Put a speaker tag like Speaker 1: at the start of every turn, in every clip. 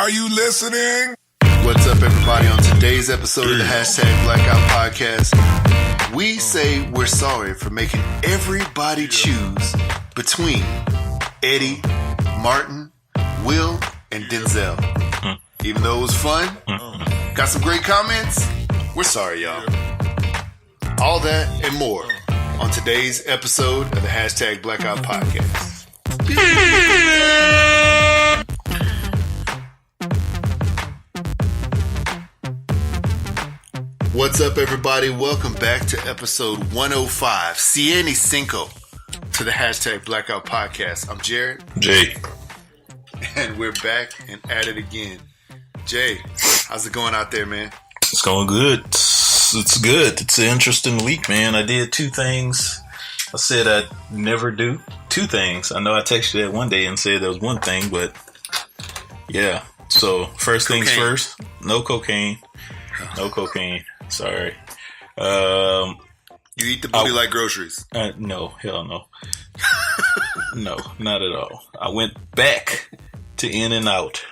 Speaker 1: Are you listening?
Speaker 2: What's up, everybody? On today's episode of the #Blackout podcast, we say we're sorry for making everybody choose between Eddie, Martin, Will, and Denzel. Even though it was fun, got some great comments, we're sorry, y'all. All that and more on today's episode of the #Blackout podcast. What's up, everybody? Welcome back to episode 105, Ciene Cinco, to the #Blackout podcast. I'm Jared.
Speaker 3: Jay.
Speaker 2: And we're back and at it again. Jay, how's it going out there, man?
Speaker 3: It's going good. It's good. It's an interesting week, man. I did two things I said I'd never do. Two things. I know I texted you that one day and said there was one thing, but yeah. So, first things first, no cocaine. No cocaine. Sorry.
Speaker 2: You eat the booty like groceries?
Speaker 3: No, hell no. No, not at all. I went back to In-N-Out.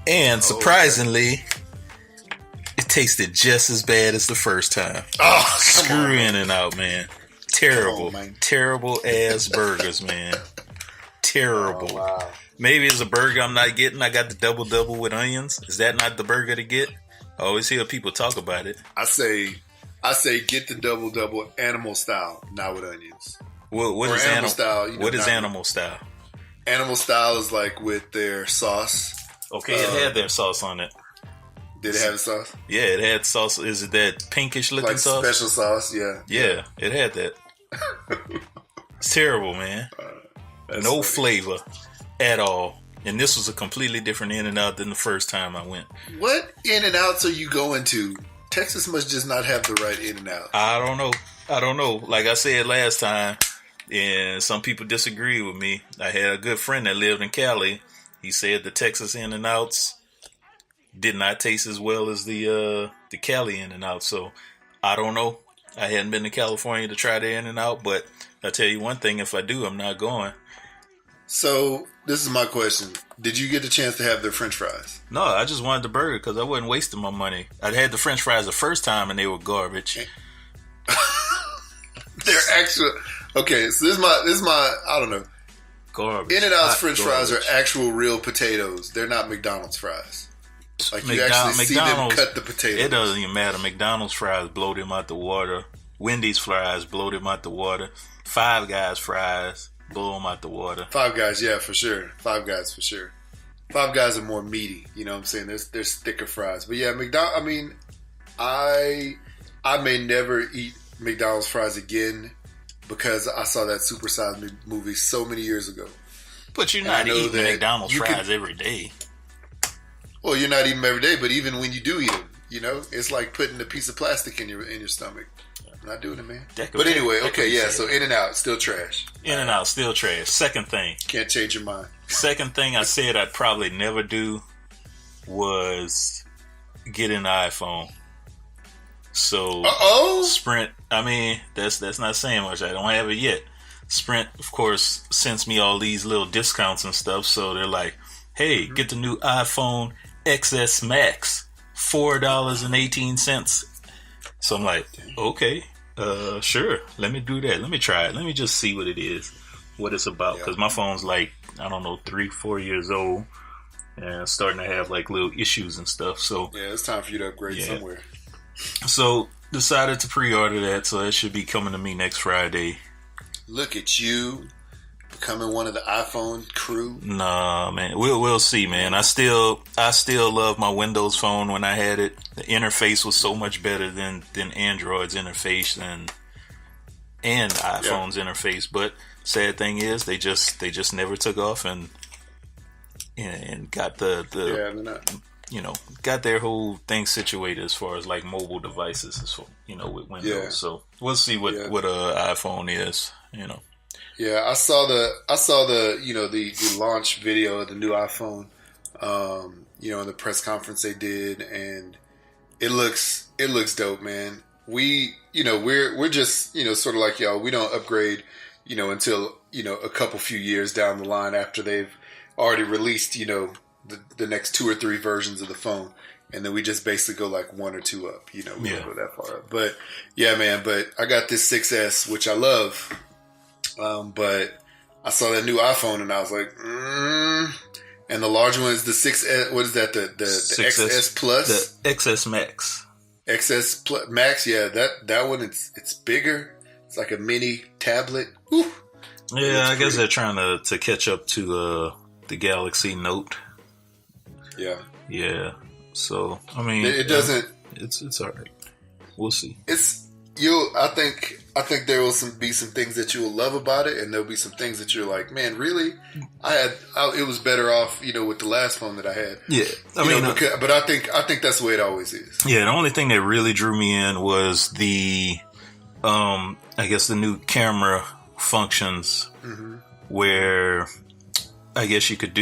Speaker 3: And surprisingly, it tasted just as bad as the first time.
Speaker 2: Oh,
Speaker 3: screw In-N-Out, man. Terrible. Terrible ass burgers, man. Terrible.
Speaker 2: Oh, wow.
Speaker 3: Maybe it's a burger I'm not getting. I got the double with onions. Is that not the burger to get? I always hear people talk about it.
Speaker 2: I say get the double animal style, not with onions.
Speaker 3: What is animal
Speaker 2: style?
Speaker 3: What is animal style?
Speaker 2: Animal style is like with their sauce.
Speaker 3: Okay, it had their sauce on it.
Speaker 2: Did it have a sauce?
Speaker 3: Yeah, it had sauce. Is it that pinkish looking
Speaker 2: like
Speaker 3: sauce?
Speaker 2: Special sauce, yeah.
Speaker 3: Yeah, it had that. It's terrible, man. No funny. Flavor at all. And this was a completely different In-N-Out than the first time I went.
Speaker 2: What In-N-Outs are you going to? Texas must just not have the right In-N-Out.
Speaker 3: I don't know. Like I said last time, and some people disagree with me. I had a good friend that lived in Cali. He said the Texas In-N-Outs did not taste as well as the Cali In-N-Out. So I don't know. I hadn't been to California to try the In-N-Out, but I'll tell you one thing, if I do, I'm not going.
Speaker 2: So this is my question. Did you get the chance to have their French fries?
Speaker 3: No, I just wanted the burger because I wasn't wasting my money. I had the French fries the first time and they were garbage.
Speaker 2: They're actual. Okay, so this is my I don't know.
Speaker 3: Garbage.
Speaker 2: In-N-Out's French fries are actual real potatoes. They're not McDonald's fries. Like you actually see them cut the potatoes.
Speaker 3: It doesn't even matter. McDonald's fries blow them out the water. Wendy's fries blow them out the water. Five Guys fries blow them out the water.
Speaker 2: Five Guys, yeah, for sure. Five Guys, for sure. Five Guys are more meaty. You know what I'm saying? There's thicker fries. But yeah, I mean, I may never eat McDonald's fries again because I saw that Super Size Me movie so many years ago.
Speaker 3: But you're not eating McDonald's fries every day.
Speaker 2: Well, you're not eating them every day, but even when you do eat them, you know, it's like putting a piece of plastic in your stomach. I'm not doing it, man. But anyway, okay, yeah, so In-N-Out, still trash.
Speaker 3: In-N-Out, still trash. Second thing.
Speaker 2: Can't change your mind.
Speaker 3: Second thing I said I'd probably never do was get an iPhone. So, Sprint, I mean, that's not saying much. I don't have it yet. Sprint, of course, sends me all these little discounts and stuff, so they're like, hey, get the new iPhone XS Max, $4.18. So I'm like, okay, sure, let me do that. Let me try it. Let me just see what it is, what it's about. Because my phone's like, I don't know, 3-4 years old and starting to have like little issues and stuff. So
Speaker 2: yeah, it's time for you to upgrade somewhere.
Speaker 3: So decided to pre-order that. So it should be coming to me next Friday.
Speaker 2: Look at you. Becoming one of the iPhone crew?
Speaker 3: Nah, man. We'll see, man. I still love my Windows phone when I had it. The interface was so much better than Android's interface and iPhone's interface. But sad thing is, they just never took off and got got their whole thing situated as far as like mobile devices, with Windows. Yeah. So we'll see what iPhone is,
Speaker 2: Yeah, I saw the the launch video of the new iPhone, in the press conference they did, and it looks dope, man. We're just sort of like y'all. We don't upgrade until a few years down the line after they've already released the next 2 or 3 versions of the phone. And then we just basically go like 1 or 2 up. We don't go that far up. But yeah, man. But I got this 6S, which I love. But I saw that new iPhone and I was like, And the large one is the 6S. What is that? The XS Plus?
Speaker 3: The XS Max.
Speaker 2: XS Plus Max. Yeah, that one. It's bigger. It's like a mini tablet. Whew.
Speaker 3: Yeah, I guess they're trying to catch up to the Galaxy Note.
Speaker 2: Yeah.
Speaker 3: Yeah. So I mean,
Speaker 2: it doesn't.
Speaker 3: It's all right. We'll see.
Speaker 2: I think there will be some things that you will love about it, and there'll be some things that you're like, man, really? It was better off, with the last phone that I had.
Speaker 3: Yeah,
Speaker 2: but I think that's the way it always is.
Speaker 3: Yeah, the only thing that really drew me in was the, I guess the new camera functions, where I guess you could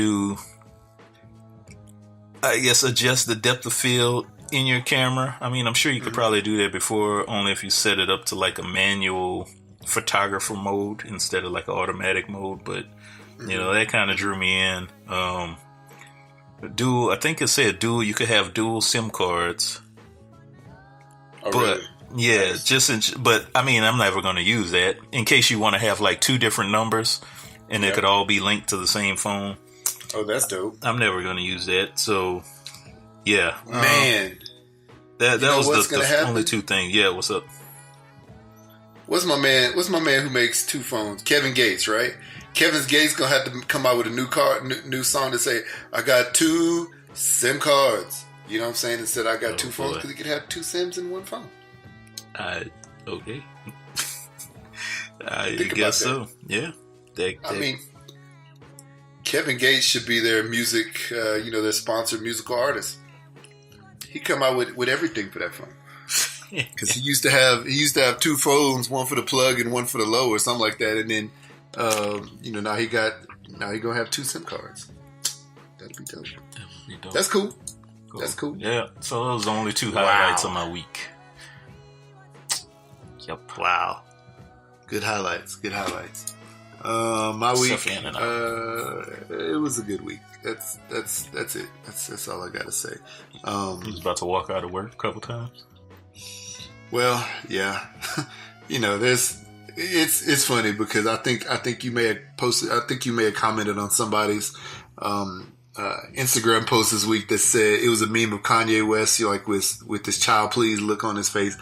Speaker 3: adjust the depth of field in your camera. I mean, I'm sure you could probably do that before, only if you set it up to like a manual photographer mode instead of like an automatic mode. But that kind of drew me in. Dual, I think it said dual. You could have dual SIM cards.
Speaker 2: Oh,
Speaker 3: but
Speaker 2: really?
Speaker 3: yeah, nice. But I mean, I'm never going to use that in case you want to have like 2 different numbers and they could all be linked to the same phone.
Speaker 2: Oh, that's dope.
Speaker 3: I'm never going to use that. So, yeah.
Speaker 2: Man.
Speaker 3: That was the only 2 things. Yeah, what's up?
Speaker 2: What's my man who makes 2 phones? Kevin Gates, right? Kevin Gates going to have to come out with a new song to say, I got 2 SIM cards. You know what I'm saying? Instead, I got 2 phones because he could have 2 SIMs in one phone.
Speaker 3: Okay. I guess so. Yeah.
Speaker 2: I mean, Kevin Gates should be their music, their sponsored musical artist. He come out with everything for that phone. Because he used to have 2 phones, one for the plug and one for the low or something like that. And then, now he gonna have 2 SIM cards. That'd be dope. That's cool. That's cool.
Speaker 3: Yeah. So those are the only 2 highlights of my week. Yep. Wow.
Speaker 2: Good highlights. My week. It was a good week. That's it. That's all I gotta say.
Speaker 3: He was about to walk out of work a couple times.
Speaker 2: Well, yeah. It's funny because I think you may have posted. I think you may have commented on somebody's Instagram post this week that said it was a meme of Kanye West, like with this child please look on his face,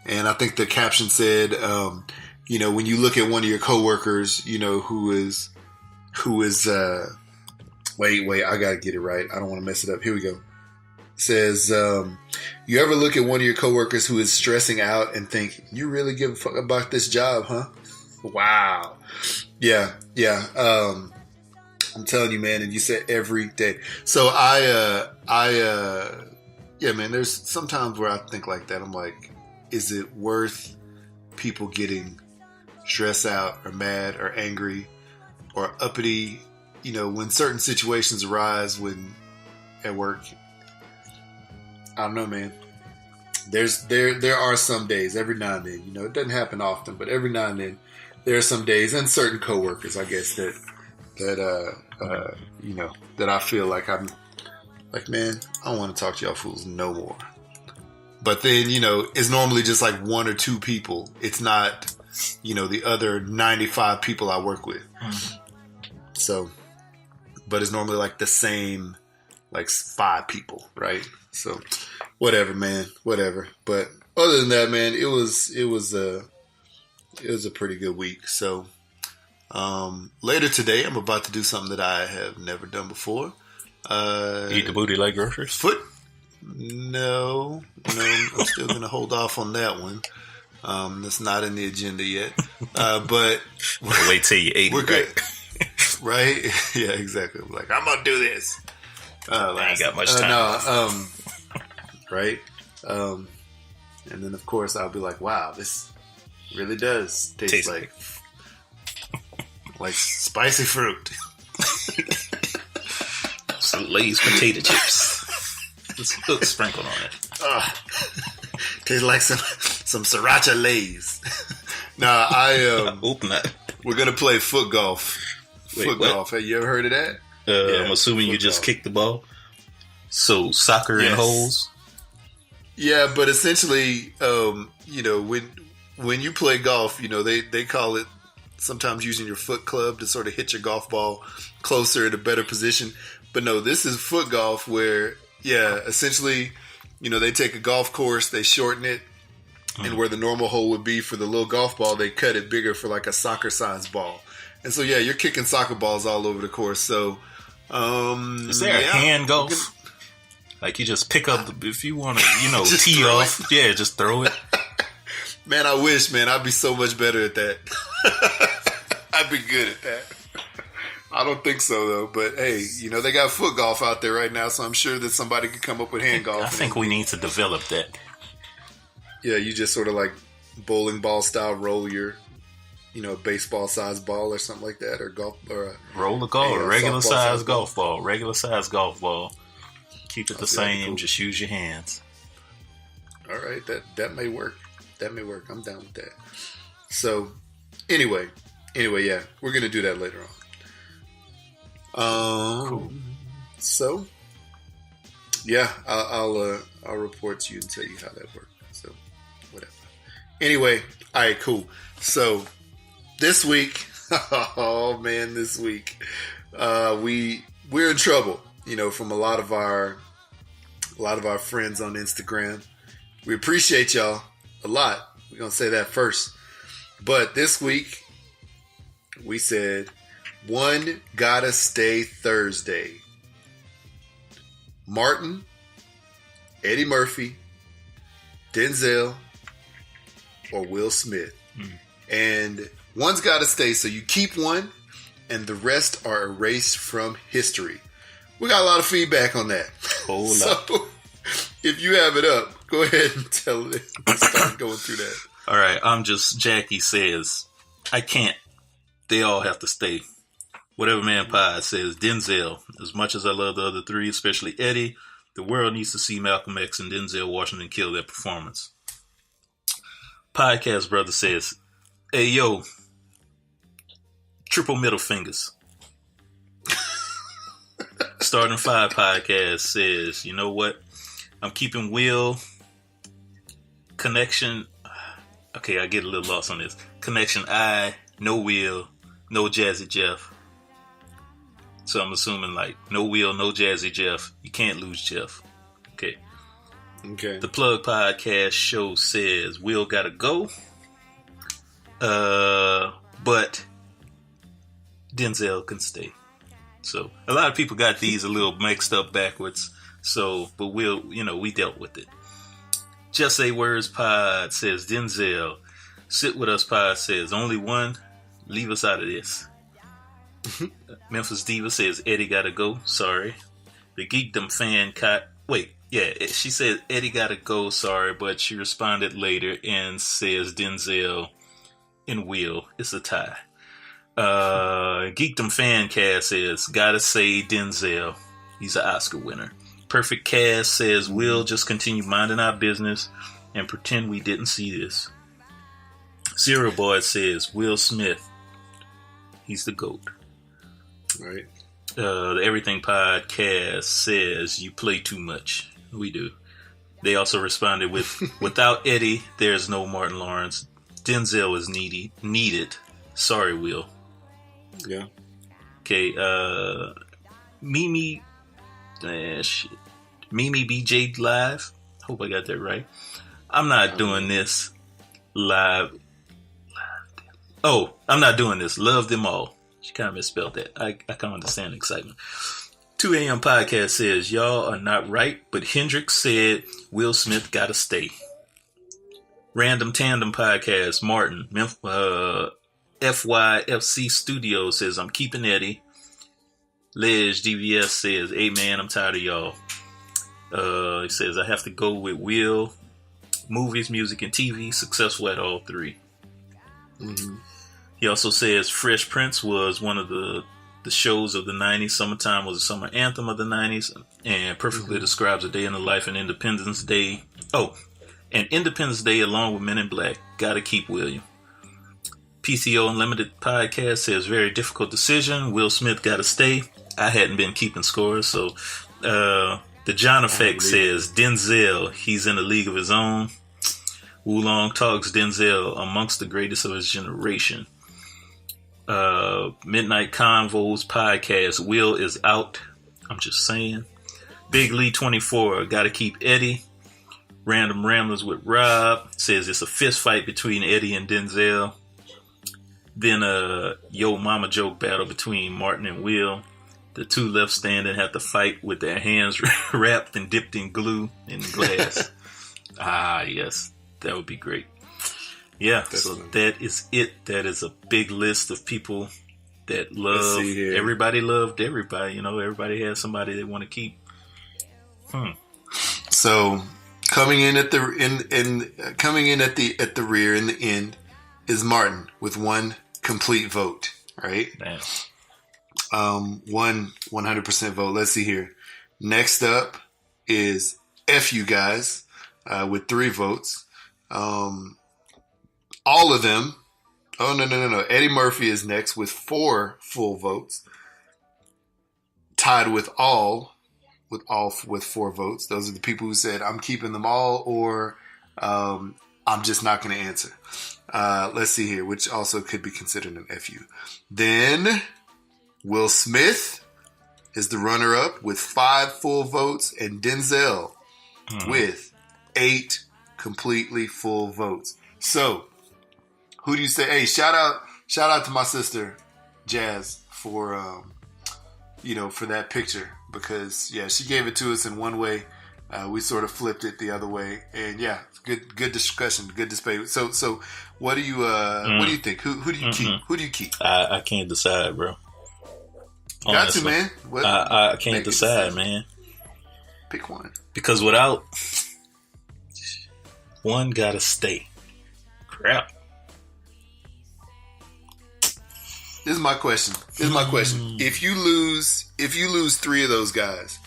Speaker 2: and I think the caption said, when you look at one of your coworkers, who is wait, I gotta get it right. I don't want to mess it up. Here we go. It says, you ever look at one of your coworkers who is stressing out and think, you really give a fuck about this job, huh? Wow. Yeah. I'm telling you, man, and you said every day. So yeah, man, there's sometimes where I think like that. I'm like, is it worth people getting stressed out or mad or angry or uppity, when certain situations arise at work? I don't know, man. There are some days, every now and then, it doesn't happen often, but every now and then there are some days and certain coworkers, I guess, that I feel like I'm like, man, I don't want to talk to y'all fools no more. But then, it's normally just like 1 or 2 people. It's not, the other 95 people I work with. Mm-hmm. So, but it's normally like the same, like 5 people, right? So, whatever, man, whatever. But other than that, man, it was a pretty good week. So, later today, I'm about to do something that I have never done before.
Speaker 3: Eat the booty like groceries?
Speaker 2: No, I'm still going to hold off on that one. That's not in the agenda yet. But
Speaker 3: wait till you ate it.
Speaker 2: We're good. Right? Yeah, exactly. Like, I'm going to do this.
Speaker 3: I ain't got much time.
Speaker 2: Right? And then, of course, I'll be like, wow, this really does taste like spicy fruit.
Speaker 3: Some Lay's potato chips. Just a little sprinkle on it.
Speaker 2: Tastes like some sriracha Lay's.
Speaker 3: Hope not.
Speaker 2: We're gonna play foot golf. Golf. Have you ever heard of that?
Speaker 3: I'm assuming you just kick the ball. So soccer in holes.
Speaker 2: Yeah, but essentially, when you play golf, they call it sometimes using your foot club to sort of hit your golf ball closer in a better position. But no, this is foot golf where, essentially, they take a golf course, they shorten it, and where the normal hole would be for the little golf ball, they cut it bigger for like a soccer-sized ball. And so, you're kicking soccer balls all over the course. So,
Speaker 3: is there a hand golf? Like you just pick up, if you want to, tee off. Yeah, just throw it.
Speaker 2: Man, I wish, man. I'd be so much better at that. I'd be good at that. I don't think so, though. But, hey, they got foot golf out there right now, so I'm sure that somebody could come up with hand golf.
Speaker 3: I think we need to develop that.
Speaker 2: Yeah, you just sort of like bowling ball style roll your, baseball size ball or something like that, or golf, or
Speaker 3: roll the golf, regular size golf ball, regular size golf ball. Keep it the same. Cool. Just use your hands.
Speaker 2: All right, that may work. That may work. I'm down with that. So, anyway, yeah, we're gonna do that later on. Cool. So, yeah, I'll report to you and tell you how that worked. So, whatever. Anyway, all right, cool. So, this week, this week, we're in trouble. From a lot of our friends on Instagram. We appreciate y'all a lot. We're going to say that first. But this week, we said, one gotta stay Thursday. Martin, Eddie Murphy, Denzel, or Will Smith. And one's gotta stay, so you keep one, and the rest are erased from history. We got a lot of feedback on that. So, if you have it up, go ahead and tell it. Start going through that.
Speaker 3: All right, Jackie says, I can't. They all have to stay. Whatever Man Pie says, Denzel. As much as I love the other three, especially Eddie, the world needs to see Malcolm X and Denzel Washington kill their performance. Podcast Brother says, hey, yo, triple middle fingers. Starting Five Podcast says, you know what? I'm keeping Will. Connection. Okay, I get a little lost on this. Connection I, no Will, no Jazzy Jeff. So I'm assuming like no Will, no Jazzy Jeff. You can't lose Jeff. Okay. The Plug Podcast show says Will gotta go. But Denzel can stay. So a lot of people got these a little mixed up backwards. So, but we'll, we dealt with it. Just Say Words Pod says Denzel. Sit With Us Pod says only one. Leave us out of this. Memphis Diva says Eddie gotta go. Sorry. The Geekdom fan she said Eddie gotta go. Sorry, but she responded later and says Denzel and Will. It's a tie. Geekdom fan cast says gotta say Denzel. He's an Oscar winner. Perfect Cast says we'll just continue minding our business and pretend we didn't see this. Zero Boy says Will Smith. He's the GOAT.
Speaker 2: Right.
Speaker 3: The Everything Podcast says you play too much. We do. They also responded with without Eddie, there's no Martin Lawrence. Denzel is needed. Sorry, Will.
Speaker 2: Yeah.
Speaker 3: Okay. Mimi BJ Live. Hope I got that right. I'm not doing this live. Oh, I'm not doing this. Love them all. She kind of misspelled that. I can understand the excitement. 2 a.m. Podcast says, y'all are not right, but Hendrix said Will Smith gotta stay. Random Tandem Podcast, Martin, FYFC Studio says, I'm keeping Eddie. Ledge DVS says, hey man, I'm tired of y'all. He says, I have to go with Will. Movies, music, and TV, successful at all three. Mm-hmm. He also says Fresh Prince was one of the shows of the 90s. Summertime was a summer anthem of the 90s and perfectly describes a day in the life and Independence Day. Oh, and Independence Day along with Men in Black. Gotta keep William. PCO Unlimited Podcast says very difficult decision. Will Smith gotta stay. I hadn't been keeping scores, so the John Effect says Denzel, he's in a league of his own. Wulong talks Denzel amongst the greatest of his generation. Midnight Convos podcast, Will is out. I'm just saying. Big Lee 24, gotta keep Eddie. Random Ramblers with Rob says it's a fist fight between Eddie and Denzel. Then Yo Mama joke battle between Martin and Will. The two left standing have to fight with their hands wrapped and dipped in glue in glass. Yes, that would be great. Yeah, so that is it. That is a big list of people that love. Everybody loved everybody. You know, everybody has somebody they want to keep.
Speaker 2: So coming in at the rear in the end is Martin with one complete vote. Right.
Speaker 3: Damn.
Speaker 2: 100% vote. Let's see here. Next up is F you guys with 3 votes. All of them. Oh, no. Eddie Murphy is next with 4 full votes. Tied with all with 4 votes. Those are the people who said, I'm keeping them all, or I'm just not going to answer. Let's see here, which also could be considered an FU. Then Will Smith is the runner-up with 5 full votes, and Denzel with 8 completely full votes. So, who do you say? Hey, shout out to my sister Jazz for for that picture, because she gave it to us in one way. We sort of flipped it the other way, and good discussion, good debate. So what do you think? Who do you keep? Who do you keep?
Speaker 3: I can't decide, bro.
Speaker 2: Honestly. Got to, man.
Speaker 3: I can't decide, man.
Speaker 2: Pick one.
Speaker 3: Because without one, gotta stay. Crap.
Speaker 2: This is my question. If you lose 3 of those guys,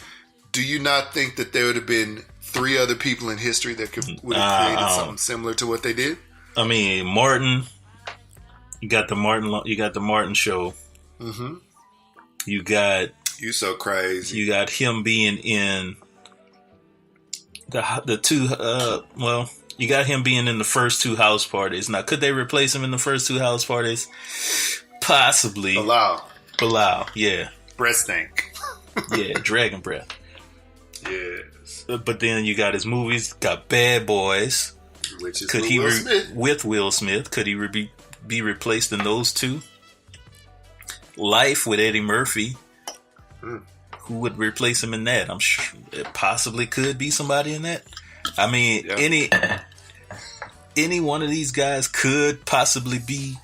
Speaker 2: do you not think that there would have been 3 other people in history that would have created something similar to what they did?
Speaker 3: I mean, Martin. You got the Martin show. Mm-hmm. You so crazy. You got him being in the 2. You got him being in the first 2 house parties. Now, could they replace him in the first 2 house parties? Possibly. Bilal, yeah.
Speaker 2: Breath stank.
Speaker 3: Yeah, dragon breath.
Speaker 2: Yes.
Speaker 3: But then you got his movies. Got Bad Boys.
Speaker 2: Which is Will Smith.
Speaker 3: With Will Smith. Could he be replaced in those 2? Life with Eddie Murphy. Who would replace him in that? I'm sure it possibly could be somebody in that. I mean, any one of these guys could possibly be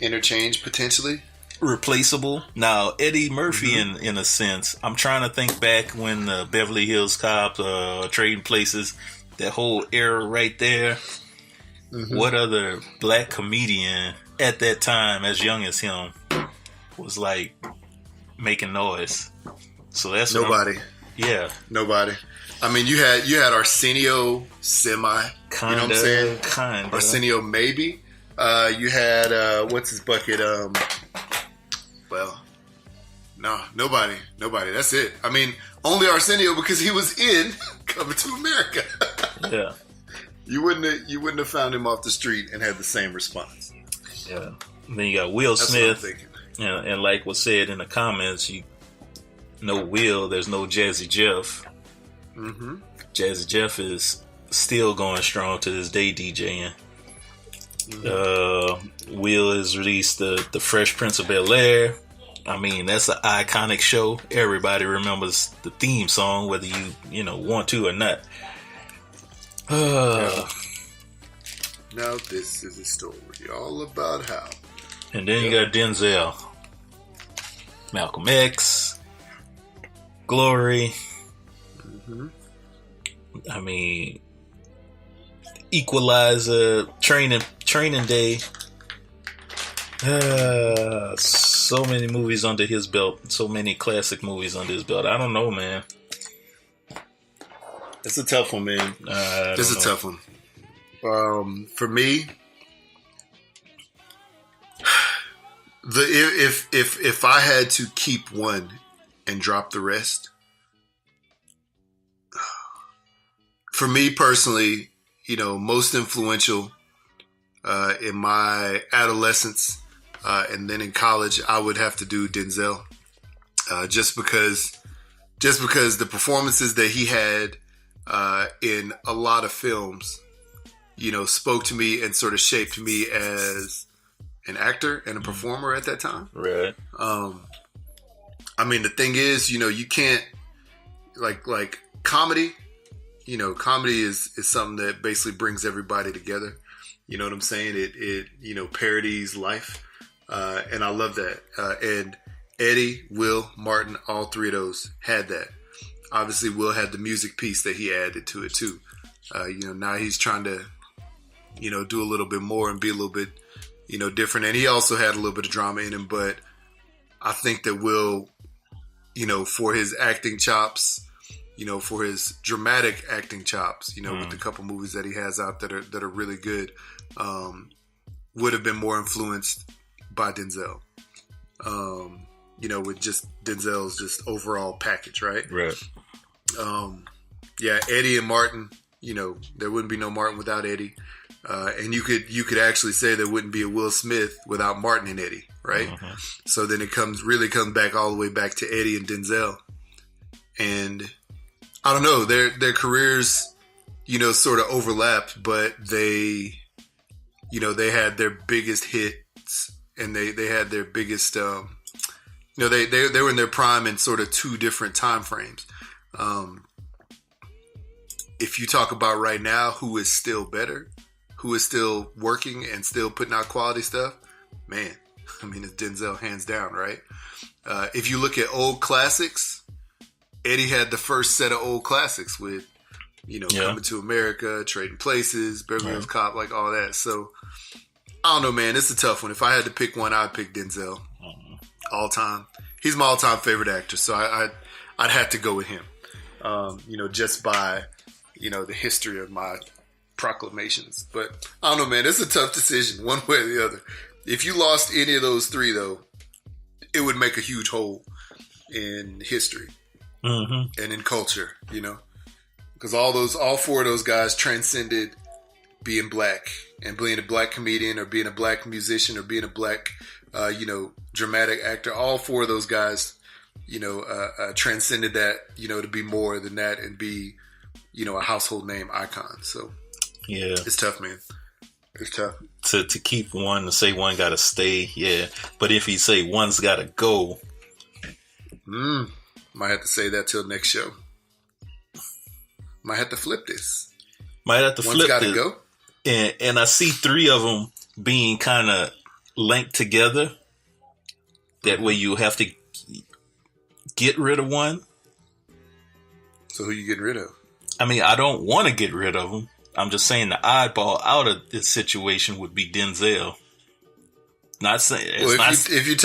Speaker 2: interchange, potentially
Speaker 3: replaceable. Now, Eddie Murphy, in a sense, I'm trying to think back when the Beverly Hills Cops, Trading Places, that whole era right there. What other black comedian at that time, as young as him, was like making noise? So that's
Speaker 2: nobody. Nobody. I mean, you had Arsenio semi.
Speaker 3: Kinda,
Speaker 2: you know what I'm saying?
Speaker 3: Kinda.
Speaker 2: Arsenio maybe. You had what's his bucket? No, nobody. That's it. I mean, only Arsenio, because he was in Coming to America.
Speaker 3: Yeah.
Speaker 2: You wouldn't have found him off the street and had the same response.
Speaker 3: Yeah. And then you got Will Smith. And like was said in the comments, Will, there's no Jazzy Jeff. Jazzy Jeff is still going strong to this day DJing. Will has released the Fresh Prince of Bel-Air. I mean, that's an iconic show. Everybody remembers the theme song, whether you want to or not.
Speaker 2: Now this is a story all about how.
Speaker 3: And then you got Denzel, Malcolm X, Glory. I mean, Equalizer, Training Day. So many movies under his belt. So many classic movies under his belt. I don't know, man.
Speaker 2: It's a tough one, man. It's a tough one. For me, If I had to keep one and drop the rest, for me personally, most influential in my adolescence and then in college, I would have to do Denzel, just because the performances that he had in a lot of films, spoke to me and sort of shaped me as an actor and a performer at that time.
Speaker 3: Right.
Speaker 2: I mean, the thing is, you can't like comedy. Comedy is something that basically brings everybody together. You know what I'm saying? It parodies life, and I love that. And Eddie, Will, Martin, all three of those had that. Obviously, Will had the music piece that he added to it too. Now he's trying to, do a little bit more and be a little bit, different. And he also had a little bit of drama in him, but I think that Will, for his acting chops, for his dramatic acting chops, with the couple movies that he has out that are really good, would have been more influenced by Denzel. With just Denzel's just overall package, right?
Speaker 3: Right.
Speaker 2: Eddie and Martin, there wouldn't be no Martin without Eddie. And you could actually say there wouldn't be a Will Smith without Martin and Eddie, right? Mm-hmm. So then it comes back all the way back to Eddie and Denzel. And I don't know, their careers, sort of overlapped, but they had their biggest hits and they had their biggest, they were in their prime in sort of two different time frames. If you talk about right now, who is still better, who is still working and still putting out quality stuff, man, I mean, it's Denzel hands down, right? If you look at old classics, Eddie had the first set of old classics with, Coming to America, Trading Places, Beverly Hills Cop, like all that. So, I don't know, man. It's a tough one. If I had to pick one, I'd pick Denzel. All time. He's my all-time favorite actor, so I'd have to go with him. Just by, the history of my proclamations. But, I don't know, man. It's a tough decision, one way or the other. If you lost any of those three, though, it would make a huge hole in history. Mm-hmm. And in culture, because all four of those guys transcended being black and being a black comedian or being a black musician or being a black, dramatic actor. All four of those guys, transcended that, to be more than that and be, a household name icon. So yeah, it's tough, man. It's tough
Speaker 3: to keep one, to say one got to stay. Yeah, but if you say one's got to go,
Speaker 2: might have to say that till next show. Might have to flip this.
Speaker 3: One's
Speaker 2: got to go.
Speaker 3: And I see three of them being kind of linked together. That way you have to get rid of one.
Speaker 2: So who you getting rid of?
Speaker 3: I mean, I don't want to get rid of them. I'm just saying the oddball out of this situation would be Denzel. Not saying
Speaker 2: if you're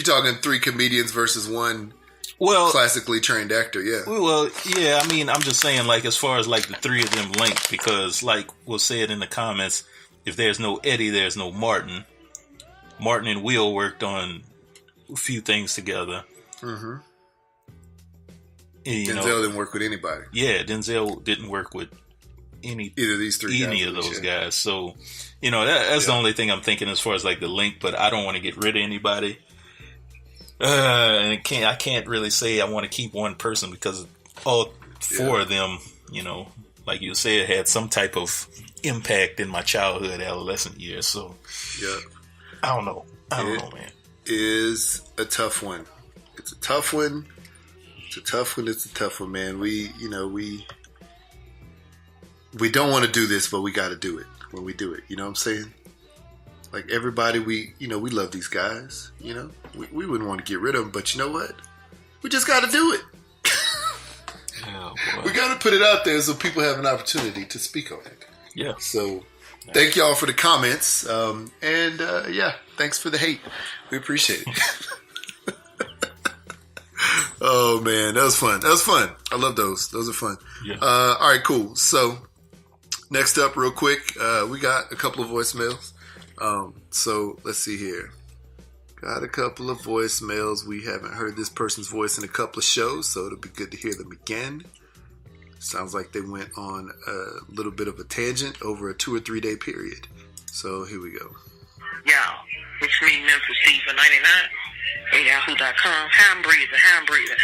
Speaker 2: talking three comedians versus one classically trained actor, yeah.
Speaker 3: Well, yeah. I mean, I'm just saying, like, as far as like the three of them linked, because like was said in the comments, if there's no Eddie, there's no Martin. Martin and Will worked on a few things together. Mm-hmm. And,
Speaker 2: Denzel didn't work with anybody.
Speaker 3: Yeah, Denzel didn't work with
Speaker 2: either of these three
Speaker 3: any of those guys. So, that's the only thing I'm thinking as far as like the link. But I don't want to get rid of anybody. And I can't really say I want to keep one person because all four of them, like you said, had some type of impact in my childhood, adolescent years. So, yeah, I don't know. I don't know, man.
Speaker 2: Is a tough one. It's a tough one. It's a tough one, man. We don't want to do this, but we got to do it when we do it. You know what I'm saying? Like everybody, we love these guys. We wouldn't want to get rid of them, but you know what? We just got to do it. Oh, we got to put it out there so people have an opportunity to speak on it.
Speaker 3: Yeah.
Speaker 2: So thank y'all for the comments. Thanks for the hate. We appreciate it. Oh man, that was fun. I love those. Those are fun. Yeah. All right, cool. So next up, real quick, we got a couple of voicemails. So let's see here. Got a couple of voicemails. We haven't heard this person's voice in a couple of shows, so it'll be good to hear them again. Sounds like they went on a little bit of a tangent over a 2 or 3 day period. So here we go.
Speaker 1: Y'all, it's me, Memphis Diva 99 at yahoo.com. How I'm breathing.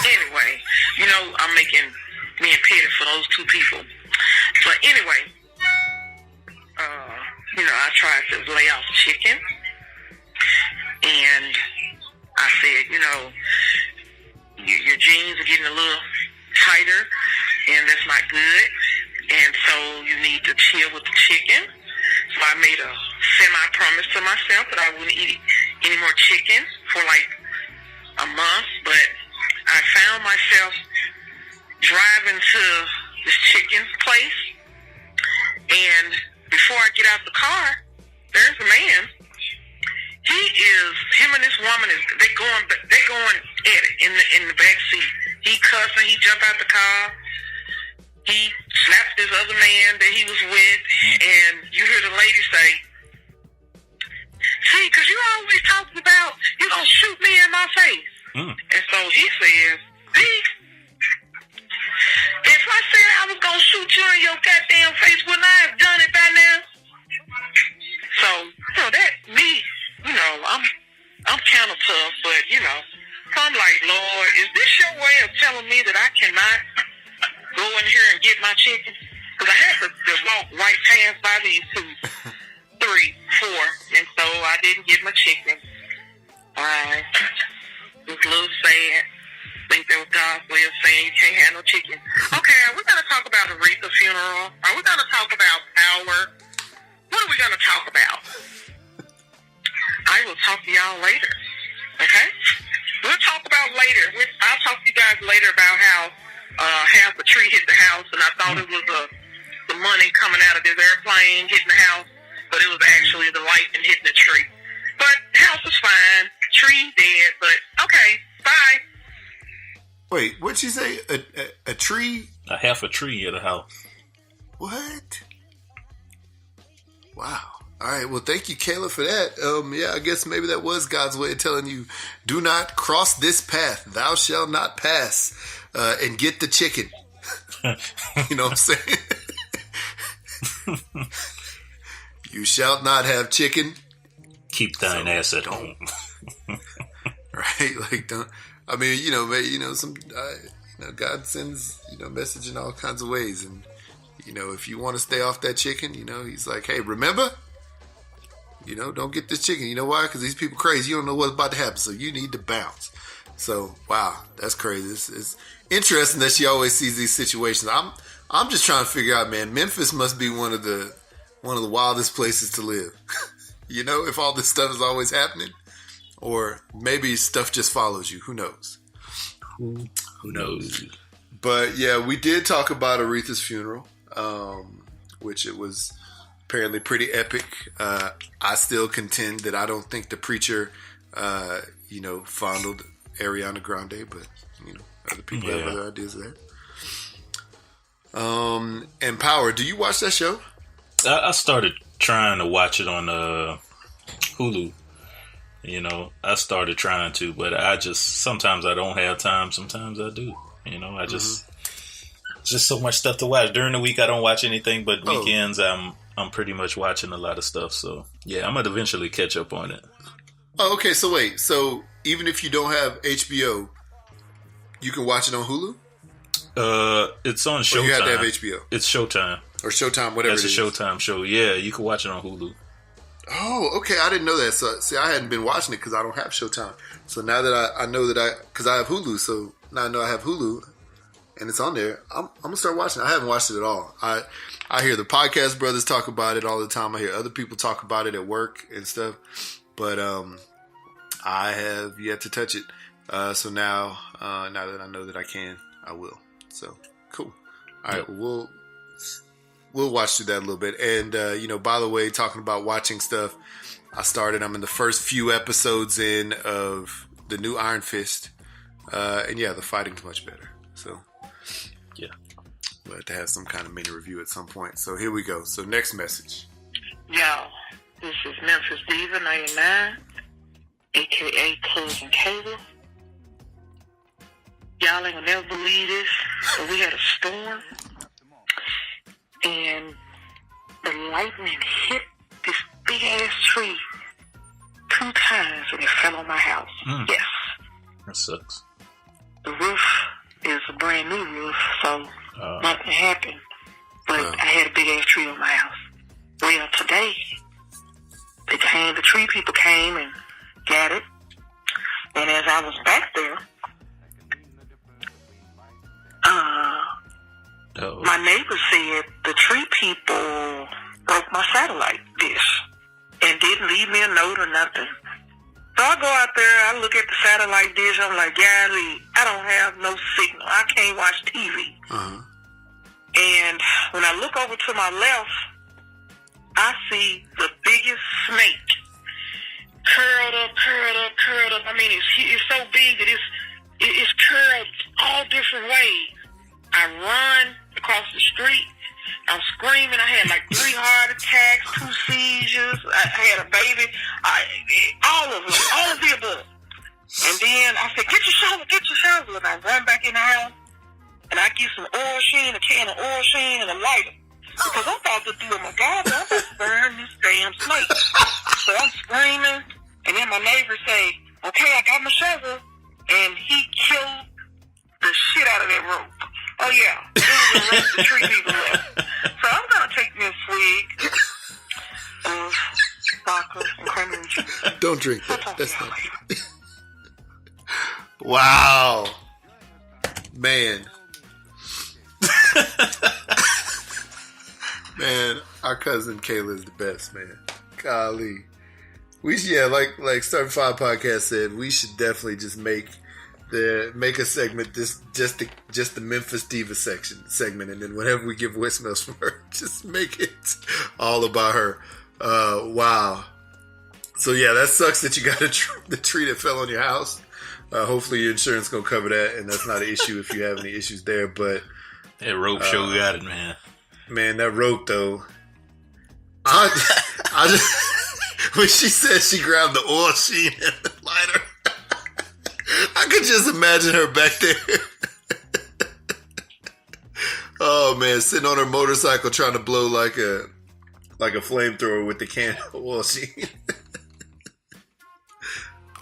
Speaker 1: Anyway, you know, I'm making me and Petty for those two people. But anyway, you know, I tried to lay off chicken. And I said, you know, your jeans are getting a little tighter, and that's not good. And so you need to chill with the chicken. So I made a semi-promise to myself that I wouldn't eat any more chicken for like a month. But I found myself driving to this chicken place, and before I get out the car, there's a man. Him and this woman they going at it in the back seat. He cussing, he jumped out the car, he slapped this other man that he was with, and you hear the lady say, "See, because you always talking about you gonna shoot me in my face." And so he says, "See, if I said I was gonna shoot you in your goddamn face, wouldn't I have done it by now?" So, you know, that me, you know, I'm kind of tough, but, you know, so I'm like, Lord, is this your way of telling me that I cannot go in here and get my chicken? Because I had to walk right past by these 2, 3, 4, and so I didn't get my chicken. I was a little sad. I think that was God's way of saying you can't have no chicken. Okay, are we going to talk about Aretha's funeral? Are we going to talk about power? What are we going to talk about? I will talk to y'all later. Okay? We'll talk about later. I'll talk to you guys later about how half a tree hit the house, and I thought it was the money coming out of this airplane hitting the house, but it was actually the lightning hitting the tree. But the house is fine. Tree dead, but okay. Bye.
Speaker 2: Wait, what'd she say? A tree?
Speaker 3: A half a tree at a house.
Speaker 2: What? Wow. All right. Well, thank you, Kayla, for that. Yeah, I guess maybe that was God's way of telling you, do not cross this path. Thou shalt not pass and get the chicken. You know what I'm saying? You shalt not have chicken.
Speaker 3: Keep thine ass at home.
Speaker 2: Right? Like, don't. I mean, you know, God sends, message in all kinds of ways. And, if you want to stay off that chicken, he's like, hey, remember? Don't get this chicken. You know why? Because these people crazy. You don't know what's about to happen. So you need to bounce. So, wow, that's crazy. It's interesting that she always sees these situations. I'm just trying to figure out, man, Memphis must be one of the wildest places to live. If all this stuff is always happening. Or maybe stuff just follows you. Who knows?
Speaker 3: Who knows?
Speaker 2: But, yeah, we did talk about Aretha's funeral, which it was apparently pretty epic. I still contend that I don't think the preacher, fondled Ariana Grande, but, other people have other ideas of that. And Power, do you watch that show?
Speaker 3: I started trying to watch it on Hulu. I started trying to, but sometimes I don't have time. Sometimes I do. Just so much stuff to watch. During the week, I don't watch anything, but weekends, I'm pretty much watching a lot of stuff. So, yeah, I'm going to eventually catch up on it.
Speaker 2: Oh, okay. So, wait. So, even if you don't have HBO, you can watch it on Hulu?
Speaker 3: It's on Showtime.
Speaker 2: Or you have to have HBO?
Speaker 3: It's Showtime.
Speaker 2: Or Showtime, whatever it is.
Speaker 3: It's a Showtime show. Yeah, you can watch it on Hulu.
Speaker 2: Oh, okay. I didn't know that. So, see, I hadn't been watching it because I don't have Showtime. So now that I know that because I have Hulu, so now I know I have Hulu and it's on there, I'm going to start watching it. I haven't watched it at all. I hear the podcast brothers talk about it all the time. I hear other people talk about it at work and stuff. But I have yet to touch it. So now that I know that I can, I will. So, cool. All right, we'll watch through that a little bit. And, by the way, talking about watching stuff, I'm in the first few episodes of the new Iron Fist. And yeah, the fighting's much better. So, yeah. We'll have to have some kind of mini review at some point. So here we go. So next message.
Speaker 1: Yo, this is Memphis Diva 99 aka Cousin Kayla. Y'all ain't gonna never believe this, but we had a storm, and the lightning hit this big ass tree 2 times, and it fell on my house. Yes.
Speaker 3: That sucks.
Speaker 1: The roof is a brand new roof, so nothing happened. But I had a big ass tree on my house. Well, today, the tree people came and got it. And as I was back there, my neighbor said the tree people broke my satellite dish and didn't leave me a note or nothing. So I go out there, I look at the satellite dish, I'm like, golly, I don't have no signal. I can't watch TV. And when I look over to my left, I see the biggest snake curled up. I mean, it's so big that it's curled all different ways. I run across the street. I'm screaming. I had like 3 heart attacks, 2 seizures. I had a baby. All of the above. And then I said, get your shovel. And I run back in the house. And I get some oil sheen, a can of oil sheen, and a lighter. Because I'm about to do it. My God, I'm about to burn this damn snake. So I'm screaming. And then my neighbor say, okay, I got my shovel. And he killed the shit out of that rope. Oh, yeah. It was the rest of the tree people left. So I'm going to take me a swig of vodka and cranberry juice.
Speaker 2: Don't drink that. That's not. Wow. Man. Man, our cousin Kayla is the best, man. Golly. We should, like Starting 5 podcast said, we should definitely just make a segment just the Memphis Diva segment, and then whenever we give voicemails from her, just make it all about her. Wow. So yeah, that sucks that you got the tree that fell on your house. Hopefully your insurance gonna cover that, and that's not an issue if you have any issues there. But
Speaker 3: that rope show got it, man. Man,
Speaker 2: that rope though. I just when she said she grabbed the oil sheen and the lighter. I could just imagine her back there. Oh man, sitting on her motorcycle trying to blow like a flamethrower with the can of oil sheen.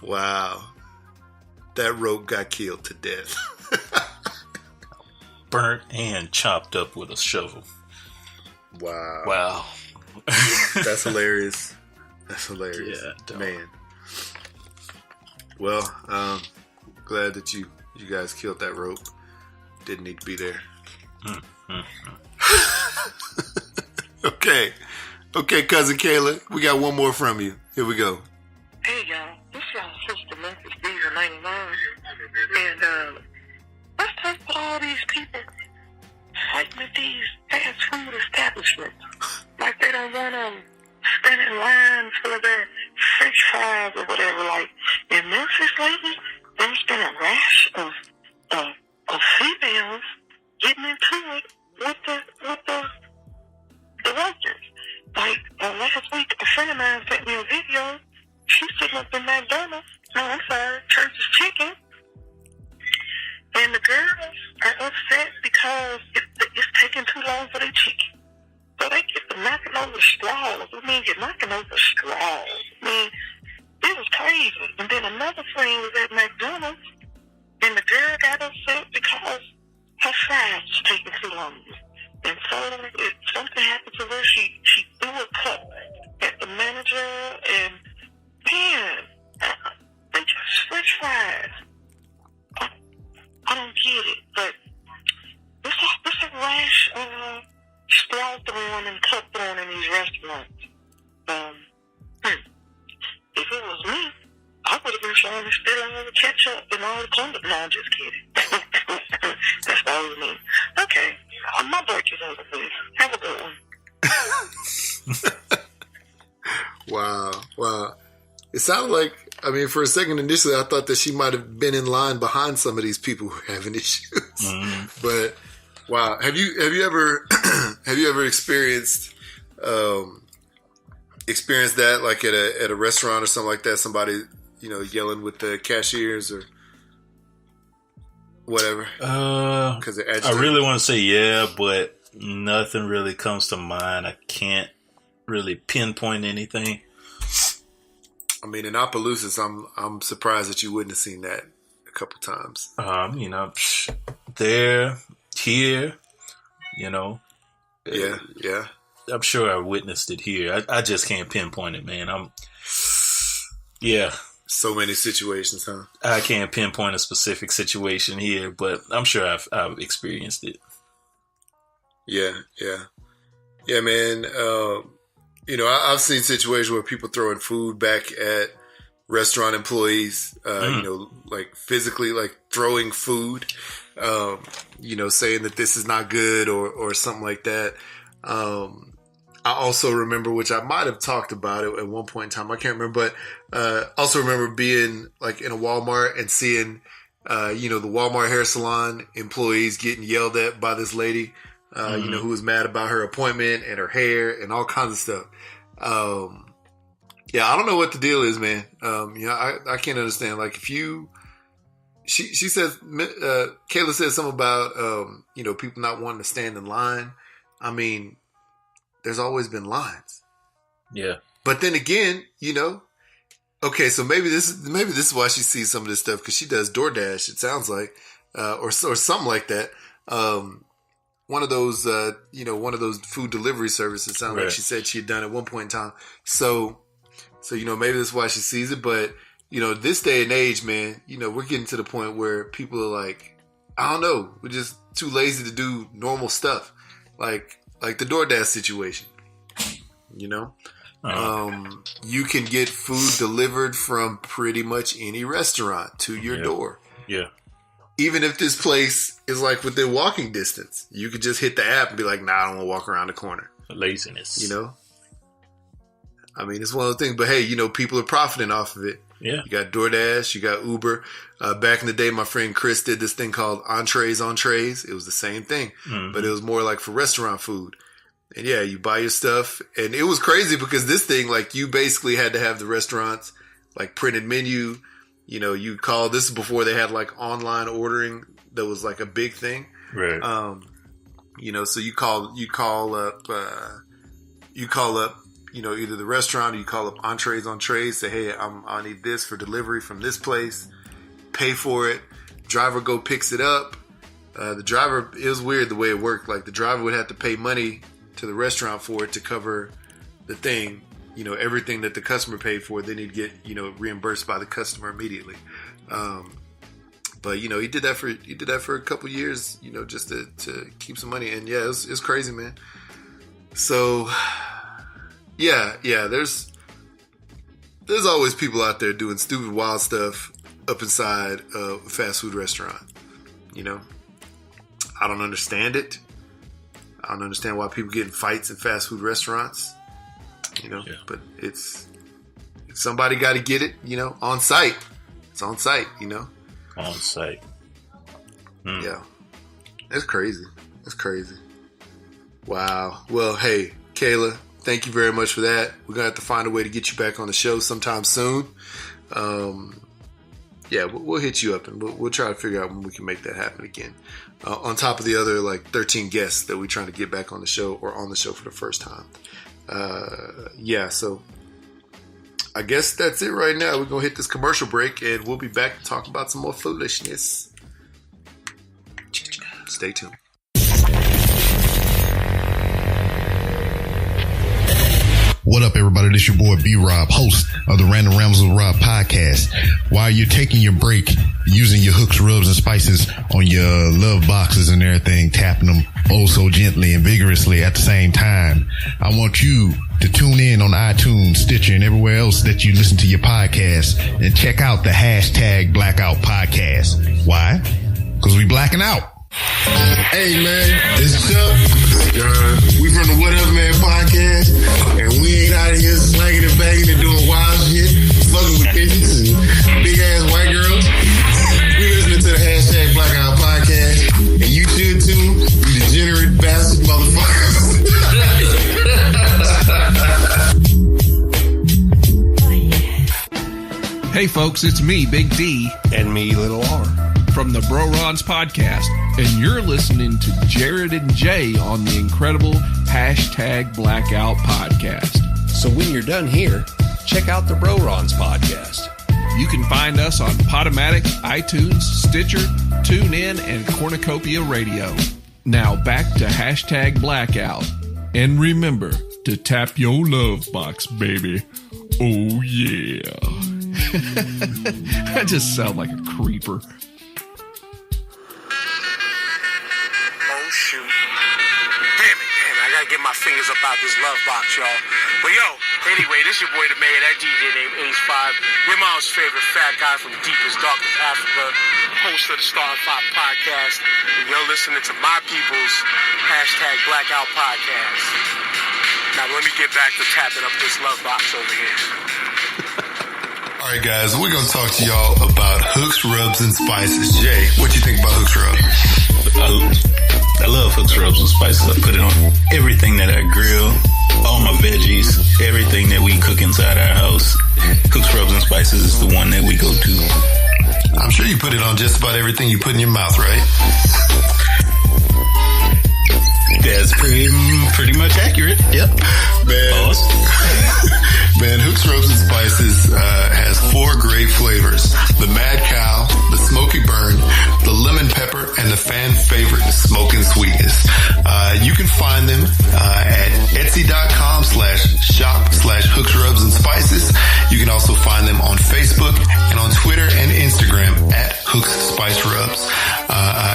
Speaker 2: Wow. That rope got killed to death.
Speaker 3: Burnt and chopped up with a shovel.
Speaker 2: Wow. That's hilarious. Yeah, man. Well, glad that you guys killed that rope. Didn't need to be there. Okay, cousin Kayla, we got one more from you. Here we go.
Speaker 1: Hey y'all, this is y'all sister Memphis Diva 99, and let's talk about all these people fighting at these fast food establishments like they don't want them standing in lines for their French fries or whatever. Like in Memphis lately, there's been a rash of females getting into it with the workers. Like last week, a friend of mine sent me a video. She's sitting up in McDonald's. No, I'm sorry, Church's Chicken. And the girls are upset because it's taking too long for their chicken. So they get to knocking over straws. I mean, you're knocking over straws. I mean, it was crazy. And then another friend was at McDonald's, and the girl got upset because her fries was taking too long. And so something happened to her. She threw a cup at the manager, and man, they just French fries. I don't get it, but this a rash of straw throwing and cup throwing in these restaurants. If it was me, I would have been trying to steal all the ketchup and all the condom. No, I'm just kidding. That's all me. Okay, my break is over, please. Have a good one.
Speaker 2: Wow. It sounded like, I mean, for a second initially, I thought that she might have been in line behind some of these people who are having issues. Mm-hmm. But wow, have you ever experienced that, like at a restaurant or something like that? Somebody yelling with the cashiers or whatever? Because
Speaker 3: I really want to say yeah, but nothing really comes to mind. I can't really pinpoint anything.
Speaker 2: I mean, in Opelousas, I'm surprised that you wouldn't have seen that a couple times.
Speaker 3: There, here,
Speaker 2: Yeah.
Speaker 3: I'm sure I witnessed it here. I just can't pinpoint it, man.
Speaker 2: So many situations, huh?
Speaker 3: I can't pinpoint a specific situation here, but I'm sure I've experienced it.
Speaker 2: Yeah, man. I've seen situations where people throwing food back at restaurant employees, like physically, like throwing food, saying that this is not good or something like that. I also remember, which I might have talked about it at one point in time, I can't remember, but also remember being like in a Walmart and seeing, the Walmart hair salon employees getting yelled at by this lady, who was mad about her appointment and her hair and all kinds of stuff. I don't know what the deal is, man. I can't understand. Like she says, Kayla said something about, people not wanting to stand in line. I mean, there's always been lines.
Speaker 3: Yeah.
Speaker 2: But then again, okay, so maybe this is why she sees some of this stuff, because she does DoorDash, it sounds like, or something like that. One of those food delivery services. Sounds like she said she had done at one point in time. So maybe that's why she sees it. But this day and age, man, we're getting to the point where people are like, I don't know, we're just too lazy to do normal stuff, like the DoorDash situation. You can get food delivered from pretty much any restaurant to your door.
Speaker 3: Yeah.
Speaker 2: Even if this place is like within walking distance, you could just hit the app and be like, nah, I don't want to walk around the corner.
Speaker 3: Laziness.
Speaker 2: I mean, it's one of those things, but hey, people are profiting off of it.
Speaker 3: Yeah.
Speaker 2: You got DoorDash, you got Uber. Back in the day, my friend Chris did this thing called entrees on trays. It was the same thing, but it was more like for restaurant food. And yeah, you buy your stuff. And it was crazy because this thing, like, you basically had to have the restaurants, like, printed menu. You call, this is before they had like online ordering. That was like a big thing.
Speaker 3: Right.
Speaker 2: So you call up, either the restaurant or you call up entrees on trays, say, hey, I need this for delivery from this place, pay for it. Driver go picks it up. The driver, it was weird the way it worked. Like the driver would have to pay money to the restaurant for it to cover the thing. Everything that the customer paid for, then he'd get, reimbursed by the customer immediately. But he did that for a couple years, just to keep some money. And yeah, it's crazy, man. So yeah, there's always people out there doing stupid, wild stuff up inside a fast food restaurant. I don't understand it. I don't understand why people get in fights in fast food restaurants. But it's somebody got to get it, on site. It's on site,
Speaker 3: On site.
Speaker 2: Yeah. It's crazy. Wow. Well, hey, Kayla, thank you very much for that. We're going to have to find a way to get you back on the show sometime soon. We'll hit you up and we'll try to figure out when we can make that happen again. On top of the other, 13 guests that we're trying to get back on the show or on the show for the first time. So I guess that's it right now. We're going to hit this commercial break and we'll be back to talk about some more foolishness. Stay tuned.
Speaker 4: What up, everybody? This your boy B-Rob, host of the Random Rambles with Rob podcast. While you're taking your break, using your hooks, rubs, and spices on your love boxes and everything, tapping them oh so gently and vigorously at the same time, I want you to tune in on iTunes, Stitcher, and everywhere else that you listen to your podcast and check out the hashtag Blackout podcast. Why? Because we blacking out.
Speaker 5: Hey man, it's Chuck. We from the What Up Man podcast, and we ain't out here slanging and banging and doing wild shit, fucking with bitches and big ass white girls. We listening to the hashtag Blackout podcast, and you should too, you degenerate bastard motherfuckers.
Speaker 6: Hey folks, it's me, Big D,
Speaker 7: And me, Little R.
Speaker 6: from the Bro Rons podcast, and you're listening to Jared and Jay on the incredible #Blackout podcast.
Speaker 7: So when you're done here, check out the Bro Rons podcast.
Speaker 6: You can find us on Podomatic, iTunes, Stitcher, TuneIn, and Cornucopia Radio. Now back to #Blackout. And remember to tap your love box, baby. Oh yeah. I just sound like a creeper.
Speaker 8: Oh shoot. Damn it. I gotta get my fingers up out this love box, y'all. But yo, anyway, this your boy the mayor, that DJ named Ace 5, your mom's favorite fat guy from deepest, darkest Africa, host of the Star 5 podcast. And you're listening to my people's #Blackout podcast. Now let me get back to tapping up this love box over here.
Speaker 2: All right, guys, we're going to talk to y'all about Hooks, Rubs, and Spices. Jay, what you think about Hooks, Rubs?
Speaker 3: I love Hooks, Rubs, and Spices. I put it on everything that I grill, all my veggies, everything that we cook inside our house. Hooks, Rubs, and Spices is the one that we go to.
Speaker 2: I'm sure you put it on just about everything you put in your mouth, right?
Speaker 3: That's pretty much accurate. Yep.
Speaker 2: Man, Hooks, Rubs, and Spices has 4 great flavors. The Mad Cow, the Smoky Burn, the Lemon Pepper, and the fan favorite, the Smoking Sweetness. You can find them at etsy.com/shop/Hooks, Rubs, and Spices. You can also find them on Facebook and on Twitter and Instagram at Hooks Spice Rubs.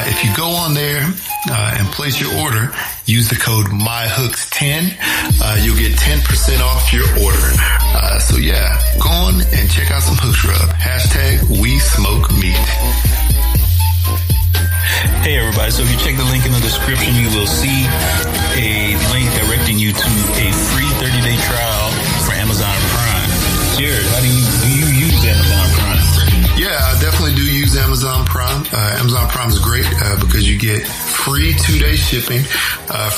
Speaker 2: If you go on there and place your order, use the code MyHooks10. You'll get 10% off your order. So yeah, go on and check out some Hooks Rub. #WeSmokeMeat.
Speaker 3: Hey everybody, so if you check the link in the description, you will see a link directing you to a free 30-day trial for Amazon Prime. Jared, how do you use Amazon Prime?
Speaker 2: Yeah, I definitely do use Amazon Prime. Amazon Prime is great because you get free 2-day shipping,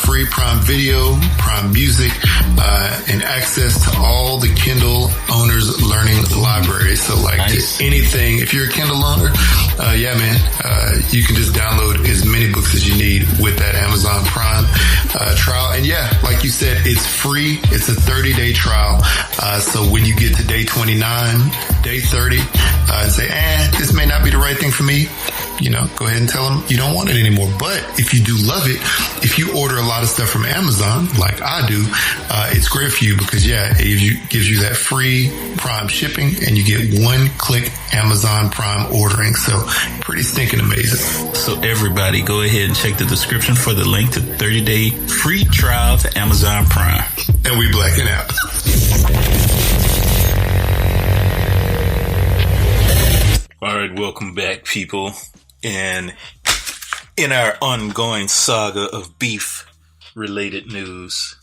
Speaker 2: free Prime Video, Prime Music, and access to all the Kindle owners' learning library. So like anything, if you're a Kindle owner, yeah, man, you can just download as many books as you need with that Amazon Prime trial. And yeah, like you said, it's free. It's a 30-day trial. So when you get to day 29, day 30, and say, this may not be the right thing for me, go ahead and tell them you don't want it anymore. But if you do love it, if you order a lot of stuff from Amazon, like I do, it's great for you because, it gives you that free Prime shipping and you get 1-click Amazon Prime ordering. So pretty stinking amazing.
Speaker 3: So everybody go ahead and check the description for the link to 30-day free trial to Amazon Prime.
Speaker 2: And we blacking out.
Speaker 3: All right, welcome back, people. And in our ongoing saga of beef-related news,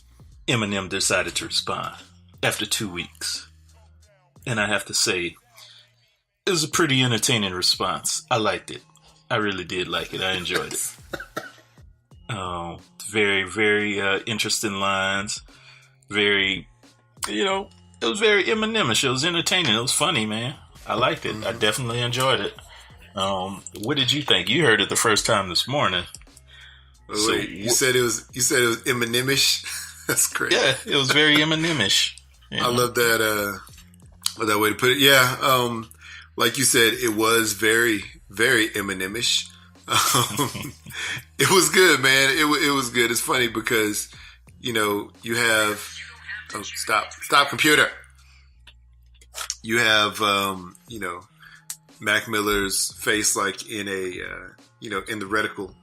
Speaker 3: Eminem decided to respond after 2 weeks. And I have to say, it was a pretty entertaining response. I liked it. I really did like it. I enjoyed it. Very, very interesting lines. Very, it was very Eminem-ish. It was entertaining. It was funny, man. I liked it. I definitely enjoyed it. What did you think? You heard it the first time this morning.
Speaker 2: Oh, wait, you said it was Eminem-ish? That's great.
Speaker 3: Yeah, it was very Eminem-ish.
Speaker 2: I love that that way to put it. Yeah, like you said, it was very, very Eminem-ish. It was good, man. It was good. It's funny because, you have... Oh, stop, computer. You have, Mac Miller's face like in a, in the reticle,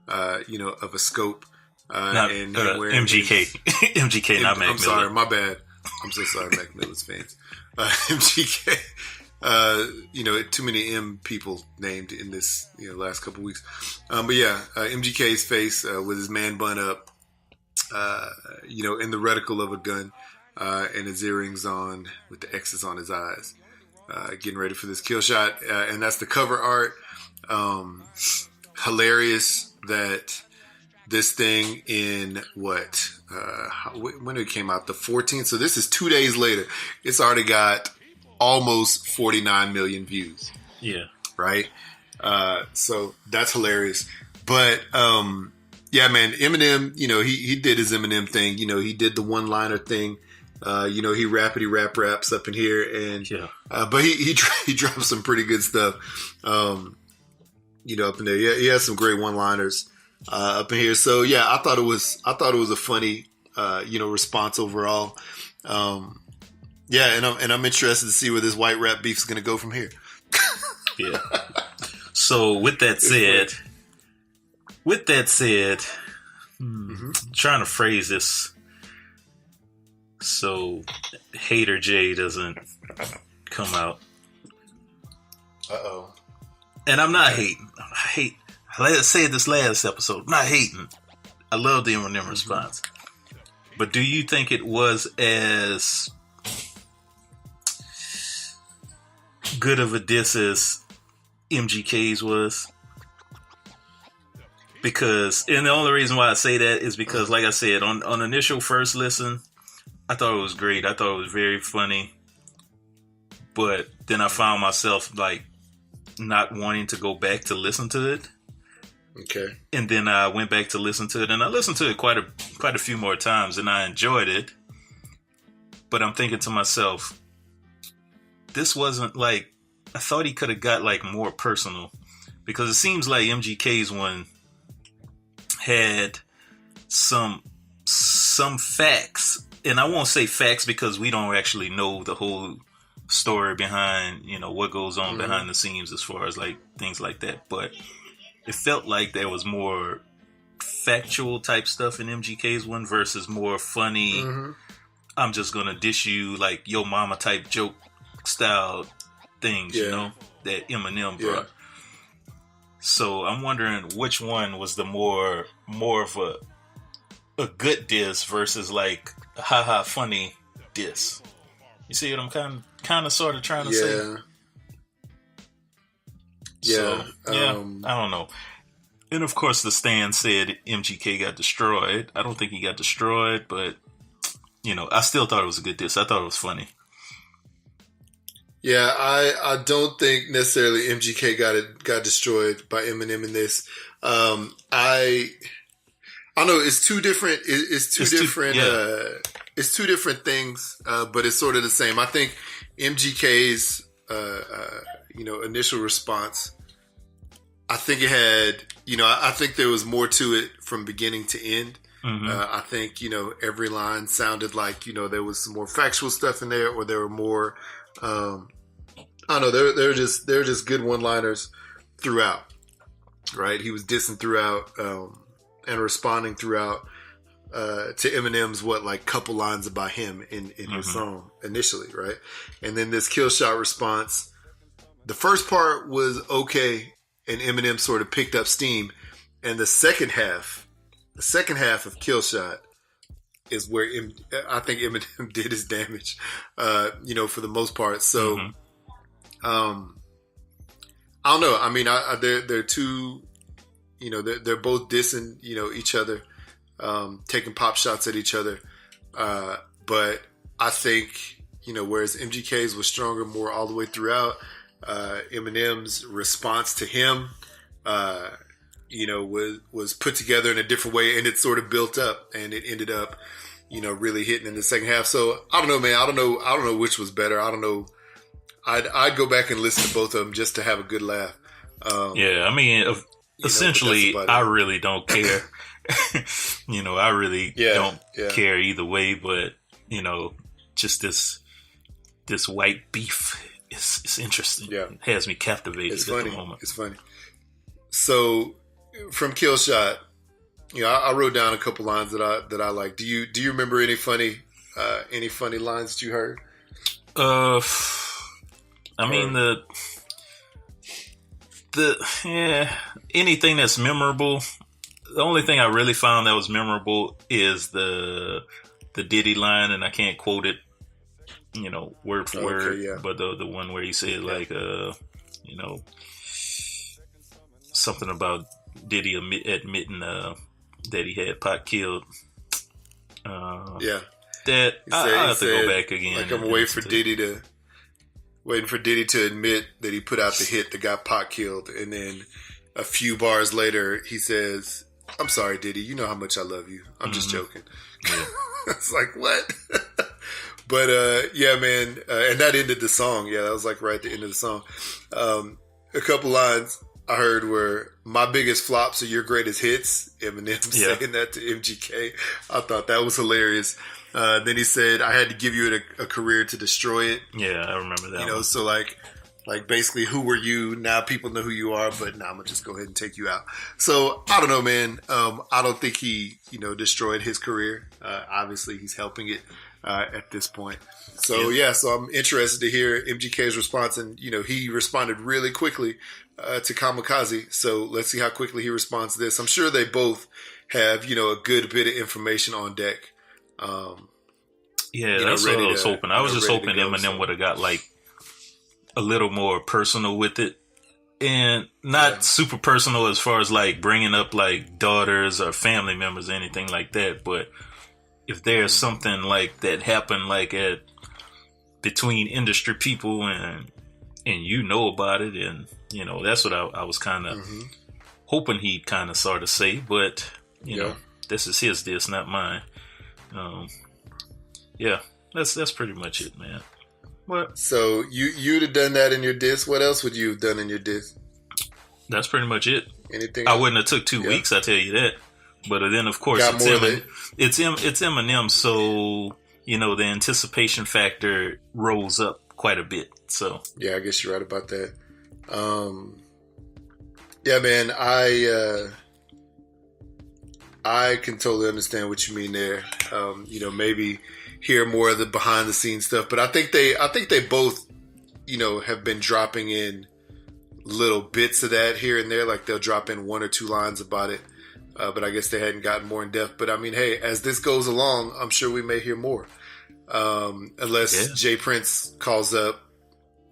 Speaker 2: of a scope. And
Speaker 3: MGK. MGK, not Mac Miller.
Speaker 2: I'm sorry, my bad. I'm so sorry, Mac Miller's fans. MGK. Too many M people named in this, last couple weeks. But yeah, MGK's face with his man bun up, in the reticle of a gun. And his earrings on with the X's on his eyes, getting ready for this kill shot. And that's the cover art. Hilarious that this thing in when it came out, the 14th. So this is 2 days later. It's already got almost 49 million views.
Speaker 3: Yeah.
Speaker 2: Right? So that's hilarious. But yeah, man, Eminem, you know, he did his Eminem thing. You know, he did the one-liner thing. You know, he raps up in here, and but he dropped some pretty good stuff. You know, up in there, yeah, he has some great one-liners up in here. So yeah, I thought it was a funny, you know, response overall. Yeah, and I'm interested to see where this white rap beef is going to go from here.
Speaker 3: Yeah. So with that said, trying to phrase this so Hater J doesn't come out.
Speaker 2: Uh-oh.
Speaker 3: And I'm not hating. I said this last episode. I'm not hating. I love the Eminem response. But do you think it was as good of a diss as MGK's was? Because, and the only reason why I say that is because, like I said, on initial first listen, I thought it was great. I thought it was very funny. But then I found myself, like, not wanting to go back to listen to it.
Speaker 2: Okay.
Speaker 3: And then I went back to listen to it, and I listened to it quite a few more times, and I enjoyed it. But I'm thinking to myself, this wasn't like, I thought he could have got like more personal, because it seems like MGK's one had some facts, and I won't say facts because we don't actually know the whole story behind, you know, what goes on behind the scenes as far as like things like that. But it felt like there was more factual type stuff in MGK's one versus more funny. I'm just gonna dish you like yo mama type joke style things, you know, that Eminem brought. So I'm wondering which one was the more of a good diss versus like a haha funny diss. You see what I'm kind of sort of trying to say?
Speaker 2: Yeah.
Speaker 3: So, I don't know. And of course the stand said MGK got destroyed. I don't think he got destroyed, but you know, I still thought it was a good diss. I thought it was funny.
Speaker 2: Yeah, I don't think necessarily MGK got destroyed by Eminem in this. I know it's two different. It's two different things, but it's sort of the same. I think MGK's you know, initial response, I think it had, you know, I think there was more to it from beginning to end. I think, you know, every line sounded like, you know, there was some more factual stuff in there, or there were more. I don't know. They're just good one-liners throughout, right? He was dissing throughout and responding throughout to Eminem's like couple lines about him in his song initially, right? And then this kill shot response. The first part was okay, and Eminem sort of picked up steam, and the second half of Kill Shot is where I think Eminem did his damage, you know, for the most part. So, I don't know. I mean, they're two, you know, they're both dissing, you know, each other, taking pop shots at each other. But I think, you know, whereas MGK's was stronger more all the way throughout, Eminem's response to him, you know, was put together in a different way, and it sort of built up, and it ended up, you know, really hitting in the second half. So I don't know, man. I don't know which was better. I don't know. I'd go back and listen to both of them just to have a good laugh.
Speaker 3: I mean, essentially, I really don't care. You know, I really don't care either way. But you know, just this white beef is interesting. Yeah, it has me captivated at the moment.
Speaker 2: It's funny. So from Kill Shot, you know, I wrote down a couple lines that I like. Do you remember any funny lines that you heard?
Speaker 3: I mean anything that's memorable. The only thing I really found that was memorable is the Diddy line, and I can't quote it, you know, word for word, but the one where he said like, you know, something about Diddy admitting that he had Pac killed. That I have to go back again.
Speaker 2: Like I'm waiting for Diddy to. waiting for Diddy to admit that he put out the hit that got Pac killed, and then a few bars later he says, "I'm sorry, Diddy. You know how much I love you. I'm just joking." Yeah. It's like, what? But yeah, man, and that ended the song. Yeah, that was like right at the end of the song. A couple lines I heard were, "My biggest flops are your greatest hits." Eminem saying that to MGK. I thought that was hilarious. Then he said, "I had to give you a career to destroy it."
Speaker 3: Yeah, I remember that.
Speaker 2: You know,
Speaker 3: one.
Speaker 2: so like basically, who were you? Now people know who you are, but now I'm gonna just go ahead and take you out. So I don't know, man. I don't think he, destroyed his career. Obviously, he's helping it at this point. So so I'm interested to hear MGK's response, and he responded really quickly to Kamikaze. So let's see how quickly he responds to this. I'm sure they both have a good bit of information on deck.
Speaker 3: That's what I was hoping. I was just hoping Eminem would have got like a little more personal with it, and not super personal as far as like bringing up like daughters or family members or anything like that. But if there's something like that happened like between industry people and about it, and that's what I was kind of hoping he'd kind of sort of say. But this is his diss, not mine. That's pretty much it, man. What?
Speaker 2: So you'd have done that in your diss. What else would you have done in your diss?
Speaker 3: That's pretty much it.
Speaker 2: Anything?
Speaker 3: I wouldn't have took 2 weeks, I tell you that. But then, of course, it's Eminem, so the anticipation factor rolls up quite a bit. So
Speaker 2: yeah, I guess you're right about that. Yeah, man, I can totally understand what you mean there. Maybe hear more of the behind the scenes stuff, but I think they both, have been dropping in little bits of that here and there. Like they'll drop in 1 or 2 lines about it, but I guess they hadn't gotten more in depth. But I mean, hey, as this goes along, I'm sure we may hear more, unless Jay Prince calls up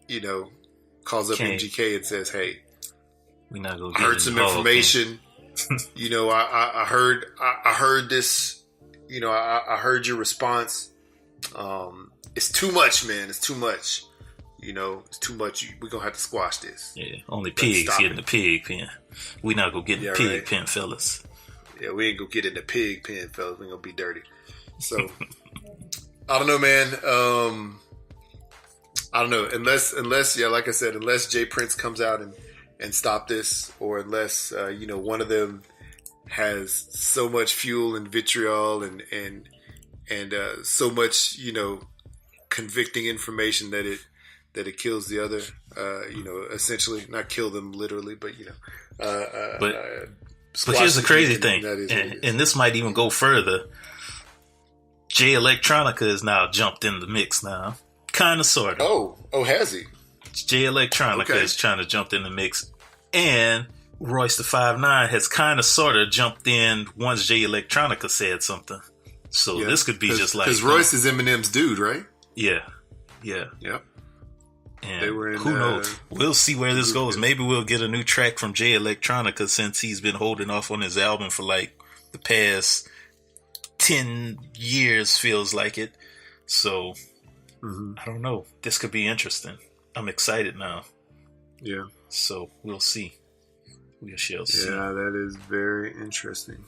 Speaker 2: MGK and says, "Hey,
Speaker 3: we're not gonna
Speaker 2: I heard some information." I heard this. I heard your response. It's too much, man. It's too much. It's too much. We're gonna have to squash this.
Speaker 3: Yeah, only pigs get in the pig pen. We not gonna get in the pig pen, fellas.
Speaker 2: Yeah, we ain't gonna get in the pig pen, fellas. We gonna be dirty. So I don't know, man. I don't know. Unless, like I said, unless Jay Prince comes out and stop this, or unless one of them has so much fuel and vitriol and so much convicting information that it kills the other. Essentially not kill them literally, but
Speaker 3: but here's the crazy thing, and this might even go further. Jay Electronica has now jumped in the mix now, kind of, sort of.
Speaker 2: Oh, has he?
Speaker 3: Jay Electronica is trying to jump in the mix, and Royce the 5'9" has kind of sort of jumped in once Jay Electronica said something. So this could be just like,
Speaker 2: because Royce is Eminem's dude, right?
Speaker 3: Yeah.
Speaker 2: Yep.
Speaker 3: And who knows? We'll see where this goes. Maybe we'll get a new track from Jay Electronica, since he's been holding off on his album for like the past 10 years, feels like it. So I don't know. This could be interesting. I'm excited now.
Speaker 2: Yeah.
Speaker 3: So we'll see. We shall see.
Speaker 2: Yeah, that is very interesting.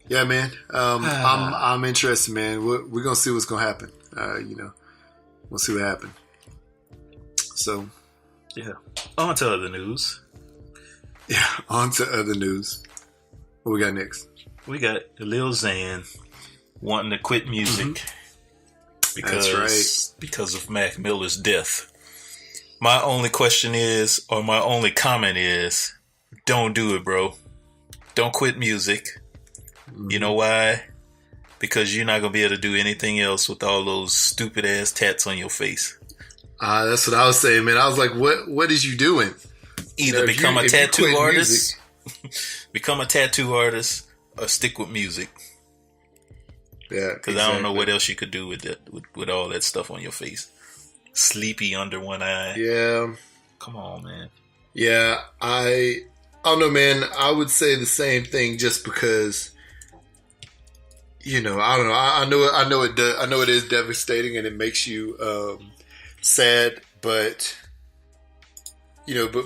Speaker 2: Yeah, man. I'm interested, man. We're gonna see what's gonna happen. We'll see what happens. So,
Speaker 3: yeah. On to other news.
Speaker 2: Yeah, on to other news. What we got next?
Speaker 3: We got Lil Xan wanting to quit music because of Mac Miller's death. My only question is, or my only comment is, don't do it, bro. Don't quit music. You know why? Because you're not going to be able to do anything else with all those stupid ass tats on your face.
Speaker 2: That's what I was saying, man. I was like, what is you doing?
Speaker 3: Either become a tattoo artist, become a tattoo artist, or stick with music.
Speaker 2: Yeah,
Speaker 3: because I don't know what else you could do with that, with all that stuff on your face. Sleepy under one eye.
Speaker 2: Yeah.
Speaker 3: Come on, man.
Speaker 2: Yeah, I don't know, man. I would say the same thing, just because, I don't know. I know it is devastating, and it makes you sad, but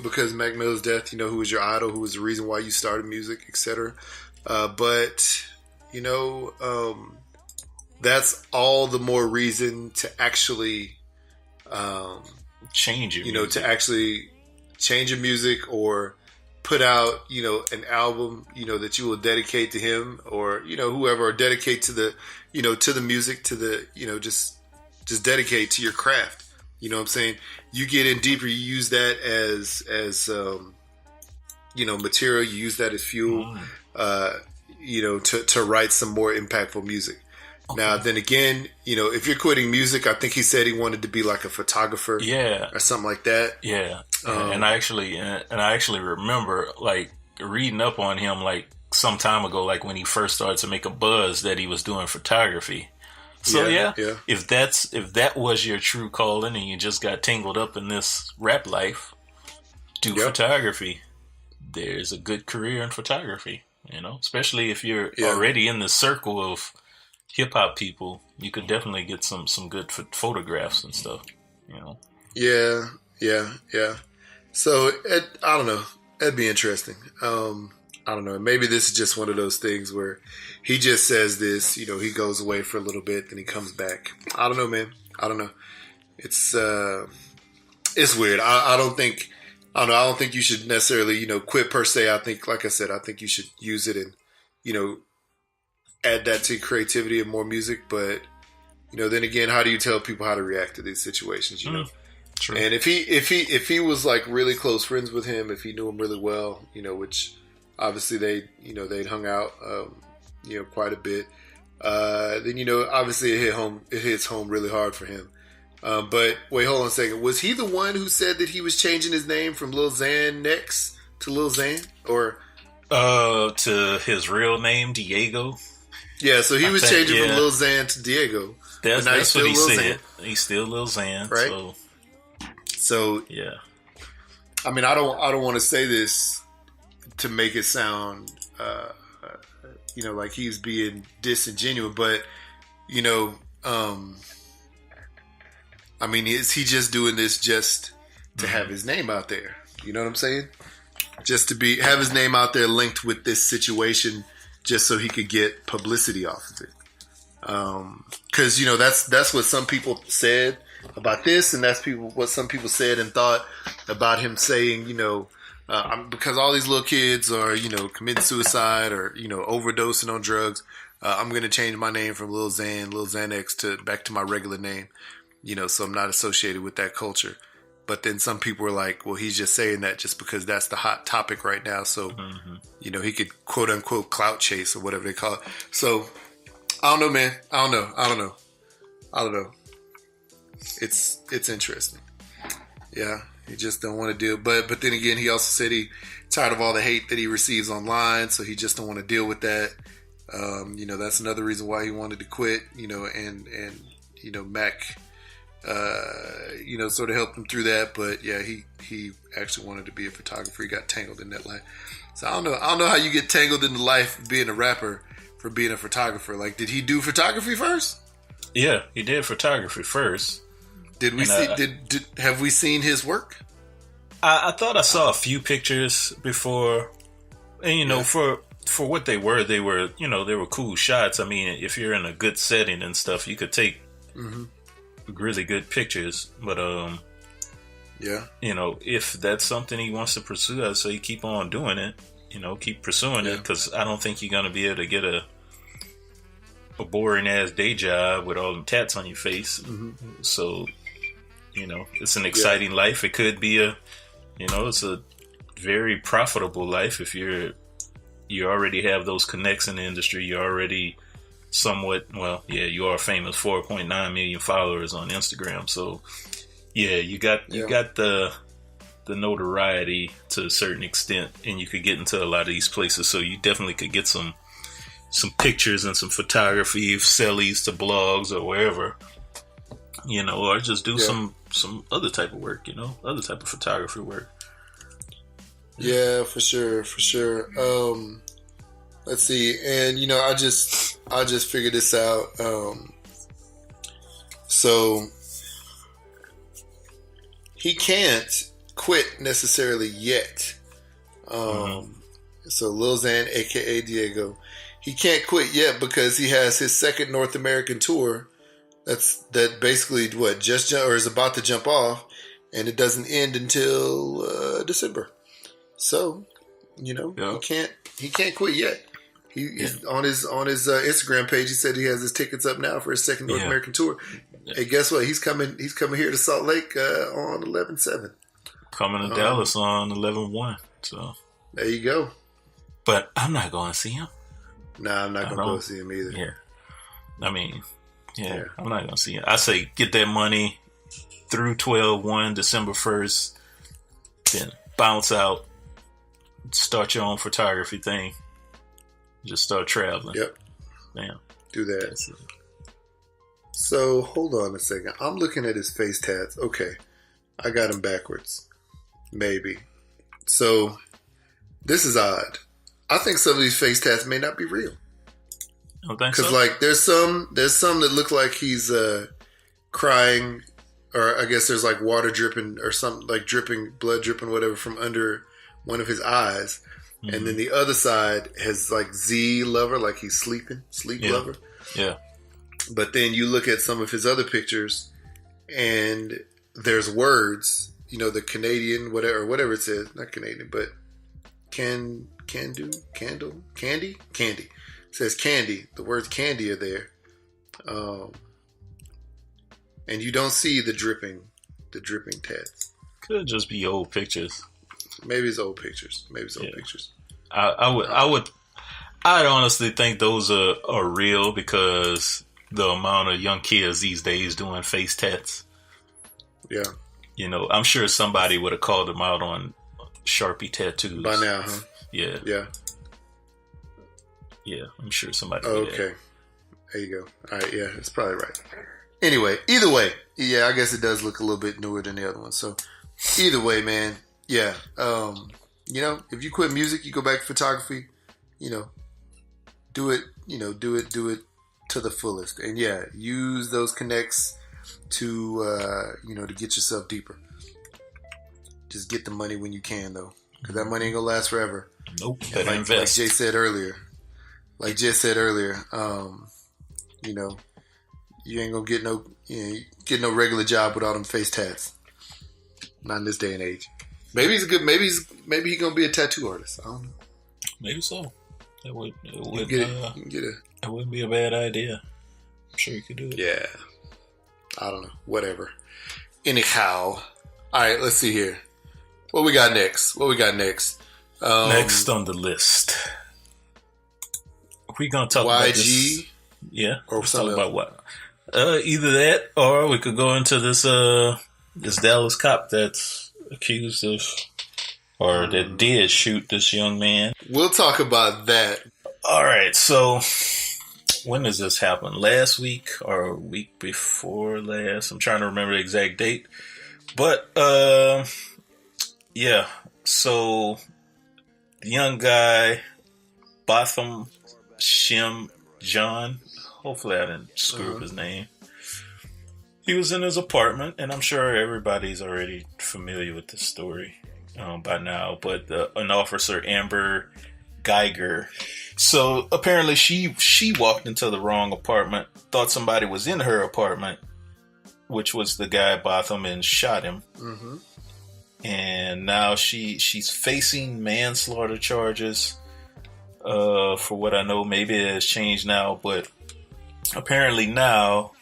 Speaker 2: because Mac Miller's death, who was your idol, who was the reason why you started music, etc. But that's all the more reason to actually
Speaker 3: change your music.
Speaker 2: To actually change your music or put out, an album, that you will dedicate to him or, whoever, or dedicate to the, to the music, to the, just dedicate to your craft. You know what I'm saying? You get in deeper, you use that as material, you use that as fuel, to write some more impactful music. Okay. Now, then again, if you're quitting music, I think he said he wanted to be like a photographer, or something like that.
Speaker 3: Yeah, and I actually remember like reading up on him like some time ago, like when he first started to make a buzz that he was doing photography. So yeah, if that was your true calling and you just got tangled up in this rap life, do photography. There's a good career in photography, especially if you're already in the circle of hip hop people. You could definitely get some good photographs and stuff,
Speaker 2: Yeah. So I don't know. That'd be interesting. I don't know. Maybe this is just one of those things where he just says this, he goes away for a little bit, then he comes back. I don't know, man. I don't know. It's weird. I don't think you should necessarily, quit per se. I think, like I said, I think you should use it and, add that to creativity and more music. But, then again, how do you tell people how to react to these situations,
Speaker 3: True.
Speaker 2: And if he was like really close friends with him, if he knew him really well, which obviously they'd hung out, quite a bit, then, obviously it hits home really hard for him. But wait, hold on a second. Was he the one who said that he was changing his name from Lil Xan X to Lil Xan, or
Speaker 3: to his real name, Diego?
Speaker 2: Yeah, so he was changing from Lil Xan to Diego.
Speaker 3: That's what he said. He's still Lil Xan,
Speaker 2: right? So
Speaker 3: yeah.
Speaker 2: I mean, I don't want to say this to make it sound, like he's being disingenuous, but I mean, is he just doing this just to have his name out there? You know what I'm saying? Just to have his name out there linked with this situation, just so he could get publicity off of it. Because that's what some people said about this, and that's what some people said and thought about him saying, because all these little kids are, committing suicide or, overdosing on drugs, I'm going to change my name from Lil Xanax back to my regular name, so I'm not associated with that culture. But then some people were like, well, he's just saying that just because that's the hot topic right now. So, he could quote unquote clout chase or whatever they call it. So I don't know, man. I don't know. It's interesting. Yeah. He just don't want to deal. But then again, he also said he tired of all the hate that he receives online. So he just don't want to deal with that. That's another reason why he wanted to quit, and Mac, sort of helped him through that. But yeah, he actually wanted to be a photographer. He got tangled in that life. So I don't know how you get tangled in the life of being a rapper for being a photographer. Like, did he do photography first?
Speaker 3: Yeah, he did photography first.
Speaker 2: Did we have we seen his work?
Speaker 3: I thought I saw a few pictures before, and for what they were cool shots. I mean, if you're in a good setting and stuff, you could take really good pictures. But if that's something he wants to pursue, I'd say keep on doing it. Keep pursuing it, because I don't think you're gonna be able to get a boring ass day job with all them tats on your face. So, it's an exciting life. It could be it's a very profitable life if you already have those connects in the industry. You're already somewhat, you are famous, 4.9 million followers on Instagram. So you got the notoriety to a certain extent, and you could get into a lot of these places. So you definitely could get some pictures and some photography, sell these to blogs or wherever, or just do some other type of work, other type of photography work.
Speaker 2: Yeah, for sure. Let's see. And, I just figured this out. So he can't quit necessarily yet. So Lil Xan, aka Diego, he can't quit yet because he has his second North American tour. That basically is about to jump off, and it doesn't end until December. So, he can't quit yet. He's on his Instagram page. He said he has his tickets up now for his second North American tour. Hey, guess what? He's coming here to Salt Lake on 11/7.
Speaker 3: Coming to Dallas on 11/1. So
Speaker 2: there you go.
Speaker 3: But I'm not going to see him.
Speaker 2: Nah, I'm not going to go see him either.
Speaker 3: Yeah. I mean, I'm not going to see him. I say get that money through 12/1, December 1st, then bounce out, start your own photography thing. Just start traveling.
Speaker 2: Yep.
Speaker 3: Damn.
Speaker 2: Do that. So, hold on a second. I'm looking at his face tats. Okay. I got him backwards. Maybe. So, this is odd. I think some of these face tats may not be real.
Speaker 3: I don't think so.
Speaker 2: Because, there's some that look like he's crying, or I guess there's, water dripping or something, blood dripping, whatever, from under one of his eyes. Mm-hmm. And then the other side has, Z lover, like he's sleep lover.
Speaker 3: Yeah.
Speaker 2: But then you look at some of his other pictures, and there's words, the Canadian, whatever it says, not Canadian, but candy. It says candy. The words candy are there. And you don't see the dripping tats.
Speaker 3: Could just be old pictures.
Speaker 2: Maybe it's old pictures.
Speaker 3: I'd honestly think those are real because the amount of young kids these days doing face tats.
Speaker 2: Yeah.
Speaker 3: I'm sure somebody would have called them out on Sharpie tattoos
Speaker 2: by now, huh?
Speaker 3: Yeah.
Speaker 2: Yeah.
Speaker 3: Yeah, I'm sure somebody
Speaker 2: would. Okay. There you go. All right, yeah, it's probably right. Anyway, either way, yeah, I guess it does look a little bit newer than the other one. So, either way, man, yeah. If you quit music, you go back to photography, do it to the fullest. And yeah, use those connects to get yourself deeper. Just get the money when you can, though, because that money ain't gonna last forever.
Speaker 3: Nope. Better invest.
Speaker 2: Like Jay said earlier, you ain't gonna get no regular job with all them face tats. Not in this day and age. Maybe he's good. Maybe he's gonna be a tattoo artist. I don't know.
Speaker 3: Maybe so. It wouldn't be a bad idea. I'm sure you could do it.
Speaker 2: Yeah. I don't know. Whatever. Anyhow, all right. Let's see here. What we got next?
Speaker 3: Next on the list, we gonna talk about this. Yeah,
Speaker 2: or something
Speaker 3: about what? Either that, or we could go into this Dallas cop that's accused of, or that did shoot this young man.
Speaker 2: We'll talk about that.
Speaker 3: All right. So, when does this happen? Last week or a week before last? I'm trying to remember the exact date. But yeah. So, the young guy, Botham Shem John. Hopefully I didn't screw up his name. He was in his apartment, and I'm sure everybody's already familiar with this story by now, but an officer, Amber Geiger. So apparently she walked into the wrong apartment, thought somebody was in her apartment, which was the guy Botham, and shot him. Mm-hmm. And now she's facing manslaughter charges. For what I know, maybe it has changed now, but apparently now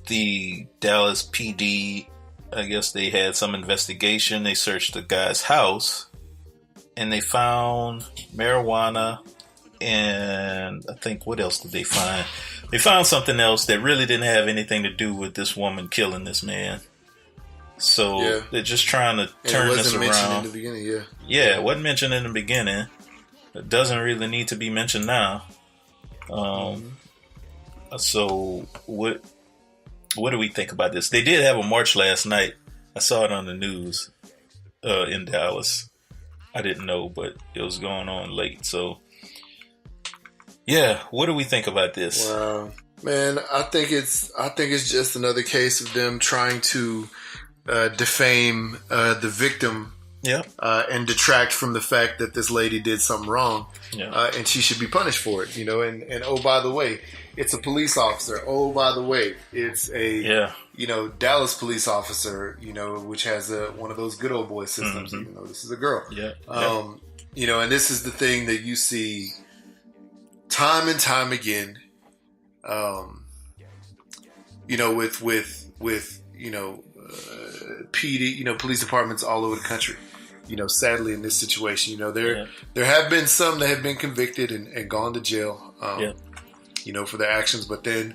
Speaker 3: the Dallas PD, I guess they had some investigation. They searched the guy's house and they found marijuana, and I think, what else did they find? They found something else that really didn't have anything to do with this woman killing this man. So they're just trying to turn this around. It wasn't mentioned in the beginning, yeah, it wasn't mentioned in the beginning. It doesn't really need to be mentioned now. So what do we think about this? They did have a march last night. I saw it on the news in Dallas. I didn't know, but it was going on late. So yeah, what do we think about this?
Speaker 2: Wow, man, I think it's just another case of them trying to defame the victim.
Speaker 3: Yeah.
Speaker 2: And detract from the fact that this lady did something wrong, and she should be punished for it. And oh, by the way, it's a police officer. Oh, by the way, it's a Dallas police officer. Which has one of those good old boy systems. Even though this is a girl. Yeah. And this is the thing that you see time and time again. With PD, police departments all over the country. Sadly in this situation, there have been some that have been convicted and gone to jail, for their actions. But then,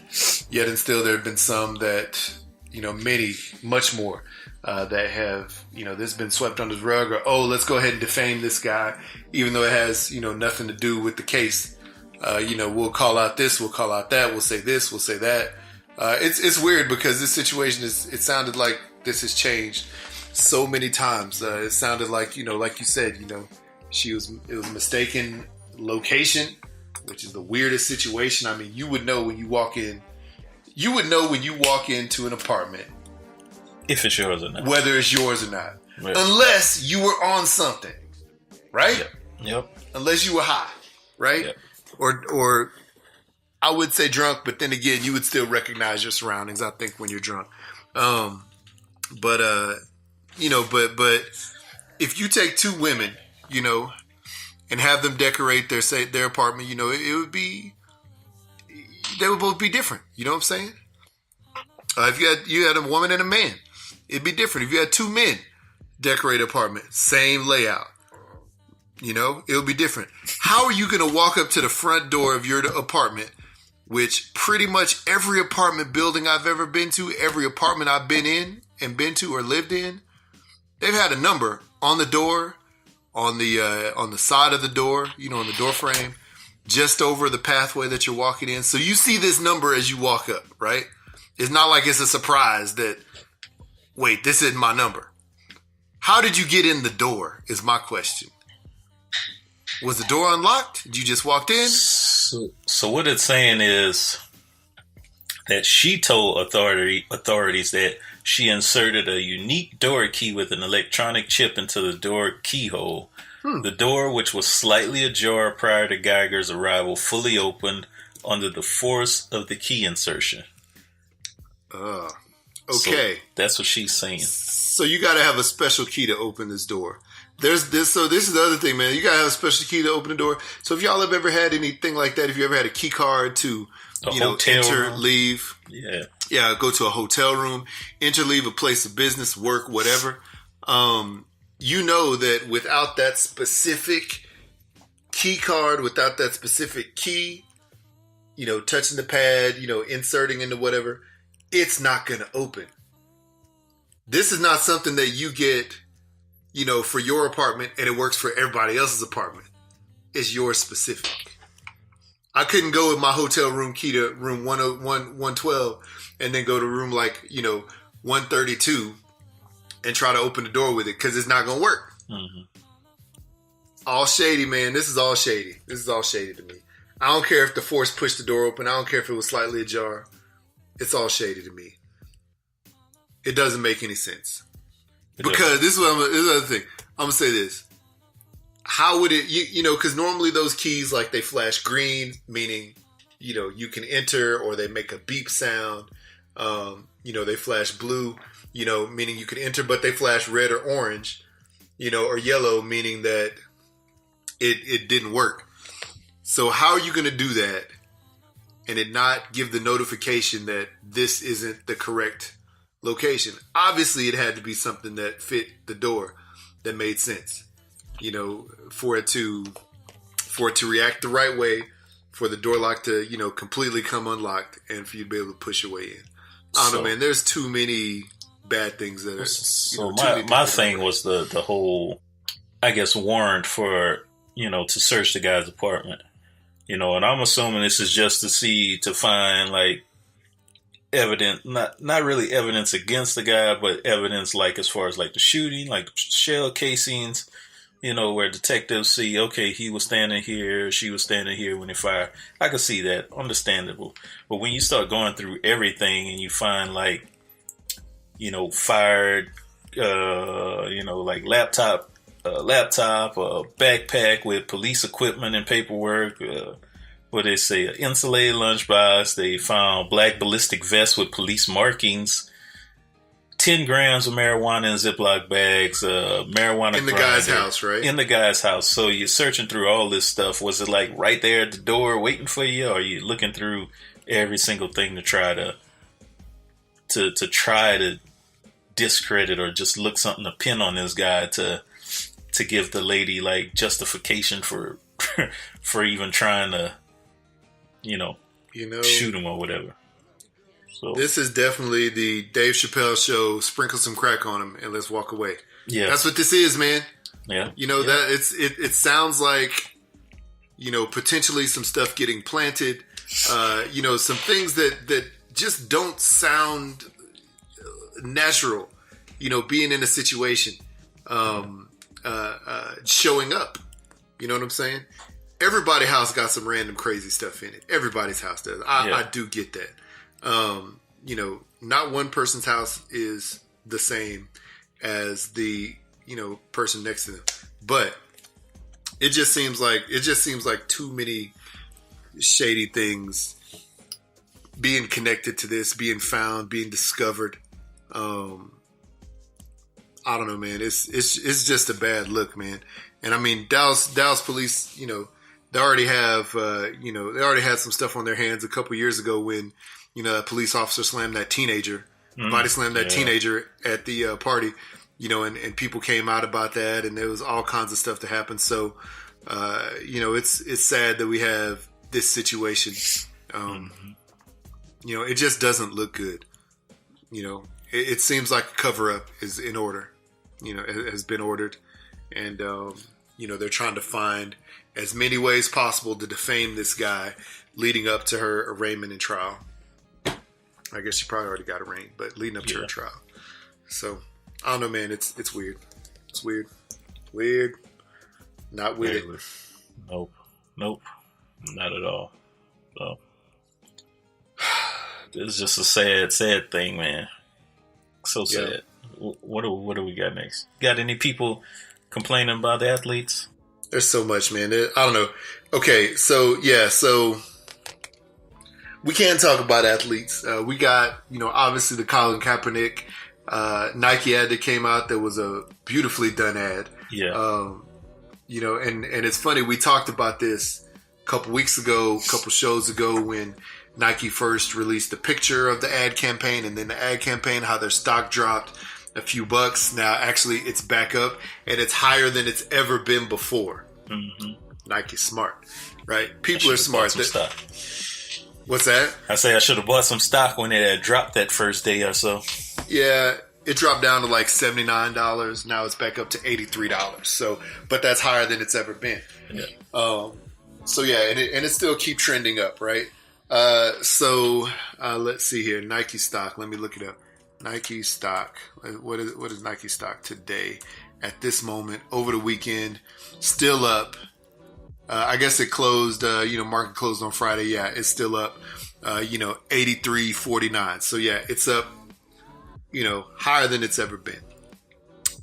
Speaker 2: yet and still, there have been some that, many, much more, that have, this has been swept under the rug, or, oh, let's go ahead and defame this guy, even though it has, nothing to do with the case. We'll call out this, we'll call out that, we'll say this, we'll say that. It's weird because this situation it sounded like this has changed so many times. It sounded like, like you said, it was mistaken location, which is the weirdest situation. I mean, you would know when you walk in. You would know when you walk into an apartment
Speaker 3: if it's yours or not,
Speaker 2: whether it's yours or not,
Speaker 3: right.
Speaker 2: Unless you were on something, right?
Speaker 3: Yep. Unless
Speaker 2: you were high, right?
Speaker 3: Yep.
Speaker 2: Or I would say drunk, but then again, you would still recognize your surroundings, I think, when you're drunk. But if you take two women, and have them decorate their apartment, they would both be different. You know what I'm saying? If you had a woman and a man, it'd be different. If you had two men decorate an apartment, same layout, it would be different. How are you going to walk up to the front door of your apartment, which pretty much every apartment building I've ever been to, every apartment I've been in and been to or lived in, they've had a number on the door, on the side of the door, on the door frame, just over the pathway that you're walking in. So you see this number as you walk up, right? It's not like it's a surprise that, wait, this isn't my number. How did you get in the door is my question. Was the door unlocked? Did you just walked in?
Speaker 3: So what it's saying is that she told authorities that she inserted a unique door key with an electronic chip into the door keyhole. The door, which was slightly ajar prior to Geiger's arrival, fully opened under the force of the key insertion.
Speaker 2: Okay.
Speaker 3: So that's what she's saying.
Speaker 2: So you got to have a special key to open this door. There's this. So this is the other thing, man. You got to have a special key to open the door. So if y'all have ever had anything like that, if you ever had a key card to, enter,
Speaker 3: room.
Speaker 2: leave. Yeah, go to a hotel room, enter, leave a place of business, work, whatever. That without that specific key card, without that specific key, touching the pad, inserting into whatever, it's not going to open. This is not something that you get, for your apartment and it works for everybody else's apartment. It's yours specific. I couldn't go with my hotel room key to room 112 and then go to room 132 and try to open the door with it because it's not going to work. Mm-hmm. All shady, man. This is all shady. This is all shady to me. I don't care if the force pushed the door open. I don't care if it was slightly ajar. It's all shady to me. It doesn't make any sense. Because this is the other thing. I'm going to say this. How would it, because normally those keys, they flash green, meaning, you can enter, or they make a beep sound. They flash blue, meaning you can enter, but they flash red or orange, or yellow, meaning that it didn't work. So how are you going to do that and it not give the notification that this isn't the correct location? Obviously, it had to be something that fit the door, that made sense. For it to react the right way, for the door lock to, completely come unlocked, and for you to be able to push your way in. I don't know, man. There's too many bad things that are.
Speaker 3: So my thing was the whole, I guess, warrant for to search the guy's apartment. And I'm assuming this is just to find evidence, not really evidence against the guy, but evidence as far as the shooting, the shell casings. Where detectives see, okay, he was standing here, she was standing here when they fired. I could see that. Understandable. But when you start going through everything and you find fired like laptop, a backpack with police equipment and paperwork. What they say, an insulated lunchbox. They found black ballistic vest with police markings. 10 grams of marijuana in Ziploc bags, marijuana
Speaker 2: in the
Speaker 3: grinder.
Speaker 2: guy's house, right?
Speaker 3: In the guy's house. So you're searching through all this stuff. Was it like right there at the door waiting for you? Or are you looking through every single thing to try to discredit or just look something to pin on this guy to give the lady like justification for for even trying to, shoot him or whatever. So
Speaker 2: this is definitely the Dave Chappelle show. Sprinkle some crack on him and let's walk away.
Speaker 3: Yeah,
Speaker 2: that's what this is, man.
Speaker 3: Yeah,
Speaker 2: that it sounds like potentially some stuff getting planted. Some things that just don't sound natural. Being in a situation, showing up. You know what I'm saying? Everybody's house got some random crazy stuff in it. Everybody's house does. I do get that. Not one person's house is the same as the, person next to them. But it just seems like too many shady things being connected to this, being found, being discovered. I don't know, man. It's just a bad look, man. And I mean, Dallas police, they already have, they already had some stuff on their hands a couple years ago when, a police officer slammed that teenager, body slammed that teenager at the party, and people came out about that, and there was all kinds of stuff that happened. So, it's sad that we have this situation. It just doesn't look good. It seems like a cover up is in order. Has been ordered, and they're trying to find as many ways possible to defame this guy leading up to her arraignment and trial. I guess she probably already got arraigned, but leading up to her trial. So, I don't know, man. It's weird. It's weird. Weird. Not with it.
Speaker 3: Nope. Not at all. So, it's just a sad thing, man. So sad. What do we got next? Got any people complaining about the athletes?
Speaker 2: There's so much, man. I don't know. Okay, so we can talk about athletes. We got, obviously the Colin Kaepernick Nike ad that came out. That was a beautifully done ad. Yeah. And it's funny. We talked about this a couple weeks ago, a couple shows ago when Nike first released a picture of the ad campaign and then the ad campaign, how their stock dropped a few bucks. Now, actually, it's back up and it's higher than it's ever been before. Mm-hmm. Nike's smart, right? People are smart. What's that?
Speaker 3: I say I should have bought some stock when it had dropped that first day or so.
Speaker 2: Yeah, it dropped down to like $79. Now it's back up to $83. So, but that's higher than it's ever been. Yeah. And it still keep trending up, right? Let's see here. Nike stock. Let me look it up. Nike stock. What is Nike stock today? At this moment, over the weekend, still up. I guess it closed, market closed on Friday. Yeah, it's still up, 83.49. So yeah, it's up, higher than it's ever been.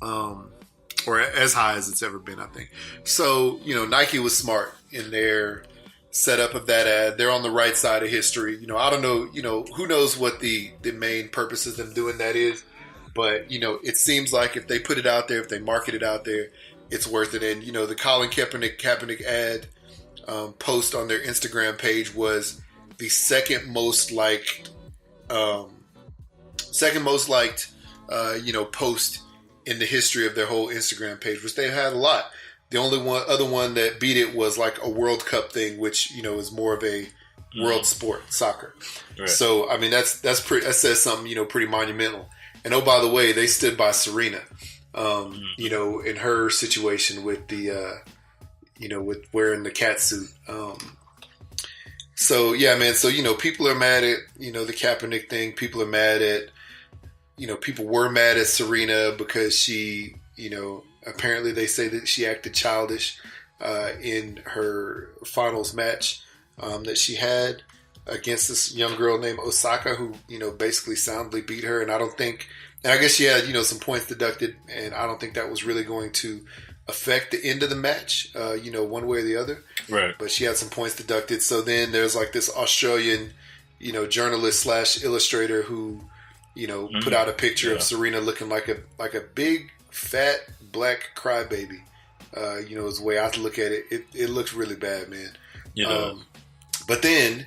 Speaker 2: Or as high as it's ever been, I think. So, Nike was smart in their setup of that ad. They're on the right side of history. I don't know, who knows what the main purpose of them doing that is. But, it seems like if they put it out there, if they market it out there, it's worth it. And, the Colin Kaepernick ad post on their Instagram page was the second most liked, post in the history of their whole Instagram page, which they've had a lot. The only other one that beat it was like a World Cup thing, which, is more of a world sport, soccer. Right. So, I mean, that's pretty, that says something, pretty monumental. And oh, by the way, they stood by Serena, in her situation with the, with wearing the cat suit. So yeah, man. So, people are mad at, the Kaepernick thing. People are mad at, people were mad at Serena because she, apparently they say that she acted childish, in her finals match, that she had against this young girl named Osaka who, basically soundly beat her. And I don't think And I guess she had, some points deducted, and I don't think that was really going to affect the end of the match, one way or the other.
Speaker 3: Right.
Speaker 2: But she had some points deducted. So then there's like this Australian, journalist / illustrator who, put out a picture of Serena looking like a big, fat, black crybaby. Is the way I look at it. It looks really bad, man. But then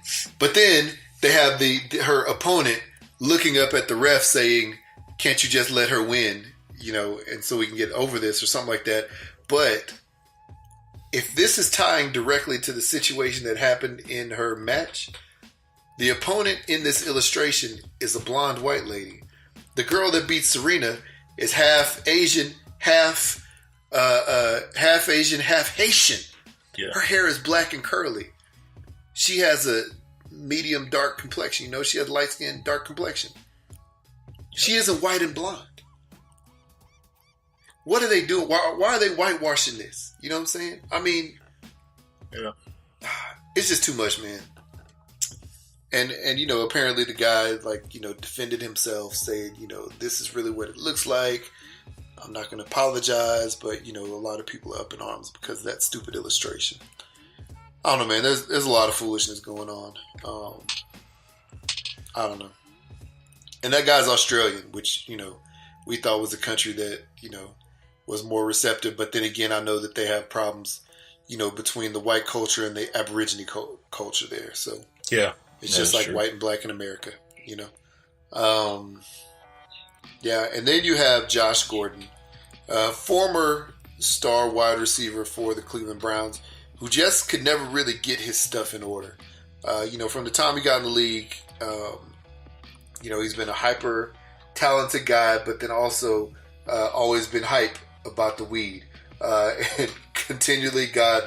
Speaker 2: they have her opponent looking up at the ref saying, "Can't you just let her win?" And so we can get over this or something like that. But if this is tying directly to the situation that happened in her match, the opponent in this illustration is a blonde white lady. The girl that beat Serena is half Asian, half Asian, half Haitian.
Speaker 3: Yeah.
Speaker 2: Her hair is black and curly. She has a medium dark complexion. She has light skin, dark complexion. She isn't white and blonde. What are they doing? Why are they whitewashing this? You know what I'm saying? I mean, it's just too much, man. And apparently the guy defended himself, saying, this is really what it looks like. I'm not going to apologize, but a lot of people are up in arms because of that stupid illustration. I don't know, man. There's a lot of foolishness going on. I don't know. And that guy's Australian, which we thought was a country that was more receptive. But then again, I know that they have problems, between the white culture and the Aborigine culture there. So
Speaker 3: yeah,
Speaker 2: it's just like true. White and black in America, Yeah, and then you have Josh Gordon, former star wide receiver for the Cleveland Browns, who just could never really get his stuff in order. From the time he got in the league, he's been a hyper talented guy, but then also always been hype about the weed, and continually got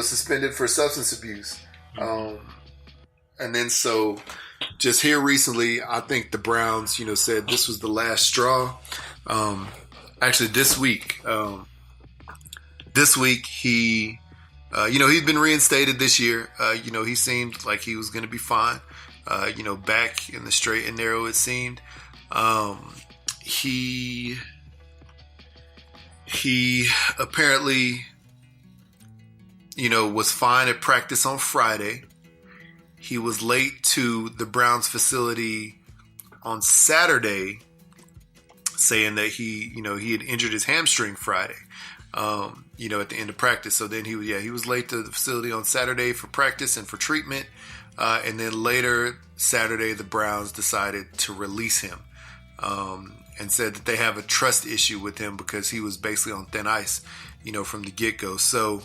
Speaker 2: suspended for substance abuse. And then so just here recently, I think the Browns, said this was the last straw. Actually, this week he, he's been reinstated this year. He seemed like he was going to be fine. Back in the straight and narrow, it seemed. He apparently, was fine at practice on Friday. He was late to the Browns facility on Saturday, saying that he had injured his hamstring Friday, at the end of practice. So then he was late to the facility on Saturday for practice and for treatment. And then later Saturday, the Browns decided to release him, and said that they have a trust issue with him because he was basically on thin ice, from the get-go. So,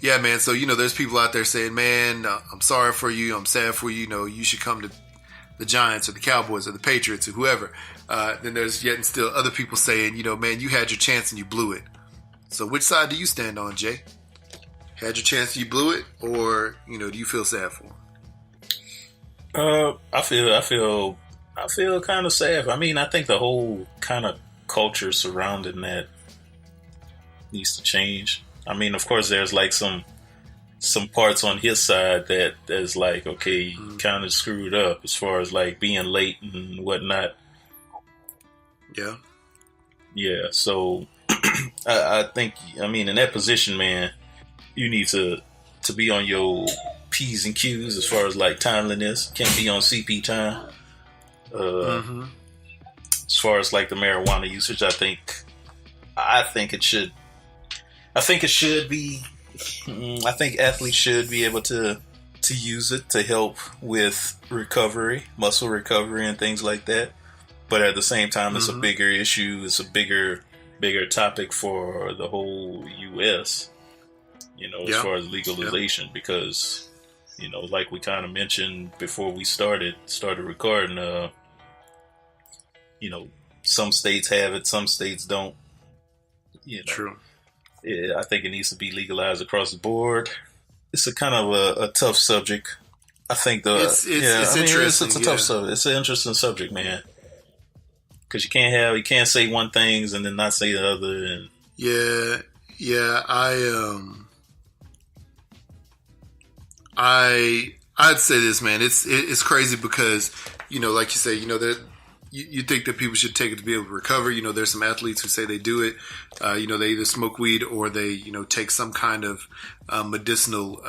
Speaker 2: yeah, man. So, there's people out there saying, man, I'm sorry for you. I'm sad for you. You should come to the Giants or the Cowboys or the Patriots or whoever. Then there's yet and still other people saying, man, you had your chance and you blew it. So which side do you stand on, Jay? Had your chance and you blew it, or, do you feel sad for him?
Speaker 3: I feel kind of sad. I mean, I think the whole kind of culture surrounding that needs to change. I mean, of course, there's like some parts on his side that is like, okay, kind of screwed up as far as like being late and whatnot.
Speaker 2: Yeah.
Speaker 3: Yeah. So I think, in that position, man, you need to be on your P's and Q's as far as like timeliness. Can't be on CP time. As far as like the marijuana usage, I think it should be. I think athletes should be able to use it to help with recovery, muscle recovery, and things like that. But at the same time, it's a bigger issue. It's a bigger topic for the whole U.S. As far as legalization, because like we kind of mentioned before we started recording, some states have it, some states don't.
Speaker 2: True.
Speaker 3: I think it needs to be legalized across the board. It's a kind of a tough subject. I think it's interesting. It's a tough subject. It's an interesting subject, man. Because you can't say one things and then not say the other. And I'd say this, man. It's crazy because like you say,
Speaker 2: you think that people should take it to be able to recover. There's some athletes who say they do it. They either smoke weed or they, take some kind of medicinal,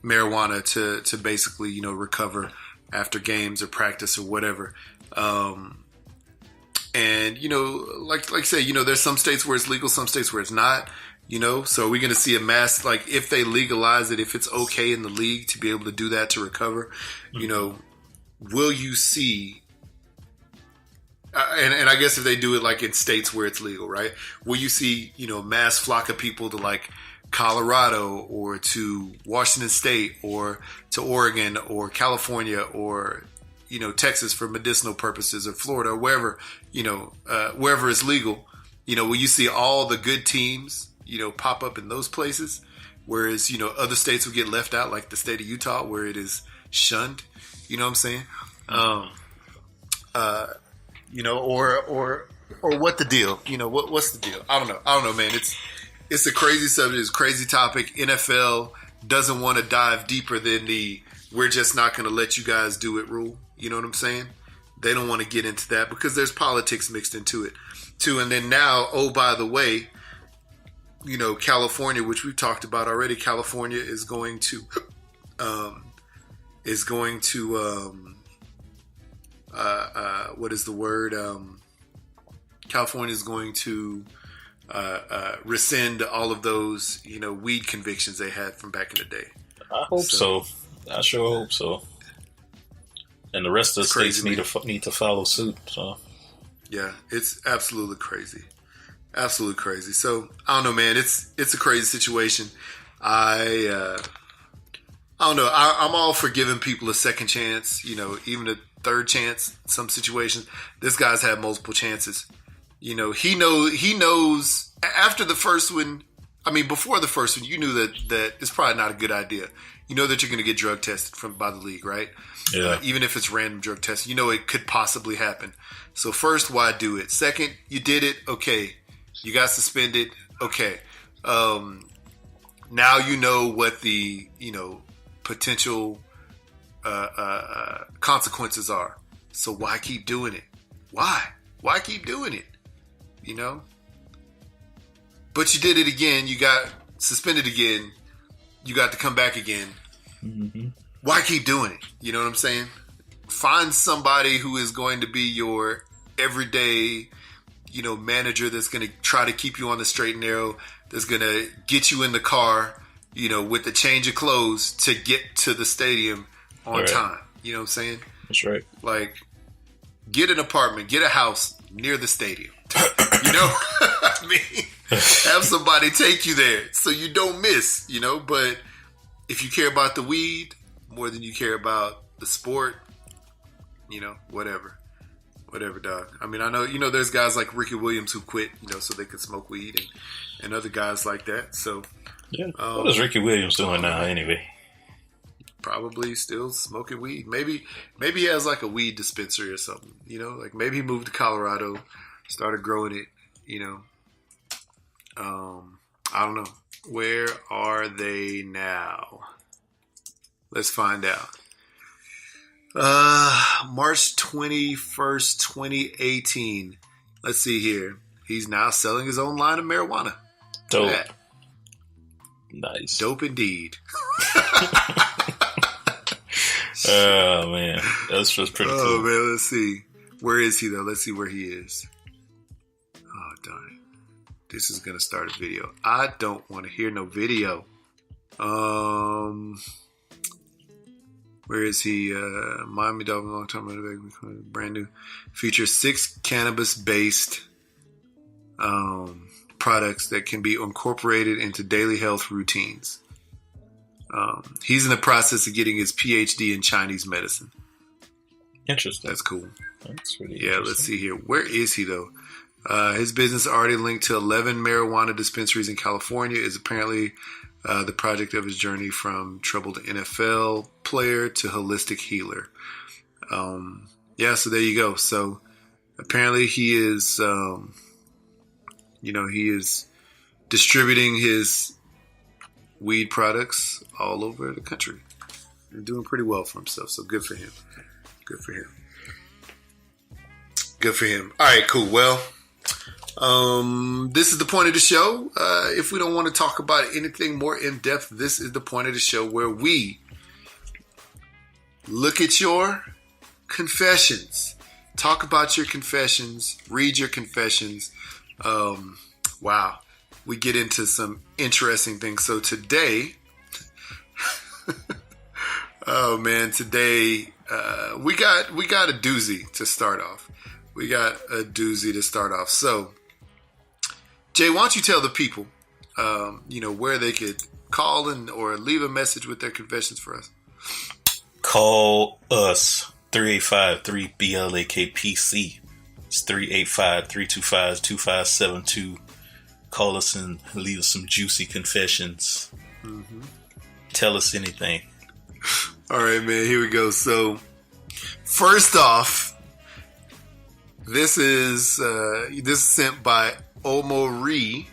Speaker 2: marijuana to basically, recover after games or practice or whatever. And, like I say, there's some states where it's legal, some states where it's not, so are we going to see a mass, like if they legalize it, if it's okay in the league to be able to do that to recover, will you see, and I guess if they do it like in states where it's legal, right? Will you see, mass flock of people to like Colorado or to Washington State or to Oregon or California or, Texas for medicinal purposes or Florida or wherever, wherever it's legal, will you see all the good teams, pop up in those places? Whereas, other states will get left out, like the state of Utah where it is shunned, you know what I'm saying? Or what the deal, what's the deal? I don't know, man. It's a crazy subject. It's a crazy topic. NFL doesn't want to dive deeper than the we're just not going to let you guys do it rule. You know what I'm saying? They don't want to get into that because there's politics mixed into it too. And then now, oh, by the way, California, which we've talked about already, California is going to what is the word? California is going to rescind all of those, weed convictions they had from back in the day.
Speaker 3: I hope so. I sure hope so. And the rest of the states need to follow suit. So, yeah,
Speaker 2: it's absolutely crazy, absolutely crazy. So I don't know, man. It's a crazy situation. I don't know. I'm all for giving people a second chance. Even a third chance. In some situations, this guy's had multiple chances. He knows after the first one. I mean, before the first one, you knew that it's probably not a good idea. You know that you're going to get drug tested by the league, right? Yeah. Even if it's random drug testing, it could possibly happen. So first, why do it? Second, you did it. Okay. You got suspended. Okay. Now you know what the, potential consequences are. So why keep doing it? Why keep doing it? But you did it again. You got suspended again. You got to come back again. Mm-hmm. Why keep doing it? You know what I'm saying? Find somebody who is going to be your everyday, manager that's going to try to keep you on the straight and narrow, that's going to get you in the car, with the change of clothes to get to the stadium on time. You know what I'm saying?
Speaker 3: That's right.
Speaker 2: Like, get an apartment, get a house near the stadium. I mean, have somebody take you there so you don't miss, but if you care about the weed more than you care about the sport, whatever, dog. I mean, I know, there's guys like Ricky Williams who quit, so they could smoke weed and other guys like that. So,
Speaker 3: yeah. What is Ricky Williams doing now anyway?
Speaker 2: Probably still smoking weed. Maybe he has like a weed dispensary or something, like maybe he moved to Colorado, started growing it, I don't know. Where are they now? Let's find out. March 21st, 2018. Let's see here. He's now selling his own line of marijuana.
Speaker 3: Dope. Nice.
Speaker 2: Dope indeed.
Speaker 3: Oh, man. That's just pretty cool.
Speaker 2: Oh, man. Let's see. Where is he, though? Let's see where he is. Oh, darn it. This is going to start a video. I don't want to hear no video. Where is he? Miami Dolphins long-term brand new. Features 6 cannabis-based products that can be incorporated into daily health routines. He's in the process of getting his PhD in Chinese medicine.
Speaker 3: Interesting.
Speaker 2: That's cool.
Speaker 3: That's really
Speaker 2: interesting. Let's see here. Where is he, though? His business already linked to 11 marijuana dispensaries in California is apparently the project of his journey from troubled NFL player to holistic healer. So there you go. So apparently he is, he is distributing his weed products all over the country and doing pretty well for himself. So good for him. Good for him. Good for him. All right, cool. Well, this is the point of the show. If we don't want to talk about anything more in depth, this is the point of the show where we look at your confessions, talk about your confessions, read your confessions. Wow. We get into some interesting things. So today, oh man, today we got a doozy to start off. So, Jay, why don't you tell the people, where they could call or leave a message with their confessions for us?
Speaker 3: Call us 385-3BLAKPC. It's 385-325-2572. Call us and leave us some juicy confessions. Mm-hmm. Tell us anything.
Speaker 2: All right, man. Here we go. So, first off, this is sent by Omori.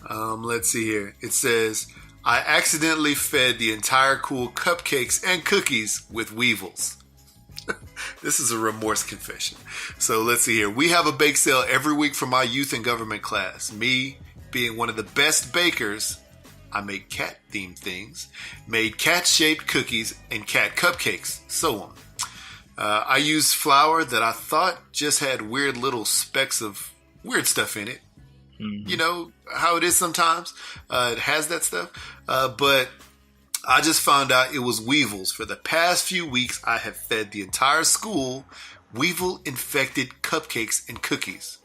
Speaker 2: Let's see here. It says, I accidentally fed the entire cool cupcakes and cookies with weevils. This is a remorse confession. So let's see here. We have a bake sale every week for my youth and government class. Me, being one of the best bakers, I make cat-themed things, made cat-shaped cookies and cat cupcakes, so on. I used flour that I thought just had weird little specks of weird stuff in it. Mm-hmm. You know how it is sometimes. It has that stuff. But I just found out it was weevils. For the past few weeks, I have fed the entire school weevil-infected cupcakes and cookies.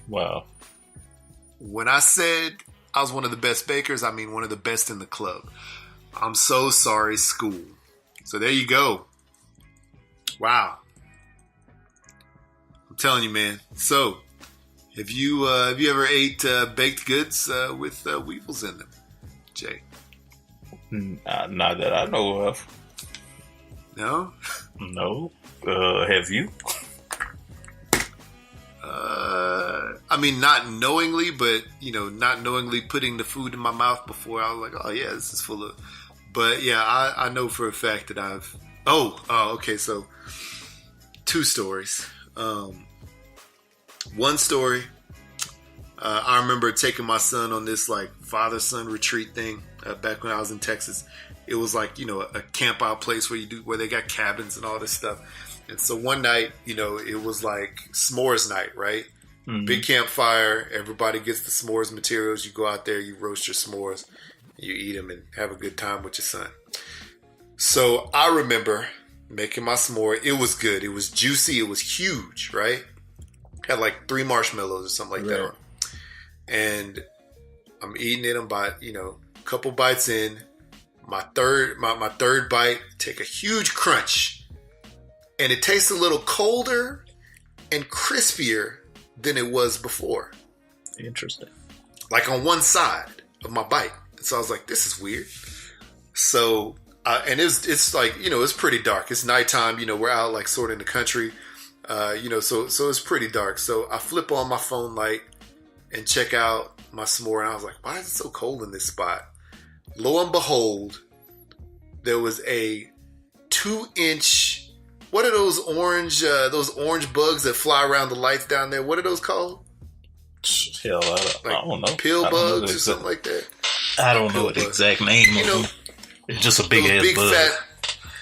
Speaker 3: Wow.
Speaker 2: When I said I was one of the best bakers, I mean one of the best in the club. I'm so sorry, school. So there you go. Wow. I'm telling you, man. So, have you ever ate baked goods with weevils in them, Jay?
Speaker 3: Not that I know of.
Speaker 2: No?
Speaker 3: No. Have you?
Speaker 2: I mean, not knowingly, but, not knowingly putting the food in my mouth before. I was like, oh, yeah, this is full of... But, yeah, I know for a fact that I've... okay, so 2 stories. One story, I remember taking my son on this, father-son retreat thing back when I was in Texas. It was a camp out place where they got cabins and all this stuff. And so one night, it was like s'mores night, right? Mm-hmm. Big campfire. Everybody gets the s'mores materials. You go out there, you roast your s'mores, you eat them and have a good time with your son. So I remember making my s'more. It was good. It was juicy. It was huge, right? Had 3 marshmallows or something like that. And I'm eating it. I'm about, a couple bites in. My third bite, take a huge crunch. And it tastes a little colder and crispier than it was before.
Speaker 3: Interesting.
Speaker 2: On one side of my bite. So I was like, this is weird. So, and it's it's pretty dark. It's nighttime, we're out sort of in the country, so it's pretty dark. So I flip on my phone light and check out my s'more. And I was like, why is it so cold in this spot? Lo and behold, there was a 2-inch, what are those orange bugs that fly around the lights down there? What are those called?
Speaker 3: Hell, I don't know.
Speaker 2: Pill bugs or something like that?
Speaker 3: I don't know the exact name of them. It's just a big ass bug.
Speaker 2: Fat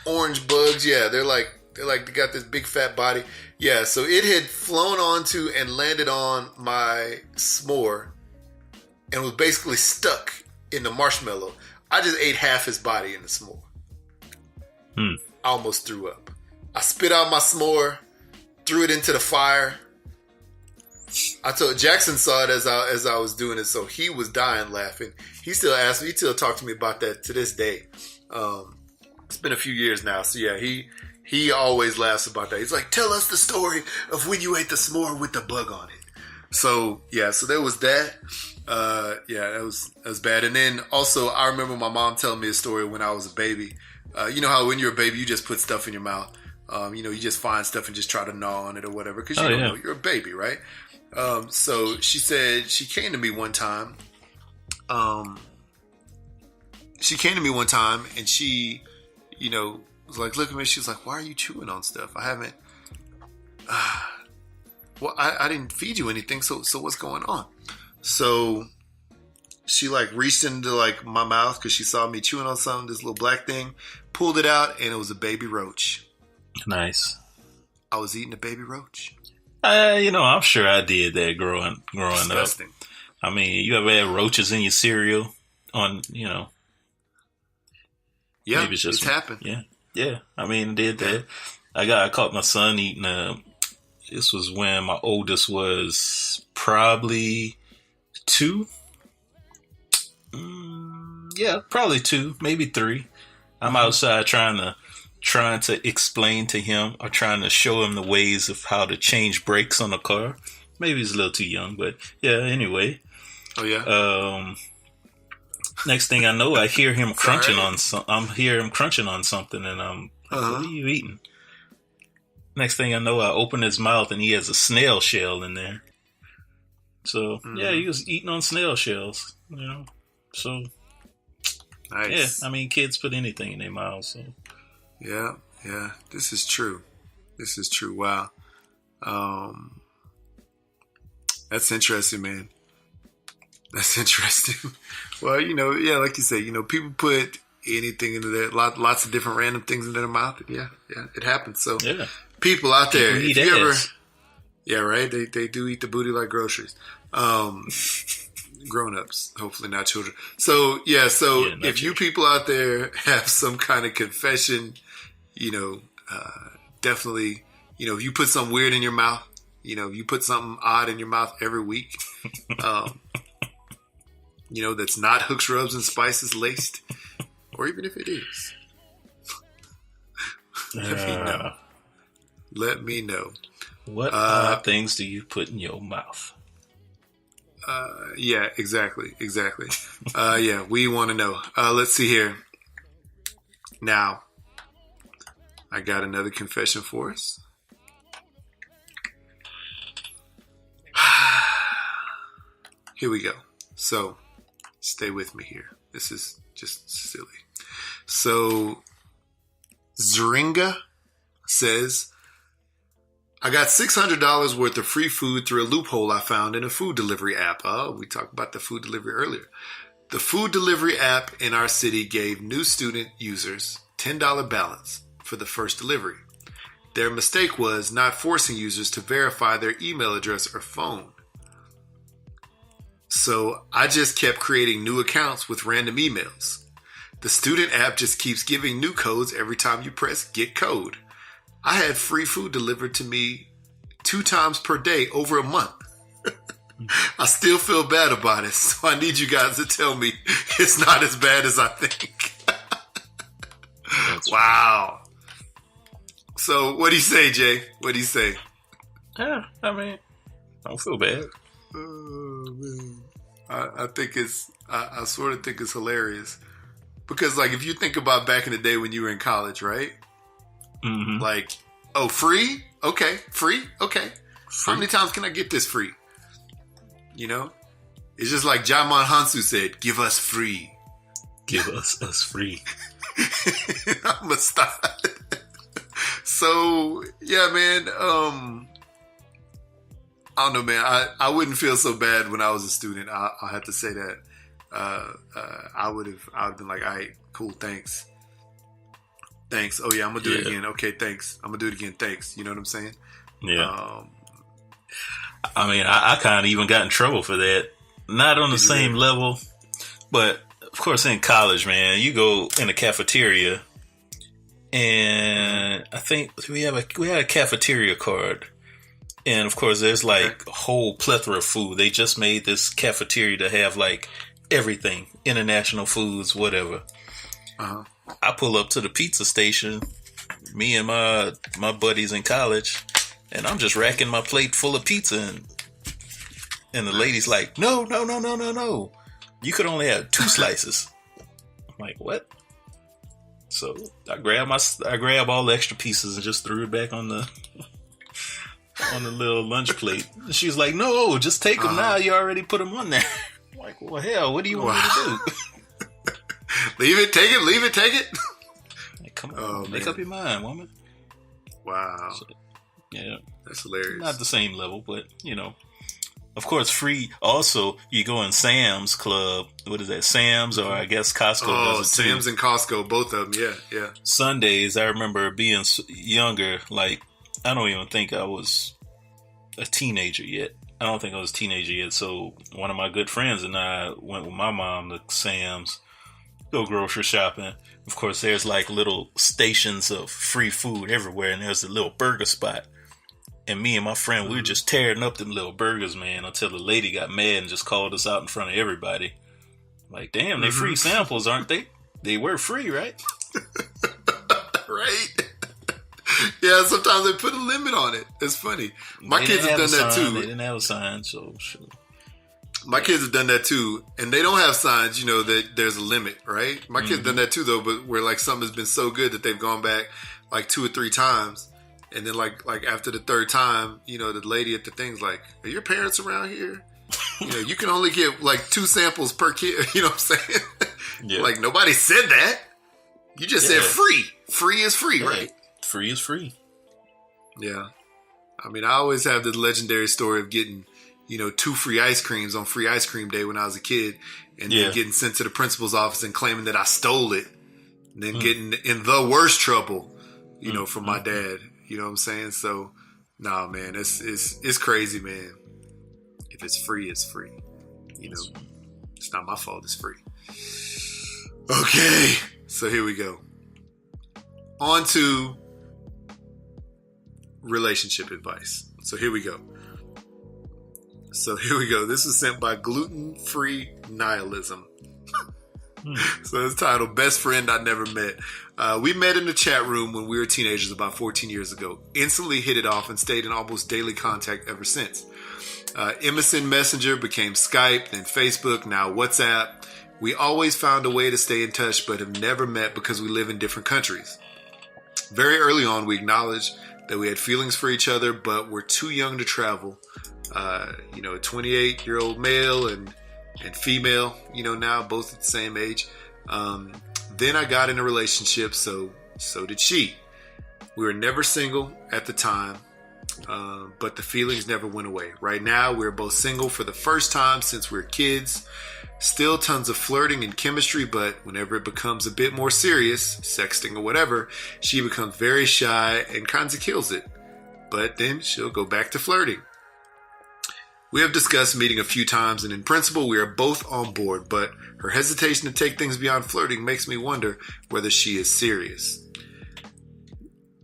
Speaker 2: orange bugs. Yeah, they got this big fat body. Yeah, so it had flown onto and landed on my s'more and was basically stuck in the marshmallow. I just ate half his body in the s'more. I almost threw up. I spit out my s'more, threw it into the fire. I told Jackson saw it as I was doing it, so he was dying laughing. He still asked me, he still talked to me about that to this day. It's been a few years now, so yeah, he always laughs about that. He's like, tell us the story of when you ate the s'more with the bug on it. So yeah, so there was that. That was bad. And then also, I remember my mom telling me a story when I was a baby. You know how when you're a baby, you just put stuff in your mouth. You just find stuff and just try to gnaw on it or whatever because you don't know, you're a baby, right? So she said she came to me one time. And she, was like, look at me. She was like, why are you chewing on stuff? I haven't. well, I didn't feed you anything, so what's going on? So she like reached into like my mouth because she saw me chewing on something, this little black thing, pulled it out, and it was a baby roach.
Speaker 3: Nice.
Speaker 2: I was eating a baby roach.
Speaker 3: I'm sure I did that growing
Speaker 2: Disgusting.
Speaker 3: up. I mean, you ever had roaches in your cereal?
Speaker 2: Yeah,
Speaker 3: maybe it's
Speaker 2: happened.
Speaker 3: Yeah. I mean, I did that. I caught my son eating this was when my oldest was probably 2. Probably 2, maybe 3. I'm outside trying to explain to him or trying to show him the ways of how to change brakes on a car. Maybe he's a little too young, but yeah, anyway.
Speaker 2: Oh yeah.
Speaker 3: Next thing I know, I hear him crunching on something, and I'm like, what are you eating? Next thing I know, I open his mouth and he has a snail shell in there. So yeah, he was eating on snail shells, So
Speaker 2: nice.
Speaker 3: Yeah, I mean, kids put anything in their mouths. So
Speaker 2: yeah, this is true. Wow. That's interesting, man. That's interesting. Well, like you say, people put anything into there, lots of different random things into their mouth. Yeah, it happens. So
Speaker 3: yeah,
Speaker 2: people out there,
Speaker 3: if
Speaker 2: you ever, yeah, right, they do eat the booty like groceries. Grown-ups, hopefully not children. So if you people out there have some kind of confession, definitely, if you put something weird in your mouth, if you put something odd in your mouth every week, that's not hooks, rubs, and spices laced, or even if it is, let me know.
Speaker 3: What odd things do you put in your mouth?
Speaker 2: Yeah, exactly. Yeah, we want to know. Let's see here. Now, I got another confession for us. Here we go. So, stay with me here. This is just silly. So, Zringa says, I got $600 worth of free food through a loophole I found in a food delivery app. Oh, we talked about the food delivery earlier. The food delivery app in our city gave new student users $10 balance for the first delivery. Their mistake was not forcing users to verify their email address or phone. So I just kept creating new accounts with random emails. The student app just keeps giving new codes every time you press get code. I had free food delivered to me 2 times per day over a month. I still feel bad about it, so I need you guys to tell me it's not as bad as I think. Wow. So what do you say, Jay? What do you say?
Speaker 3: Yeah, I mean, I don't feel bad.
Speaker 2: Oh, man. I think I sort of think it's hilarious. Because, like, if you think about back in the day when you were in college, right?
Speaker 3: Mm-hmm.
Speaker 2: Like, oh, free? Okay. Free? Okay. How many times can I get this free? It's just like Jamon Hansu said, give us free.
Speaker 3: Give us free.
Speaker 2: I'm going to stop. So, yeah, man. I don't know, man. I wouldn't feel so bad when I was a student. I'll have to say that. I would have been like, all right, cool, thanks. Oh yeah, I'm gonna do it again. Okay, thanks. I'm gonna do it again. Thanks. You know what I'm saying?
Speaker 3: Yeah. I mean, I kind of even got in trouble for that. Not on the same level, but of course in college, man, you go in a cafeteria, and I think we had a cafeteria card, and of course there's like a whole plethora of food. They just made this cafeteria to have like everything, international foods, whatever. I pull up to the pizza station, me and my buddies in college, and I'm just racking my plate full of pizza, and the lady's like, no, you could only have 2 slices. I'm like, what? So I grab all the extra pieces and just threw it back on the little lunch plate. And she's like, no, just take them now. You already put them on there. I'm like, well, hell, what do you want me to do?
Speaker 2: Leave it, take it.
Speaker 3: Like, come on, make up your mind, woman.
Speaker 2: Wow.
Speaker 3: So, yeah.
Speaker 2: That's hilarious.
Speaker 3: Not the same level, but of course, free. Also, you go in Sam's Club. What is that? Sam's, or I guess Costco.
Speaker 2: Oh,
Speaker 3: does it too.
Speaker 2: Sam's and Costco, both of them. Yeah.
Speaker 3: Sundays, I remember being younger. Like, I don't even think I was a teenager yet. So one of my good friends and I went with my mom to Sam's, go grocery shopping. Of course, there's like little stations of free food everywhere, and there's a little burger spot. And me and my friend, we were just tearing up them little burgers, man, until the lady got mad and just called us out in front of everybody. Like, damn, they free samples, aren't they? They were free, right?
Speaker 2: Right? Yeah, sometimes they put a limit on it. It's funny. My kids have done that too.
Speaker 3: They didn't have a sign, so sure.
Speaker 2: My kids have done that too, and they don't have signs, that there's a limit, right? My kids done that too, though, but where like something has been so good that they've gone back like 2 or 3 times, and then like after the 3rd time, the lady at the thing's like, "Are your parents around here? You can only get like 2 samples per kid." You know what I'm saying?
Speaker 3: Yeah.
Speaker 2: Like nobody said that. You just said free. Free is free, right?
Speaker 3: Free is free.
Speaker 2: Yeah. I mean, I always have the legendary story of getting, 2 free ice creams on free ice cream day when I was a kid, and then getting sent to the principal's office and claiming that I stole it, and then getting in the worst trouble, from my dad. You know what I'm saying? So, nah, man, it's crazy, man. If it's free, it's free. It's not my fault. It's free. Okay, so here we go. On to relationship advice. So here we go. This was sent by Gluten-Free Nihilism. So it's titled Best Friend I Never Met. We met in the chat room when we were teenagers about 14 years ago. Instantly hit it off and stayed in almost daily contact ever since. MSN Messenger became Skype, then Facebook, now WhatsApp. We always found a way to stay in touch, but have never met because we live in different countries. Very early on, we acknowledged that we had feelings for each other, but were too young to travel. A 28-year-old male and female, now both at the same age. Then I got in a relationship, so did she. We were never single at the time, but the feelings never went away. Right now, we're both single for the first time since we were kids. Still tons of flirting and chemistry, but whenever it becomes a bit more serious, sexting or whatever, she becomes very shy and kind of kills it. But then she'll go back to flirting. We have discussed meeting a few times, and in principle, we are both on board, but her hesitation to take things beyond flirting makes me wonder whether she is serious.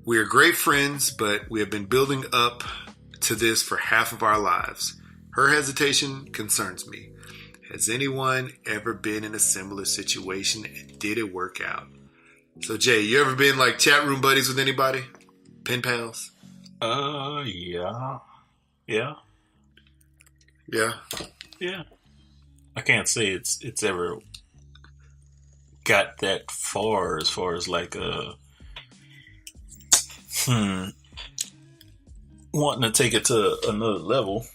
Speaker 2: We are great friends, but we have been building up to this for half of our lives. Her hesitation concerns me. Has anyone ever been in a similar situation, and did it work out? So, Jay, you ever been like chat room buddies with anybody? Pen pals?
Speaker 3: Yeah. Yeah.
Speaker 2: Yeah.
Speaker 3: Yeah. I can't say it's ever got that far as like wanting to take it to another level.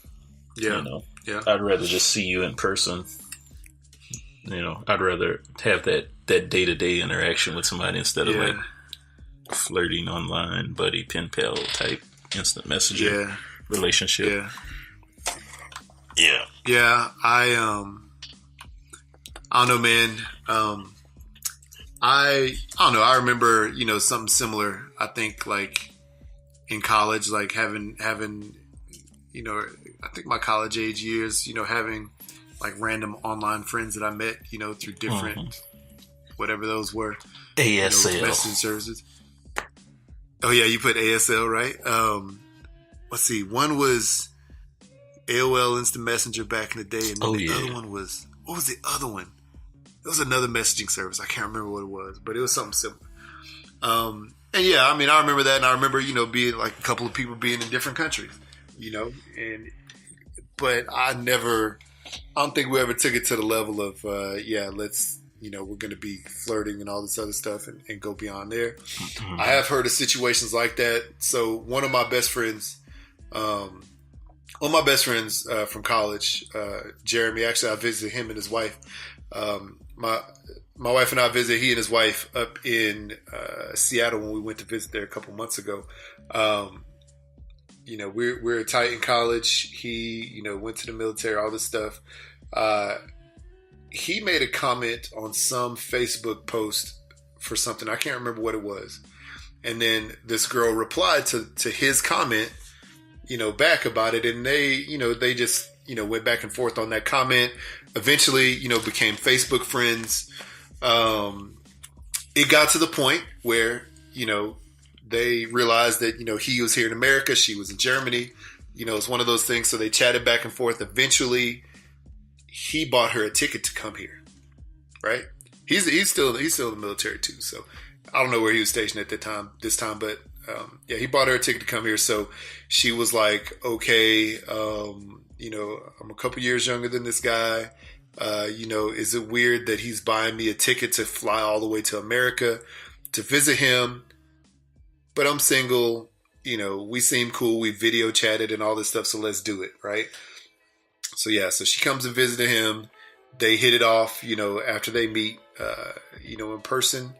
Speaker 2: Yeah. Yeah.
Speaker 3: I'd rather just see you in person. I'd rather have that day-to-day interaction with somebody instead of like flirting online, buddy, pen pal type instant messaging relationship.
Speaker 2: Yeah.
Speaker 3: Yeah.
Speaker 2: Yeah. I don't know, man. I don't know. I remember, something similar. I think like in college, like having, I think my college age years, having like random online friends that I met, through different, whatever those were.
Speaker 3: ASL.
Speaker 2: Messaging services. Oh yeah, you put ASL, right? Let's see. One was AOL Instant Messenger back in the day, and then the other one was, what was the other one? It was another messaging service. I can't remember what it was, but it was something similar. And yeah, I mean, I remember that, and I remember, being like a couple of people being in different countries, but I don't think we ever took it to the level of, let's, we're going to be flirting and all this other stuff and go beyond there. Mm-hmm. I have heard of situations like that. So one of my best friends, from college, Jeremy, actually I visited him and his wife. My wife and I visited he and his wife up in Seattle when we went to visit there a couple months ago. we're tight in college. He, went to the military, all this stuff. He made a comment on some Facebook post for something. I can't remember what it was. And then this girl replied to his comment, back about it. And they just, went back and forth on that comment. Eventually, became Facebook friends. It got to the point where, they realized that, he was here in America. She was in Germany. It's one of those things. So they chatted back and forth. Eventually, he bought her a ticket to come here. Right? He's still in the military too. So I don't know where he was stationed at this time, but he bought her a ticket to come here. So she was like, okay, I'm a couple years younger than this guy. Is it weird that he's buying me a ticket to fly all the way to America to visit him? But I'm single, we seem cool. We video chatted and all this stuff. So let's do it. Right. So so she comes and visited him. They hit it off, after they meet, in person.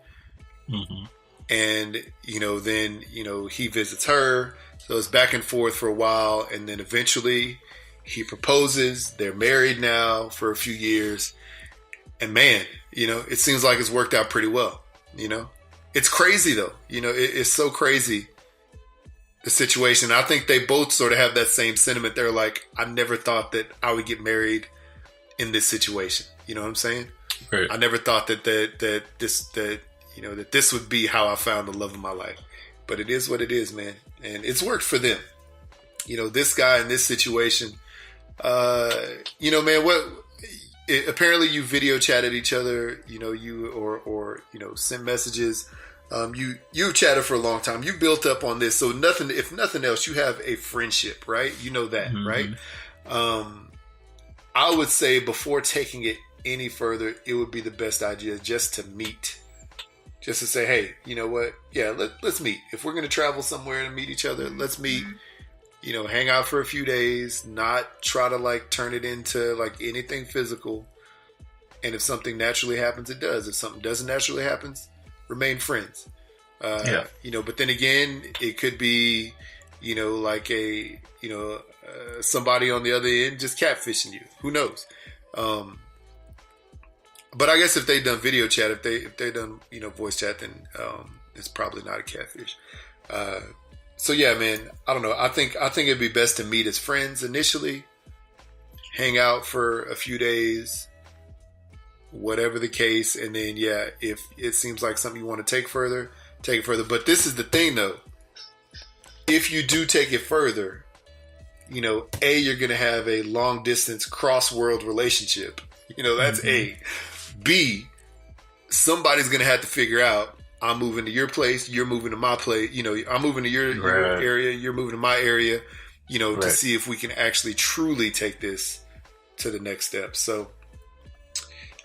Speaker 3: Mm-hmm.
Speaker 2: And, then, he visits her. So it's back and forth for a while. And then eventually he proposes. They're married now for a few years. And man, it seems like it's worked out pretty well. It's crazy though. It's so crazy, the situation. I think they both sort of have that same sentiment. They're like, I never thought that I would get married in this situation. You know what I'm saying?
Speaker 3: Right.
Speaker 2: I never thought that this would be how I found the love of my life. But it is what it is, man. And it's worked for them. This guy in this situation, man, apparently you video chatted each other, or sent messages. You've chatted for a long time. You built up on this. So if nothing else, you have a friendship, right? You know that,
Speaker 3: Mm-hmm.
Speaker 2: right? I would say before taking it any further, it would be the best idea just to meet. Just to say, hey, you know what? Yeah, let's meet. If we're going to travel somewhere and meet each other, let's meet, hang out for a few days, not try to turn it into anything physical. And if something naturally happens, it does. If something doesn't naturally happen, remain friends. But then again, it could be, somebody on the other end just catfishing you. Who knows? But I guess if they done video chat, if they done voice chat, then it's probably not a catfish. So yeah, man, I don't know. I think it'd be best to meet as friends initially, hang out for a few days, whatever the case, and then if it seems like something you want to take it further. But this is the thing though. If you do take it further, you're going to have a long distance cross world relationship. That's A. B, somebody's going to have to figure out, I'm moving to your place, you're moving to my place. I'm moving to your area, you're moving to my area, to see if we can actually truly take this to the next step. So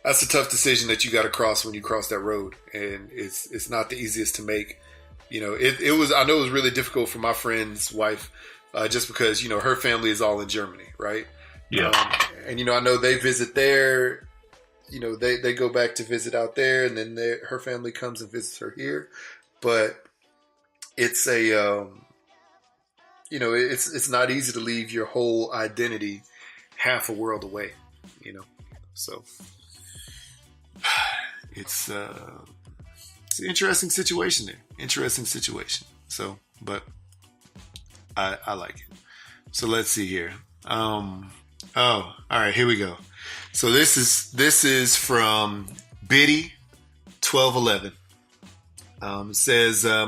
Speaker 2: that's a tough decision that you got to cross when you cross that road. And it's not the easiest to make. It was, I know it was really difficult for my friend's wife, just because, her family is all in Germany, right?
Speaker 3: Yeah.
Speaker 2: And, I know they visit there. They go back to visit out there, and then her family comes and visits her here. But it's it's not easy to leave your whole identity half a world away, So it's an interesting situation there. Interesting situation. So, but I like it. So let's see here. All right, here we go. So this is from Biddy 1211. It says so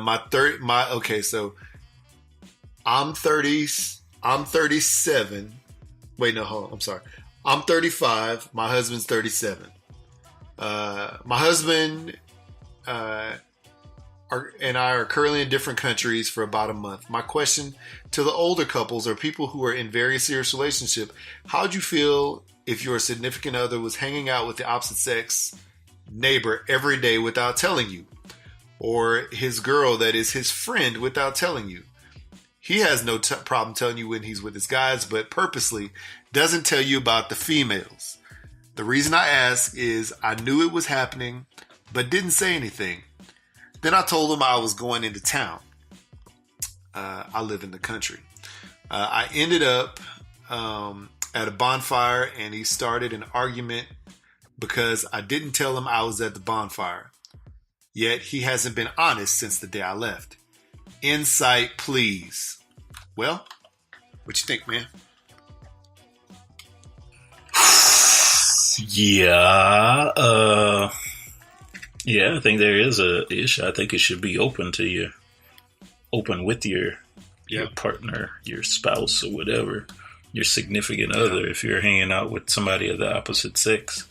Speaker 2: I'm 37. Wait, no, hold on. I'm sorry. I'm 35. My husband's 37. My husband and I are currently in different countries for about a month. My question to the older couples or people who are in very serious relationship: how'd you feel if your significant other was hanging out with the opposite sex neighbor every day without telling you? Or his girl that is his friend without telling you? He has no problem telling you when he's with his guys, but purposely doesn't tell you about the females. The reason I ask is I knew it was happening, but didn't say anything. Then I told him I was going into town. I live in the country. I ended up at a bonfire, and he started an argument because I didn't tell him I was at the bonfire. Yet he hasn't been honest since the day I left. Insight, please. Well, what you think, man?
Speaker 3: Yeah, I think there is a issue. I think it should be open with your partner, your spouse, or whatever, your significant other. If you're hanging out with somebody of the opposite sex,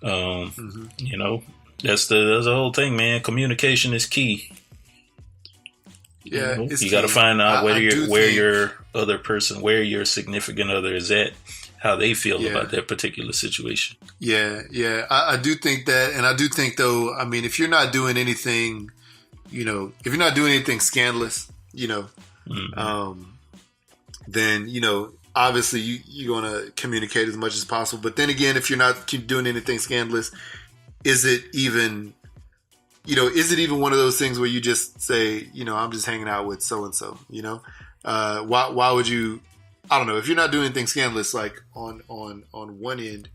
Speaker 3: you know, that's the whole thing, man. Communication is key.
Speaker 2: Yeah,
Speaker 3: you got to find out where your significant other is at, how they feel about that particular situation.
Speaker 2: Yeah. I do think that, and I do think though, I mean, if you're not doing anything, you know, if you're not doing anything scandalous, you know, then, you know, obviously you're going to communicate as much as possible. But then again, if you're not doing anything scandalous, is it even one of those things where you just say, you know, I'm just hanging out with so-and-so, you know? Why would you, I don't know, if you're not doing anything scandalous, like on one end,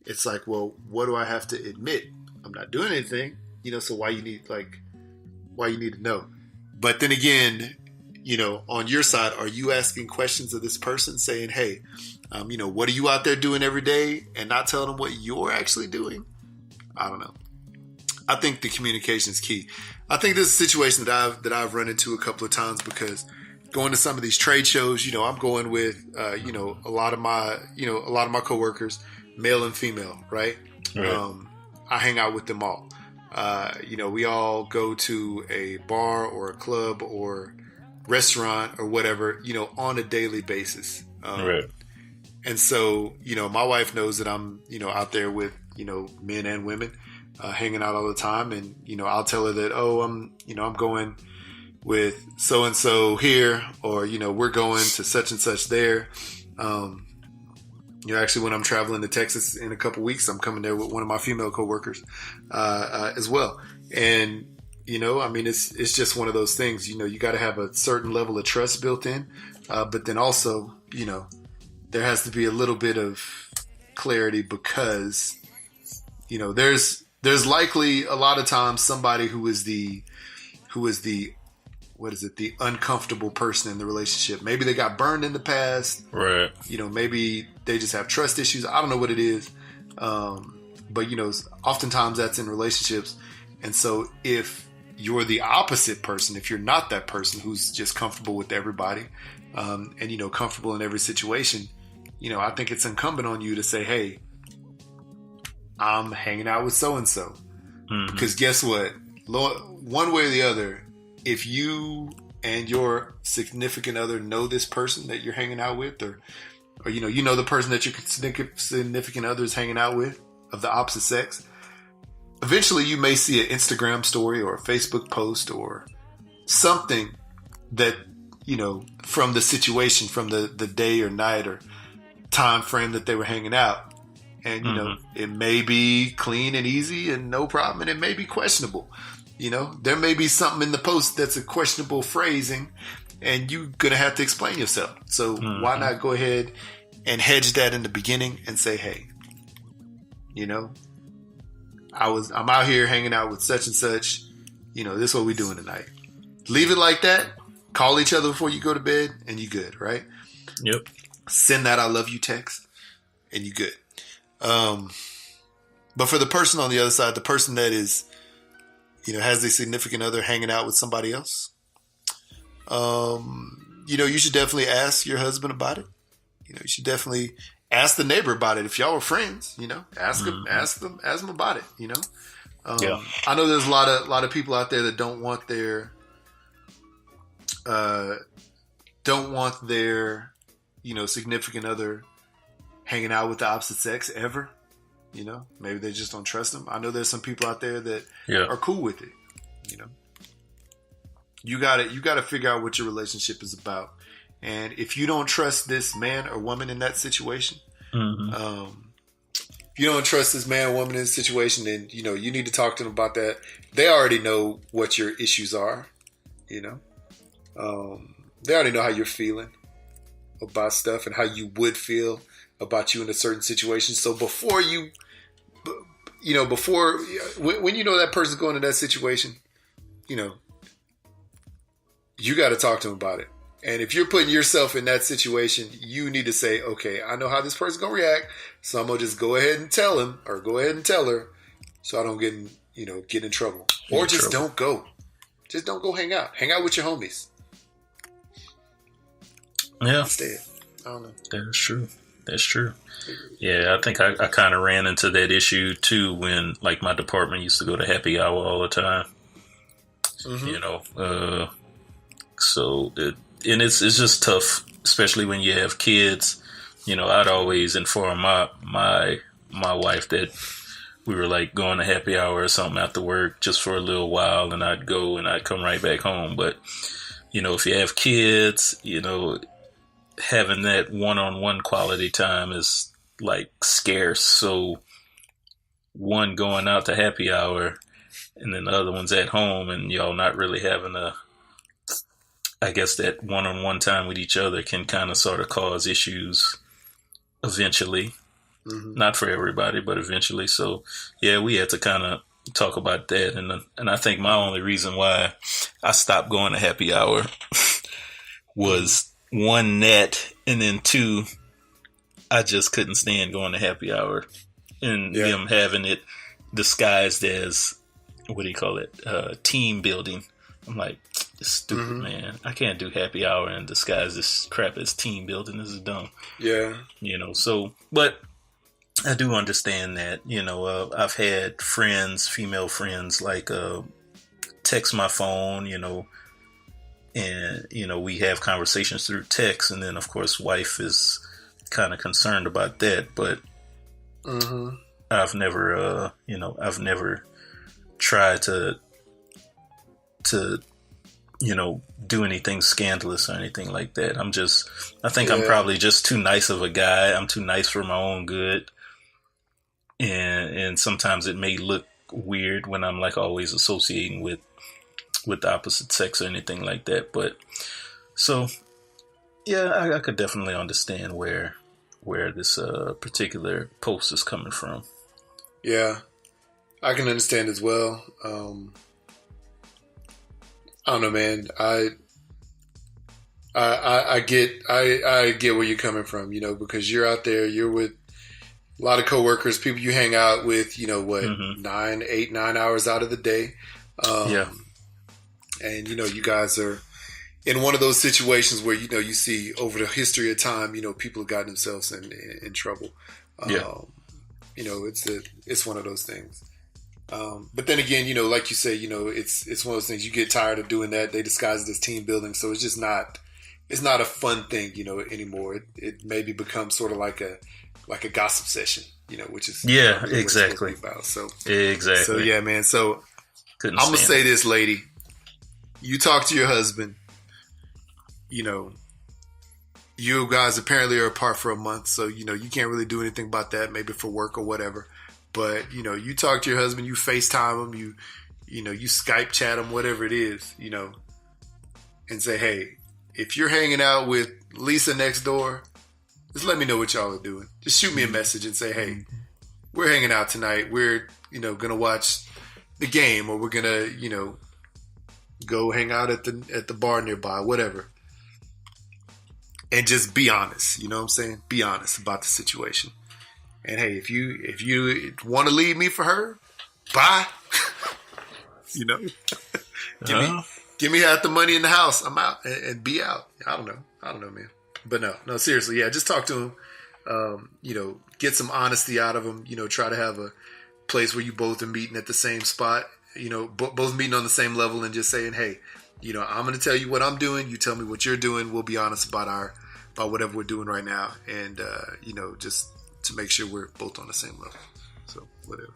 Speaker 2: it's like, well, what do I have to admit? I'm not doing anything, you know, so why you need to know? But then again, you know, on your side, are you asking questions of this person saying, hey, you know, what are you out there doing every day, and not telling them what you're actually doing? I don't know. I think the communication is key. I think this is a situation that I've run into a couple of times, because going to some of these trade shows, you know, I'm going with, you know, a lot of my coworkers, male and female, right? I hang out with them all. You know, we all go to a bar or a club or restaurant or whatever, you know, on a daily basis. And so, you know, my wife knows that I'm, you know, out there with, you know, men and women, hanging out all the time. And, you know, I'll tell her that, oh, I'm going with so-and-so here, or, you know, we're going to such and such there. You know, actually, when I'm traveling to Texas in a couple weeks, I'm coming there with one of my female coworkers, as well. And, you know, I mean, it's just one of those things, you know, you got to have a certain level of trust built in. But then also, you know, there has to be a little bit of clarity, because, you know, there's likely a lot of times somebody who is the uncomfortable person in the relationship. Maybe they got burned in the past. Right. You know, maybe they just have trust issues. I don't know what it is. But, you know, oftentimes that's in relationships. And so if you're the opposite person, if you're not that person who's just comfortable with everybody, and, you know, comfortable in every situation, you know, I think it's incumbent on you to say, hey, I'm hanging out with so-and-so. Because guess what? One way or the other, if you and your significant other know this person that you're hanging out with, or you know the person that your significant other is hanging out with of the opposite sex, eventually you may see an Instagram story or a Facebook post or something that, you know, from the situation, from the day or night or time frame that they were hanging out. And, you know, it may be clean and easy and no problem, and it may be questionable. You know, there may be something in the post that's a questionable phrasing, and you're going to have to explain yourself. So why not go ahead and hedge that in the beginning and say, hey, you know, I'm out here hanging out with such and such. You know, this is what we're doing tonight. Leave it like that. Call each other before you go to bed, and you good, right? Yep. Send that I love you text, and you good. But for the person on the other side, the person that is, you know, has a significant other hanging out with somebody else, you know, you should definitely ask your husband about it. You know, you should definitely ask the neighbor about it. If y'all were friends, you know, ask them about it. You know, I know there's a lot of people out there that don't want their, you know, significant other hanging out with the opposite sex ever. You know, maybe they just don't trust them. I know there's some people out there that are cool with it. You know, you got to figure out what your relationship is about. And if you don't trust this man or woman in that situation, if you don't trust this man or woman in this situation, then, you know, you need to talk to them about that. They already know what your issues are. You know, they already know how you're feeling. about stuff and how you would feel about you in a certain situation. So before when you know that person's going into that situation, you know, you got to talk to them about it. And if you're putting yourself in that situation, you need to say, okay, I know how this person's going to react, so I'm going to just go ahead and tell him or go ahead and tell her so I don't get in trouble. Or just don't go. Just don't go hang out. Hang out with your homies.
Speaker 3: Yeah.
Speaker 2: Instead. I don't know.
Speaker 3: That's true. Yeah, I think I kind of ran into that issue too when, like, my department used to go to happy hour all the time. Mm-hmm. You know, so it's just tough, especially when you have kids. You know, I'd always inform my wife that we were like going to happy hour or something after work just for a little while, and I'd go and I'd come right back home. But, you know, if you have kids, you know, having that one-on-one quality time is like scarce. So one going out to happy hour and then the other one's at home, and y'all not really having I guess that one-on-one time with each other can kind of sort of cause issues eventually. Mm-hmm. Not for everybody, but eventually. So yeah, we had to kind of talk about that. And I think my only reason why I stopped going to happy hour was one, net, and then two, I just couldn't stand going to happy hour and them having it disguised as, what do you call it? Team building. I'm like, it's stupid, man. I can't do happy hour and disguise this crap as team building. This is dumb. Yeah. You know, so, but I do understand that, you know, I've had friends, female friends, like, text my phone, you know, and, you know, we have conversations through text. And then, of course, wife is kind of concerned about that. But I've never, I've never tried to, you know, do anything scandalous or anything like that. I think I'm probably just too nice of a guy. I'm too nice for my own good. And sometimes it may look weird when I'm like always associating with the opposite sex or anything like that. But so, yeah, I could definitely understand where this particular post is coming from.
Speaker 2: Yeah, I can understand as well. I don't know, man. I get where you're coming from, you know, because you're out there, you're with a lot of coworkers, people you hang out with, you know, what, 9 hours out of the day. And, you know, you guys are in one of those situations where, you know, you see over the history of time, you know, people have gotten themselves in trouble. You know, it's one of those things. But then again, you know, like you say, you know, it's one of those things you get tired of doing that. They disguise it as team building. So it's just not a fun thing, you know, anymore. It maybe becomes sort of like a gossip session, you know, which is
Speaker 3: exactly
Speaker 2: about. So
Speaker 3: exactly.
Speaker 2: So yeah, man. So I'm gonna say this, lady. You talk to your husband. You know, you guys apparently are apart for a month, so you know you can't really do anything about that. Maybe for work or whatever. But you know, you talk to your husband. You FaceTime him. You know, you Skype chat him, whatever it is. You know, and say, hey, if you're hanging out with Lisa next door, just let me know what y'all are doing. Just shoot me a message and say, hey, we're hanging out tonight. We're, you know, going to watch the game, or we're going to, you know, go hang out at the bar nearby, whatever. And just be honest. You know what I'm saying? Be honest about the situation. And hey, if you want to leave me for her, bye. You know, give me half the money in the house. I'm out and be out. I don't know, man. But no, seriously, yeah, just talk to him. You know, get some honesty out of him. You know, try to have a place where you both are meeting at the same spot. You know, both meeting on the same level, and just saying, hey, you know, I'm going to tell you what I'm doing. You tell me what you're doing. We'll be honest about whatever we're doing right now, and you know, just to make sure we're both on the same level. So whatever.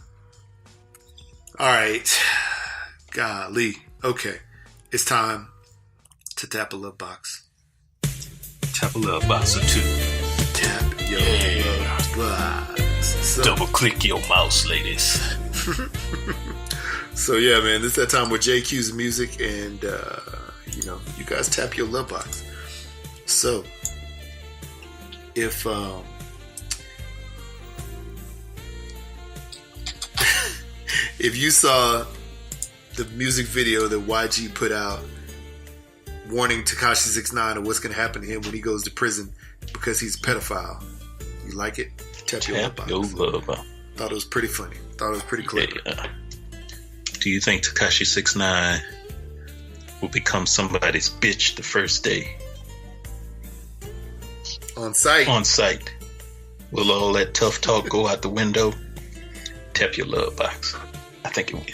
Speaker 2: All right, golly. Okay, it's time to tap a love box.
Speaker 3: Tap a love box or two.
Speaker 2: Tap your love box. So,
Speaker 3: double click your mouse, ladies.
Speaker 2: So yeah, man, this is that time where Jay cues the music, and you know, you guys tap your love box. So if if you saw the music video that YG put out warning Tekashi 6ix9ine of what's going to happen to him when he goes to prison because he's a pedophile. You like it? Tap your love box. Thought it was pretty funny. Thought it was pretty clever.
Speaker 3: Yeah. Do you think Tekashi 6ix9ine will become somebody's bitch the first day?
Speaker 2: On sight.
Speaker 3: On sight. Will all that tough talk go out the window? Tap your love box. I think it will.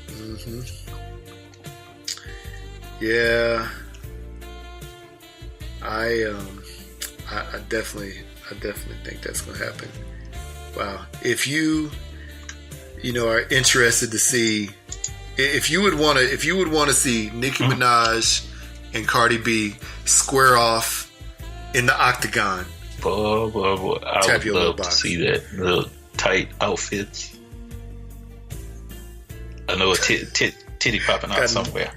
Speaker 2: Mm-hmm. Yeah. I definitely think that's gonna happen. Wow. If you are interested to see, if you would want to see Nicki Minaj and Cardi B square off in the octagon.
Speaker 3: Boy. I would love to see that. Little tight outfits. I know a titty popping out somewhere.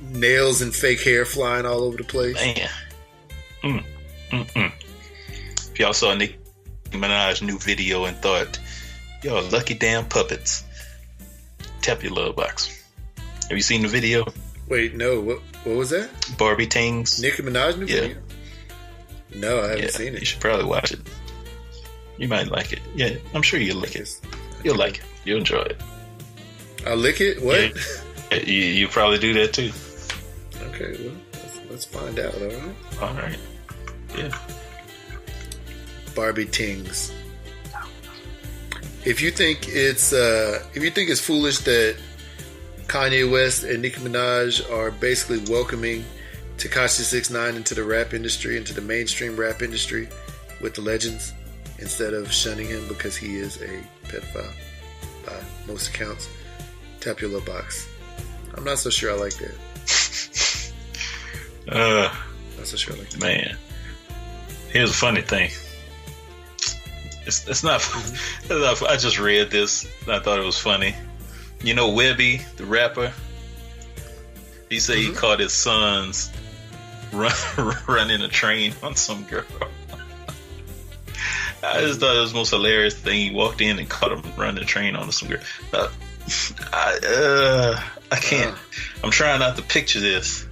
Speaker 2: Nails and fake hair flying all over the place.
Speaker 3: Man. If y'all saw Nicki Minaj's new video and thought, y'all lucky damn puppets, tap your love box. Have you seen the video?
Speaker 2: Wait, no. What was that?
Speaker 3: Barbie Tings.
Speaker 2: Nicki Minaj new video? No, I haven't seen it.
Speaker 3: You should probably watch it. You might like it. Yeah, I'm sure you'll like it. You'll like it. You'll enjoy it.
Speaker 2: I'll lick it? What?
Speaker 3: Yeah. You probably do that too.
Speaker 2: Okay, well, let's find out, alright?
Speaker 3: Alright. Yeah.
Speaker 2: Barbie Tings. If you think it's foolish that Kanye West and Nicki Minaj are basically welcoming Tekashi 6ix9ine into the rap industry, into the mainstream rap industry with the legends, instead of shunning him because he is a pedophile by most accounts, tap your little box. I'm not so sure I like that. Not so sure I like that.
Speaker 3: Man, here's a funny thing. It's not. I just read this and I thought it was funny. You know Webby, the rapper? He said he caught his sons running a train on some girl. I just thought it was the most hilarious thing. He walked in and caught him running a train on some girl. I can't. I'm trying not to picture this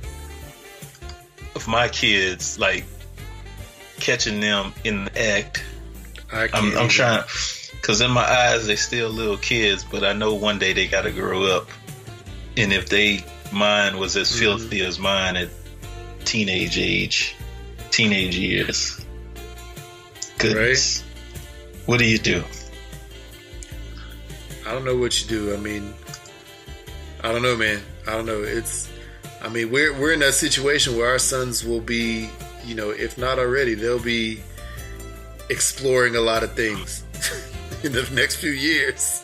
Speaker 3: of my kids like catching them in the act. I'm trying, because in my eyes they still little kids, but I know one day they gotta grow up, and if they mind was as filthy as mine at teenage years, goodness, right? What do you do?
Speaker 2: I don't know what you do. I mean, I don't know, man. I don't know. We're in that situation where our sons will be, if not already, they'll be exploring a lot of things in the next few years.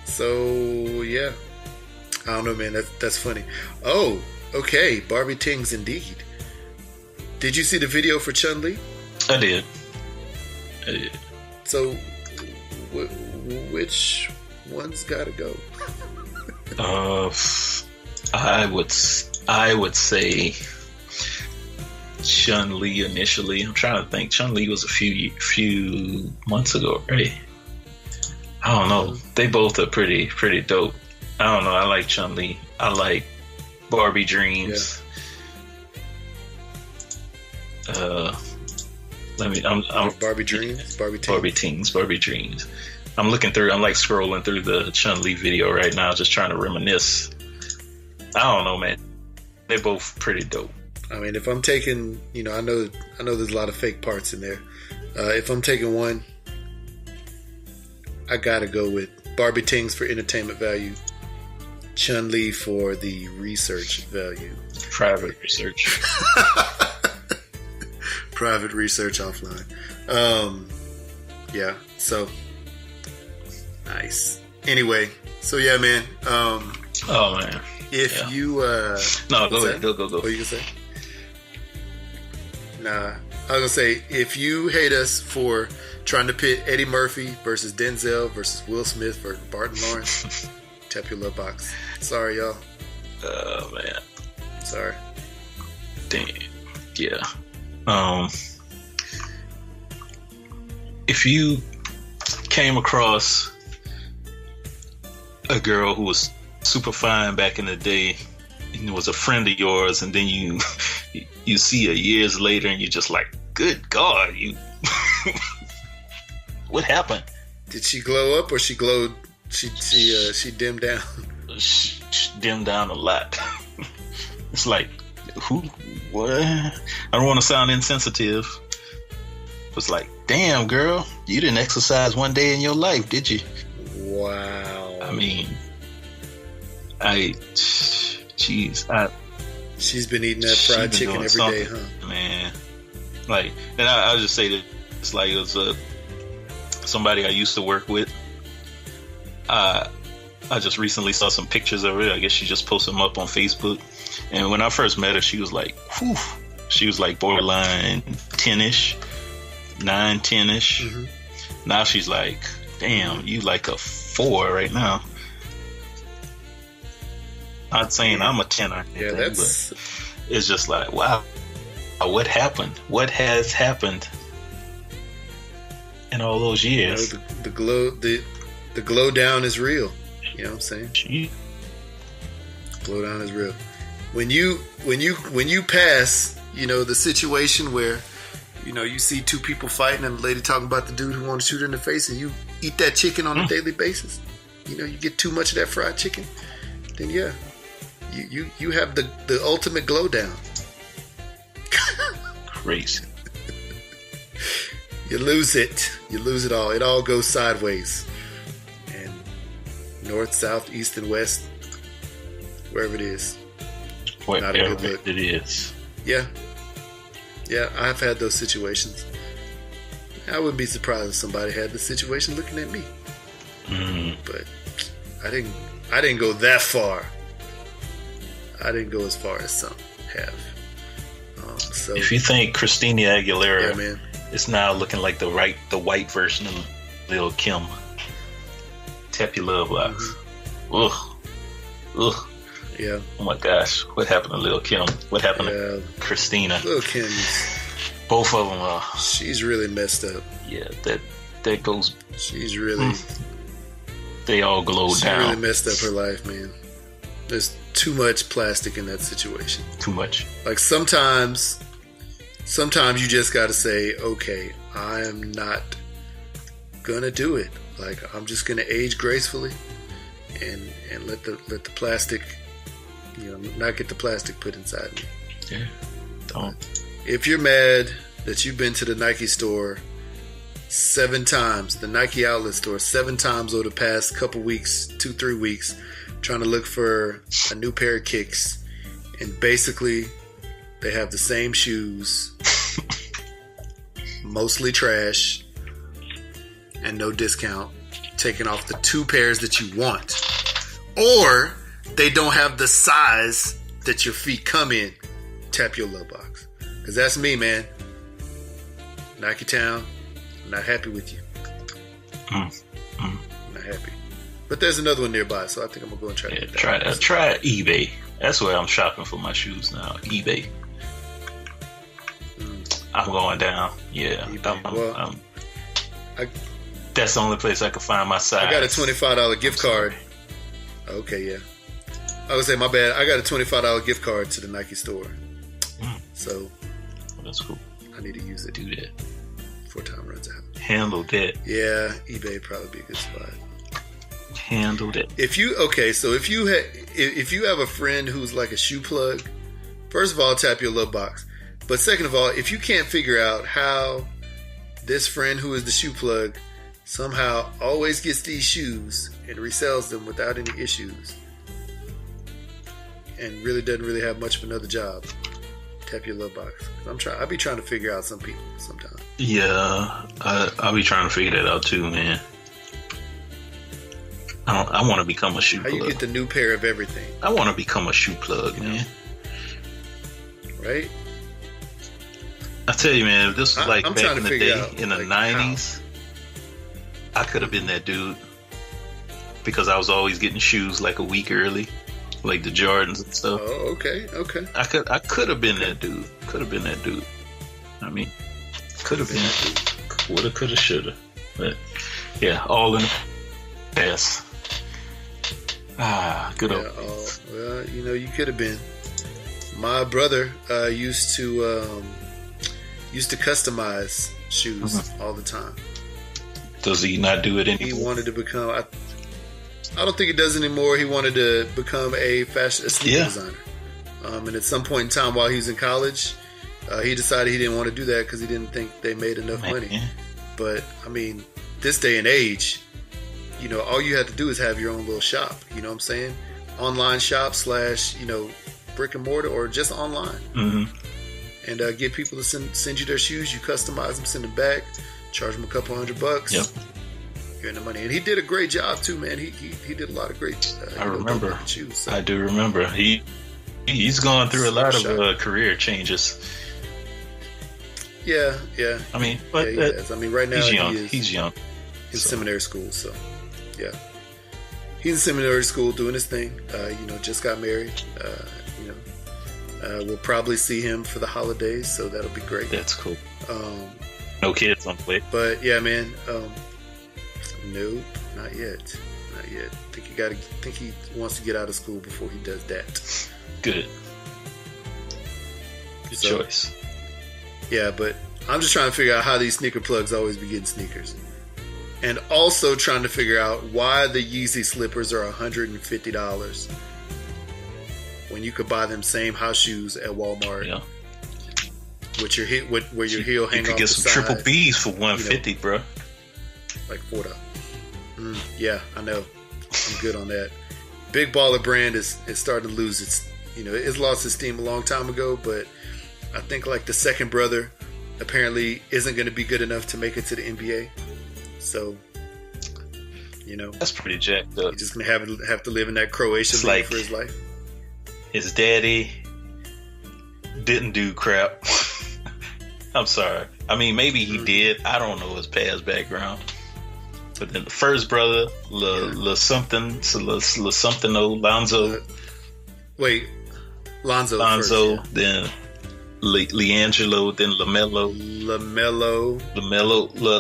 Speaker 2: So yeah, I don't know, man. That's funny. Oh, okay, Barbie Tings indeed. Did you see the video for Chun-Li?
Speaker 3: I did.
Speaker 2: So which one's gotta go?
Speaker 3: I would say Chun-Li initially. I'm trying to think. Chun-Li was a few months ago, right? I don't know. They both are pretty dope. I don't know. I like Chun-Li. I like Barbie Dreams. Yeah.
Speaker 2: Barbie Dreams,
Speaker 3: Barbie Dreams. I'm looking through. I'm like scrolling through the Chun-Li video right now, just trying to reminisce. I don't know, man. They're both pretty dope.
Speaker 2: I mean, if I'm taking, I know there's a lot of fake parts in there. If I'm taking one, I gotta go with Barbie Tings for entertainment value, Chun-Li for the research value.
Speaker 3: Private research.
Speaker 2: Private research offline. Yeah, so nice. Anyway, so yeah, man.
Speaker 3: Oh man.
Speaker 2: If you
Speaker 3: no, go ahead. Go.
Speaker 2: What you gonna say? Nah, I was gonna say, if you hate us for trying to pit Eddie Murphy versus Denzel versus Will Smith versus Barton Lawrence, tap your love box. Sorry, y'all.
Speaker 3: Oh man.
Speaker 2: Sorry.
Speaker 3: Damn. Yeah. if you came across a girl who was super fine back in the day and was a friend of yours, and then you see her years later and you're just like, good God, you what happened?
Speaker 2: Did she glow up or she glowed? She dimmed down.
Speaker 3: She dimmed down a lot. It's like, who? What? I don't want to sound insensitive. It's like, damn, girl, you didn't exercise one day in your life, did you?
Speaker 2: Wow.
Speaker 3: I mean, she's
Speaker 2: been eating that fried chicken every day, huh?
Speaker 3: Man, like, and I'll just say that it's like it was somebody I used to work with. I just recently saw some pictures of her. I guess she just posted them up on Facebook. And when I first met her, she was like, whew. She was like borderline 10-ish, 9, 10-ish. Mm-hmm. Now she's like, damn, you like a 4 right now. Not saying I'm a 10 or anything, but it's just like, wow, what happened? What has happened in all those years?
Speaker 2: You know, the glow down is real. You know what I'm saying?
Speaker 3: Gee.
Speaker 2: Glow down is real. When you pass, you know, the situation where, you know, you see two people fighting and the lady talking about the dude who wanted to shoot her in the face, and you eat that chicken on a daily basis, you know, you get too much of that fried chicken, then yeah, you have the ultimate glow down.
Speaker 3: Crazy.
Speaker 2: You lose it. You lose it all. It all goes sideways. And north, south, east, and west, wherever it is. Not a good look.
Speaker 3: It is.
Speaker 2: Yeah. Yeah, I've had those situations. I wouldn't be surprised if somebody had the situation looking at me. But I didn't go that far. I didn't go as far as some have. So
Speaker 3: if you think Christina Aguilera,
Speaker 2: yeah, man,
Speaker 3: is now looking like the white version of Lil Kim, tap your love box. Ugh.
Speaker 2: Yeah.
Speaker 3: Oh my gosh, what happened to Lil Kim? What happened to Christina?
Speaker 2: Lil Kim,
Speaker 3: both of them are.
Speaker 2: She's really messed up.
Speaker 3: Yeah, that goes.
Speaker 2: She's really.
Speaker 3: They all glowed down.
Speaker 2: She really messed up her life, man. There's too much plastic in that situation.
Speaker 3: Too much.
Speaker 2: Like sometimes you just got to say, okay, I am not gonna do it. Like I'm just gonna age gracefully, and let the plastic, you know, not get the plastic put inside me.
Speaker 3: Yeah. Don't.
Speaker 2: If you're mad that you've been to the Nike store 7 times, the Nike outlet store 7 times over the past couple weeks, 2-3 weeks, trying to look for a new pair of kicks, and basically they have the same shoes, mostly trash, and no discount, taking off the 2 pairs that you want, or they don't have the size that your feet come in, tap your love box. Because that's me, man. Nike Town, I'm not happy with you. I'm not happy. But there's another one nearby, so I think I'm going to go and try to get that.
Speaker 3: Try eBay. That's where I'm shopping for my shoes now. eBay. I'm going down. Yeah. That's the only place I can find my size.
Speaker 2: I got a $25 gift card. Okay, yeah. I would say, my bad. I got a $25 gift card to the Nike store. So
Speaker 3: that's cool.
Speaker 2: I need to use it.
Speaker 3: Do that
Speaker 2: before time runs out.
Speaker 3: Handle that.
Speaker 2: Yeah, eBay probably be a good spot.
Speaker 3: Handle that.
Speaker 2: If you have a friend who's like a shoe plug, first of all, tap your love box. But second of all, if you can't figure out how this friend who is the shoe plug somehow always gets these shoes and resells them without any issues, and really doesn't really have much of another job, tap your love box. I'll be trying to figure out some people sometimes.
Speaker 3: Yeah, I'll be trying to figure that out too, man. I want to become a shoe plug.
Speaker 2: How you get the new pair of everything?
Speaker 3: I want to become a shoe plug, man.
Speaker 2: Right?
Speaker 3: I tell you, man, if this was like
Speaker 2: I'm
Speaker 3: back in the day, in the
Speaker 2: like
Speaker 3: 90s, I could have been that dude, because I was always getting shoes like a week early, like the Jordans and stuff.
Speaker 2: Oh, okay.
Speaker 3: I could have been that dude. I mean, could have been that dude. Woulda, coulda, shoulda. But yeah, all in the past. Good old.
Speaker 2: Well, you could have been. My brother used to customize shoes all the time.
Speaker 3: Does he not do it anymore?
Speaker 2: He wanted to become. I don't think he does anymore. He wanted to become a sneaker designer. And at some point in time, while he was in college, he decided he didn't want to do that because he didn't think they made enough money. But I mean, this day and age, all you have to do is have your own little shop. You know what I'm saying? Online shop / brick and mortar, or just online. And get people to send you their shoes. You customize them, send them back, charge them a couple $100.
Speaker 3: Yep.
Speaker 2: You're in the money. And he did a great job too, man. He did a lot of great.
Speaker 3: I remember.
Speaker 2: Shoes, so.
Speaker 3: I do remember. He's gone through a lot of career changes.
Speaker 2: Yeah.
Speaker 3: I mean, but
Speaker 2: he has. I mean, right now
Speaker 3: he's young
Speaker 2: in seminary school. So, yeah, he's in seminary school doing his thing. Just got married. We'll probably see him for the holidays, so that'll be great.
Speaker 3: That's cool. No kids on the way.
Speaker 2: But yeah, man. Nope, not yet. Not yet. I think he wants to get out of school before he does that.
Speaker 3: Good choice.
Speaker 2: Yeah, but I'm just trying to figure out how these sneaker plugs always be getting sneakers. And also trying to figure out why the Yeezy slippers are $150 when you could buy them same house shoes at Walmart.
Speaker 3: Yeah.
Speaker 2: With your where your heel hang off the side. You could
Speaker 3: get some triple B's for $150, bro.
Speaker 2: Like $4. Yeah, I know. I'm good on that. Big Baller brand is starting to lose its, it's lost its steam a long time ago, but I think like the second brother apparently isn't going to be good enough to make it to the NBA. So,
Speaker 3: that's pretty jacked up.
Speaker 2: He's just going to have to live in that Croatian league for his life.
Speaker 3: His daddy didn't do crap. I'm sorry. I mean, maybe he did. I don't know his past background. But then the first brother, Lonzo.
Speaker 2: Wait, Lonzo.
Speaker 3: Lonzo, first, then Leangelo, then LaMelo.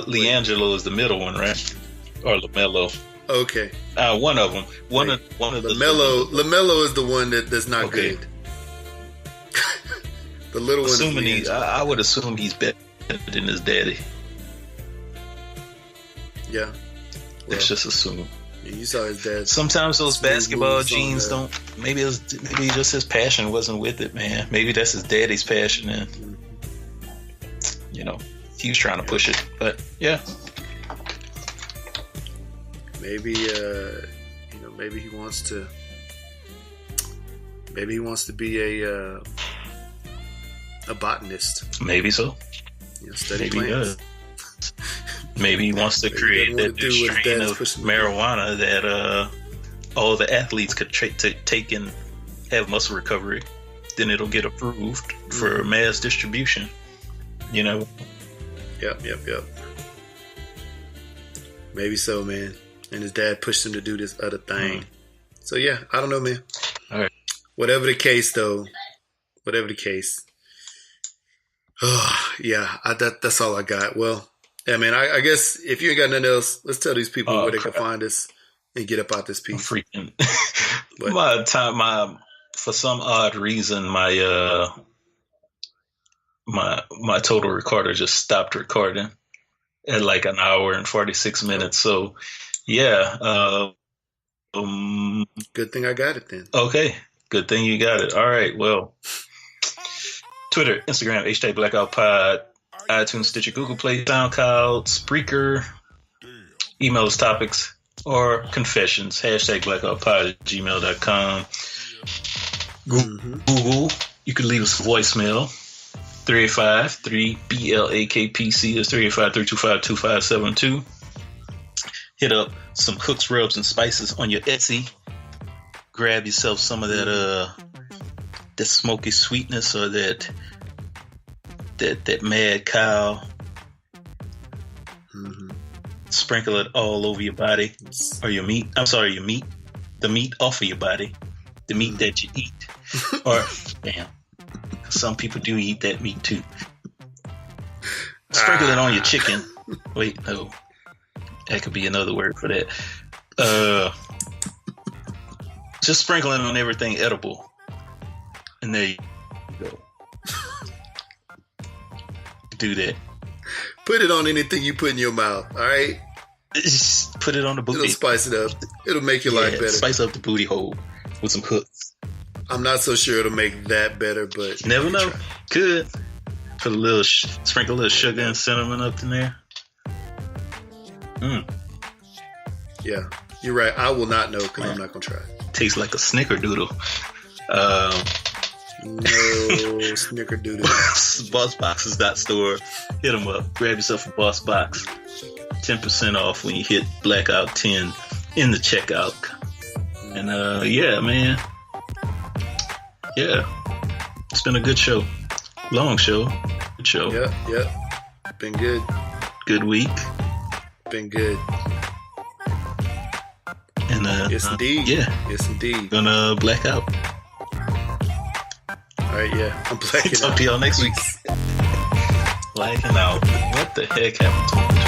Speaker 3: Leangelo is the middle one, right? Or LaMelo.
Speaker 2: Okay.
Speaker 3: One of them. One of the
Speaker 2: LaMelo is the one that's not good. The little one.
Speaker 3: I would assume he's better than his daddy.
Speaker 2: Yeah.
Speaker 3: Let's just assume.
Speaker 2: You saw his dad.
Speaker 3: Sometimes those basketball genes don't. Maybe just his passion wasn't with it, man. Maybe that's his daddy's passion, and he was trying to push it. But yeah,
Speaker 2: maybe maybe he wants to. Maybe he wants to be a botanist.
Speaker 3: Maybe so.
Speaker 2: Study plants.
Speaker 3: Maybe he wants to create that strain of marijuana that all the athletes could take and have muscle recovery. Then it'll get approved for mass distribution. Yep. Maybe so, man. And his dad pushed him to do this other thing. So yeah, I don't know, man. All right. Whatever the case. Yeah, that's all I got. Well. Yeah, man, I guess if you ain't got nothing else, let's tell these people where they can find us and get up out this piece. Freaking. For some odd reason, my total recorder just stopped recording at like an hour and 46 minutes. So, yeah.
Speaker 2: Good thing I got it then.
Speaker 3: Okay. Good thing you got it. All right. Well, Twitter, Instagram, #BlackoutPod. iTunes, Stitcher, Google Play, SoundCloud, Spreaker, emails, topics, or confessions, #BlackoutPod@gmail.com. Google, you can leave us a voicemail, 385-3BLAKPC, that's 385-325-2572. Hit up some Hooks, Rubs, and Spices on your Etsy. Grab yourself some of that smoky sweetness or that mad cow. Sprinkle it all over your body or your meat. I'm sorry, your meat. The meat off of your body. The meat that you eat. Or, some people do eat that meat too. Sprinkle it on your chicken. Wait, no. That could be another word for that. Just sprinkling on everything edible. And there you go. Do that.
Speaker 2: Put it on anything you put in your mouth, all right?
Speaker 3: Just put it on the booty.
Speaker 2: It'll spice it up. It'll make your life better.
Speaker 3: Spice up the booty hole with some hooks.
Speaker 2: I'm not so sure it'll make that better, but...
Speaker 3: You never know. Could. Put a little, sprinkle a little sugar and cinnamon up in there.
Speaker 2: Yeah, you're right. I will not know because I'm not going to try it.
Speaker 3: Tastes like a snickerdoodle.
Speaker 2: No snickerdoodle.
Speaker 3: Bossboxes.store. Hit them up. Grab yourself a Boss Box. 10% off when you hit Blackout 10 in the checkout. And yeah, man. Yeah. It's been a good show. Long show. Good show.
Speaker 2: Yep. Been good.
Speaker 3: Good week.
Speaker 2: Been good.
Speaker 3: And
Speaker 2: yes, indeed.
Speaker 3: Yeah.
Speaker 2: Yes, indeed.
Speaker 3: Gonna black out.
Speaker 2: All right, yeah. I'm blacking out.
Speaker 3: Talk to y'all next week. Blacking out. What the heck happened to me?